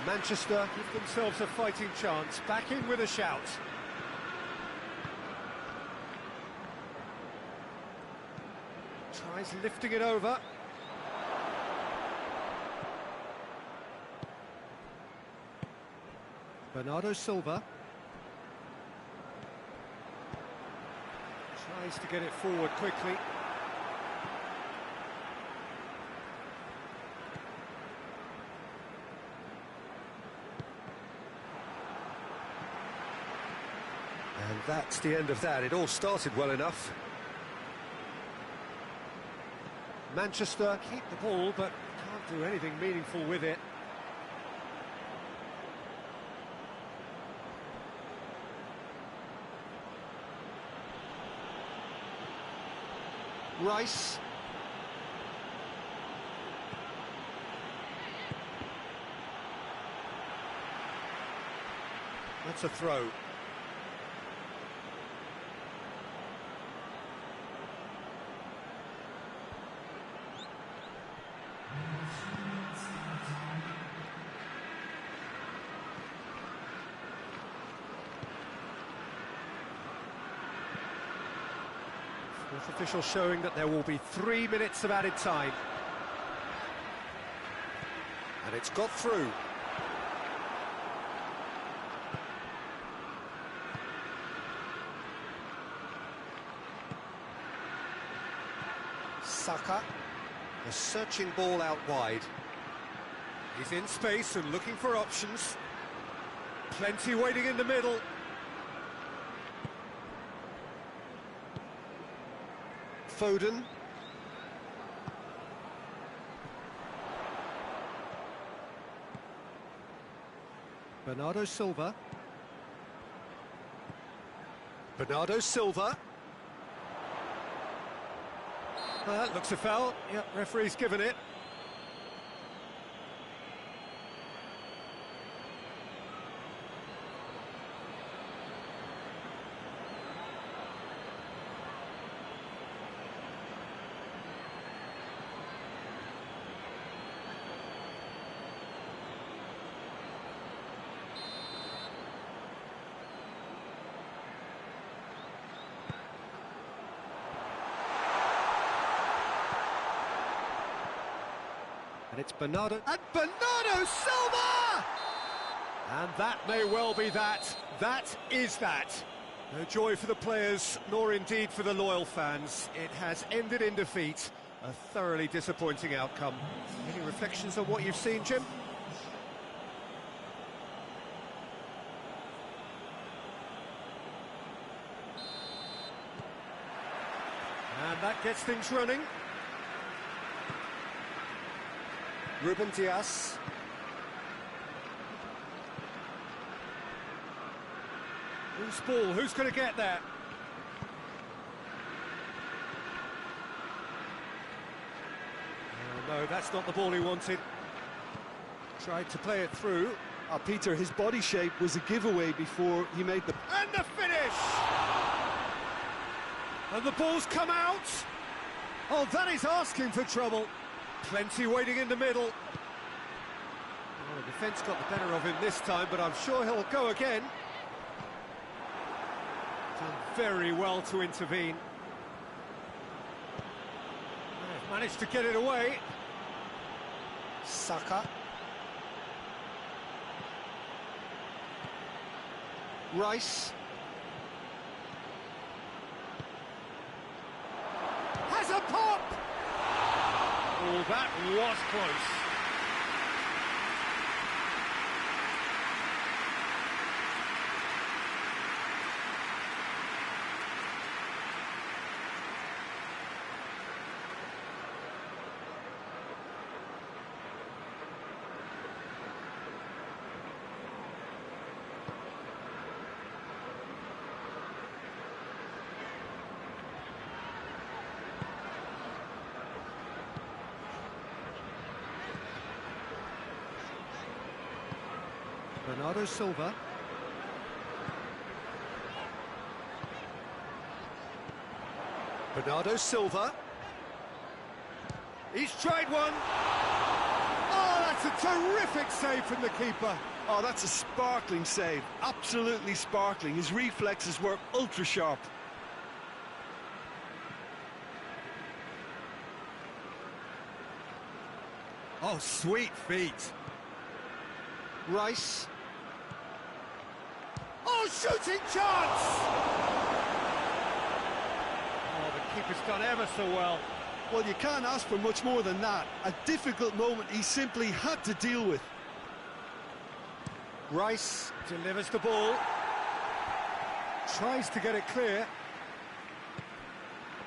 Manchester give themselves a fighting chance, back in with a shout. Tries lifting it over. Bernardo Silva. Tries to get it forward quickly. And that's the end of that. It all started well enough. Manchester keep the ball, but can't do anything meaningful with it. Rice. That's a throw. Fourth official showing that there will be 3 minutes of added time. And it's got through. Saka, a searching ball out wide. He's in space and looking for options. Plenty waiting in the middle. Foden. Bernardo Silva. Bernardo Silva. That looks a foul. Yep, referee's given it. And it's Bernardo. And Bernardo Silva! And that may well be that. That is that. No joy for the players, nor indeed for the loyal fans. It has ended in defeat. A thoroughly disappointing outcome. Any reflections on what you've seen, Jim? And that gets things running. Ruben Dias. Who's ball? Who's going to get there? Oh, no, that's not the ball he wanted. Tried to play it through. Peter, his body shape was a giveaway before he made the... And the finish! And the ball's come out! Oh, that is asking for trouble. Plenty waiting in the middle. Well, the defence got the better of him this time, but I'm sure he'll go again. Done very well to intervene. They've managed to get it away. Saka. Rice. Has a pop! Oh, that was close. Bernardo Silva. Bernardo Silva. He's tried one. Oh, that's a terrific save from the keeper. Oh, that's a sparkling save. Absolutely sparkling. His reflexes were ultra sharp. Oh, sweet feet. Rice. Oh, shooting chance! Oh, the keeper's done ever so well. Well, you can't ask for much more than that. A difficult moment he simply had to deal with. Rice delivers the ball. Tries to get it clear.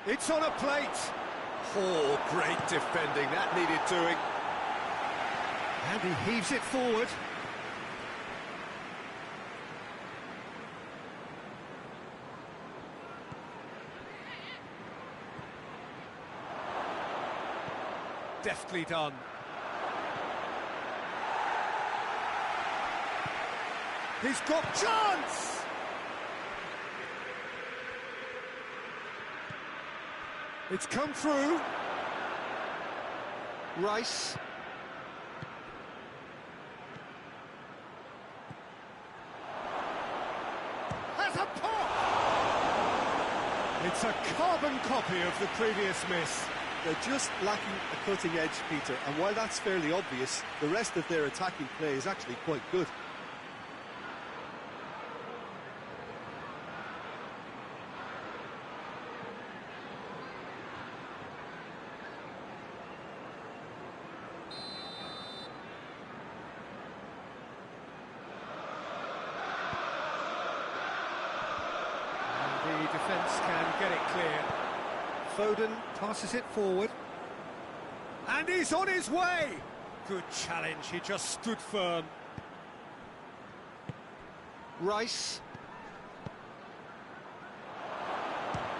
It's on a plate. Oh, great defending. That needed doing. And he heaves it forward. Deftly done. He's got chance! It's come through. Rice. Has a pop! It's a carbon copy of the previous miss. They're just lacking a cutting edge, Peter, and while that's fairly obvious, the rest of their attacking play is actually quite good. And the defence can get it clear. Foden passes it forward. And he's on his way! Good challenge, he just stood firm. Rice.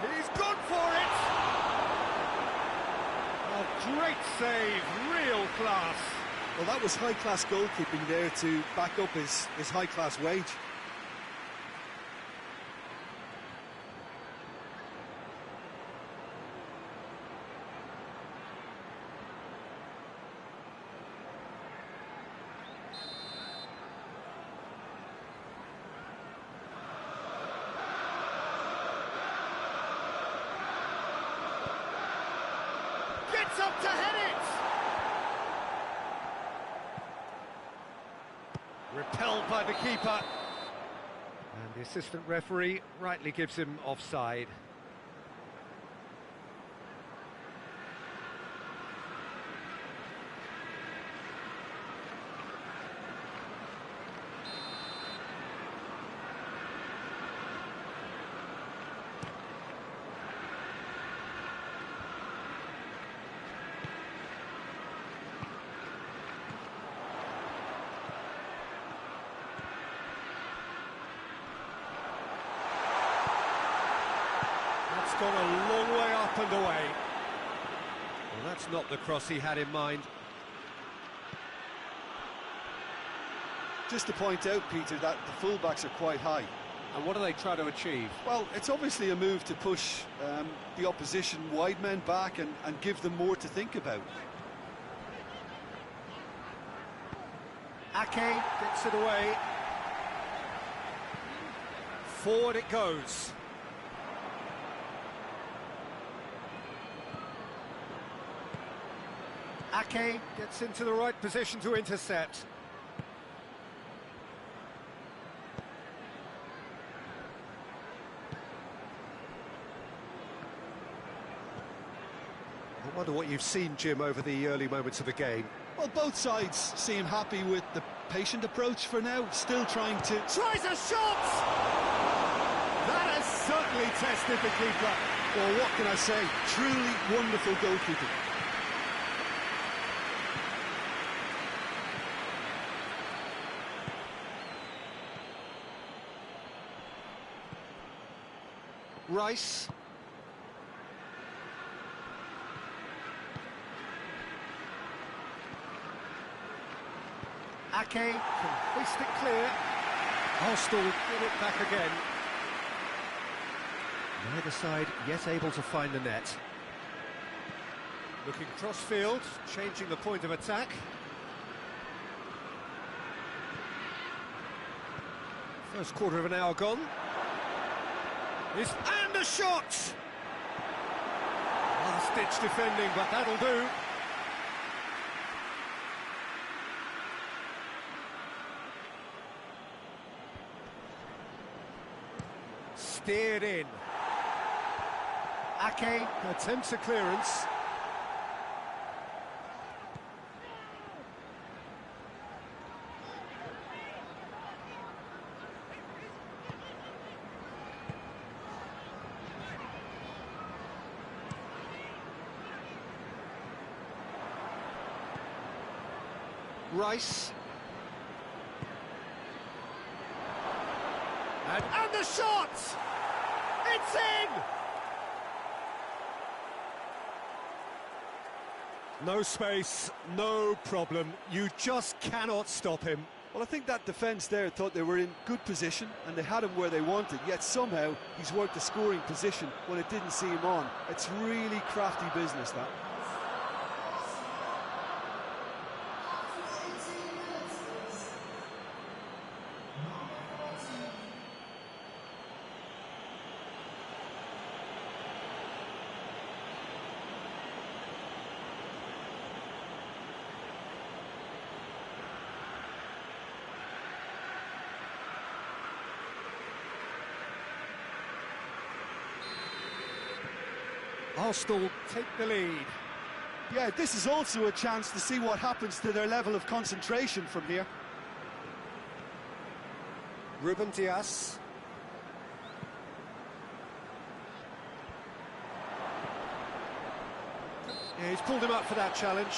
He's gone for it! Oh, great save, real class. Well, that was high-class goalkeeping there to back up his high-class wage. Gets up to head it! Repelled by the keeper. And the assistant referee rightly gives him offside. That's gone a long way up and away. Well, that's not the cross he had in mind. Just to point out, Peter, that the fullbacks are quite high. And what do they try to achieve? Well, it's obviously a move to push the opposition wide men back and give them more to think about. Ake gets it away. Forward it goes. Ake gets into the right position to intercept. I wonder what you've seen, Jim, over the early moments of the game. Well, both sides seem happy with the patient approach for now, still trying to... Tries a shot! That has certainly tested the keeper. Well, what can I say? Truly wonderful goalkeeping. Rice. Ake can hoist it clear. Arsenal get it back again. Neither side yet able to find the net. Looking cross-field, changing the point of attack. First quarter of an hour gone. And a shot! Last-ditch defending, but that'll do. Steered in. Ake attempts a clearance. Rice. And the shot! It's in! No space, no problem. You just cannot stop him. Well, I think that defence there thought they were in good position and they had him where they wanted, yet somehow he's worked the scoring position when it didn't see him on. It's really crafty business, that. Arsenal take the lead. Yeah, this is also a chance to see what happens to their level of concentration from here. Ruben Dias. Yeah, he's pulled him up for that challenge.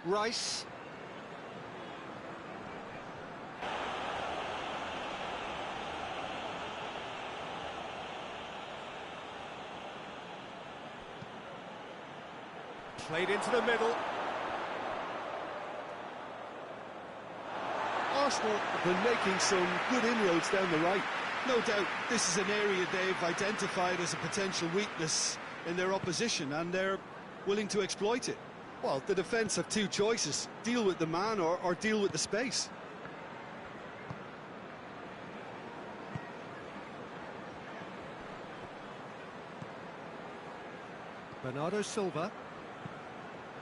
Rice. Played into the middle. Arsenal have been making some good inroads down the right. No doubt this is an area they've identified as a potential weakness in their opposition, and they're willing to exploit it. Well, the defence have two choices: deal with the man or deal with the space. Bernardo Silva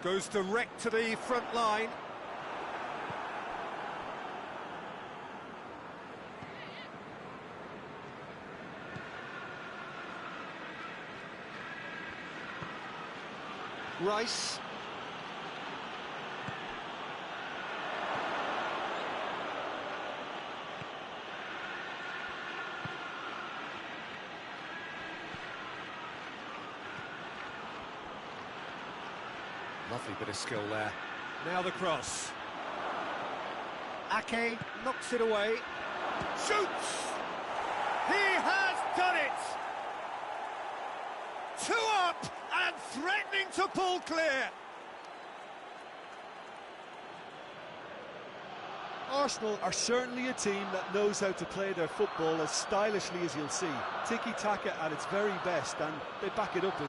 goes direct to the front line. Rice. Lovely bit of skill there. Now the cross. Ake knocks it away. Shoots! He has done it! 2 up and threatening to pull clear. Arsenal are certainly a team that knows how to play their football as stylishly as you'll see. Tiki-taka at its very best, and they back it up in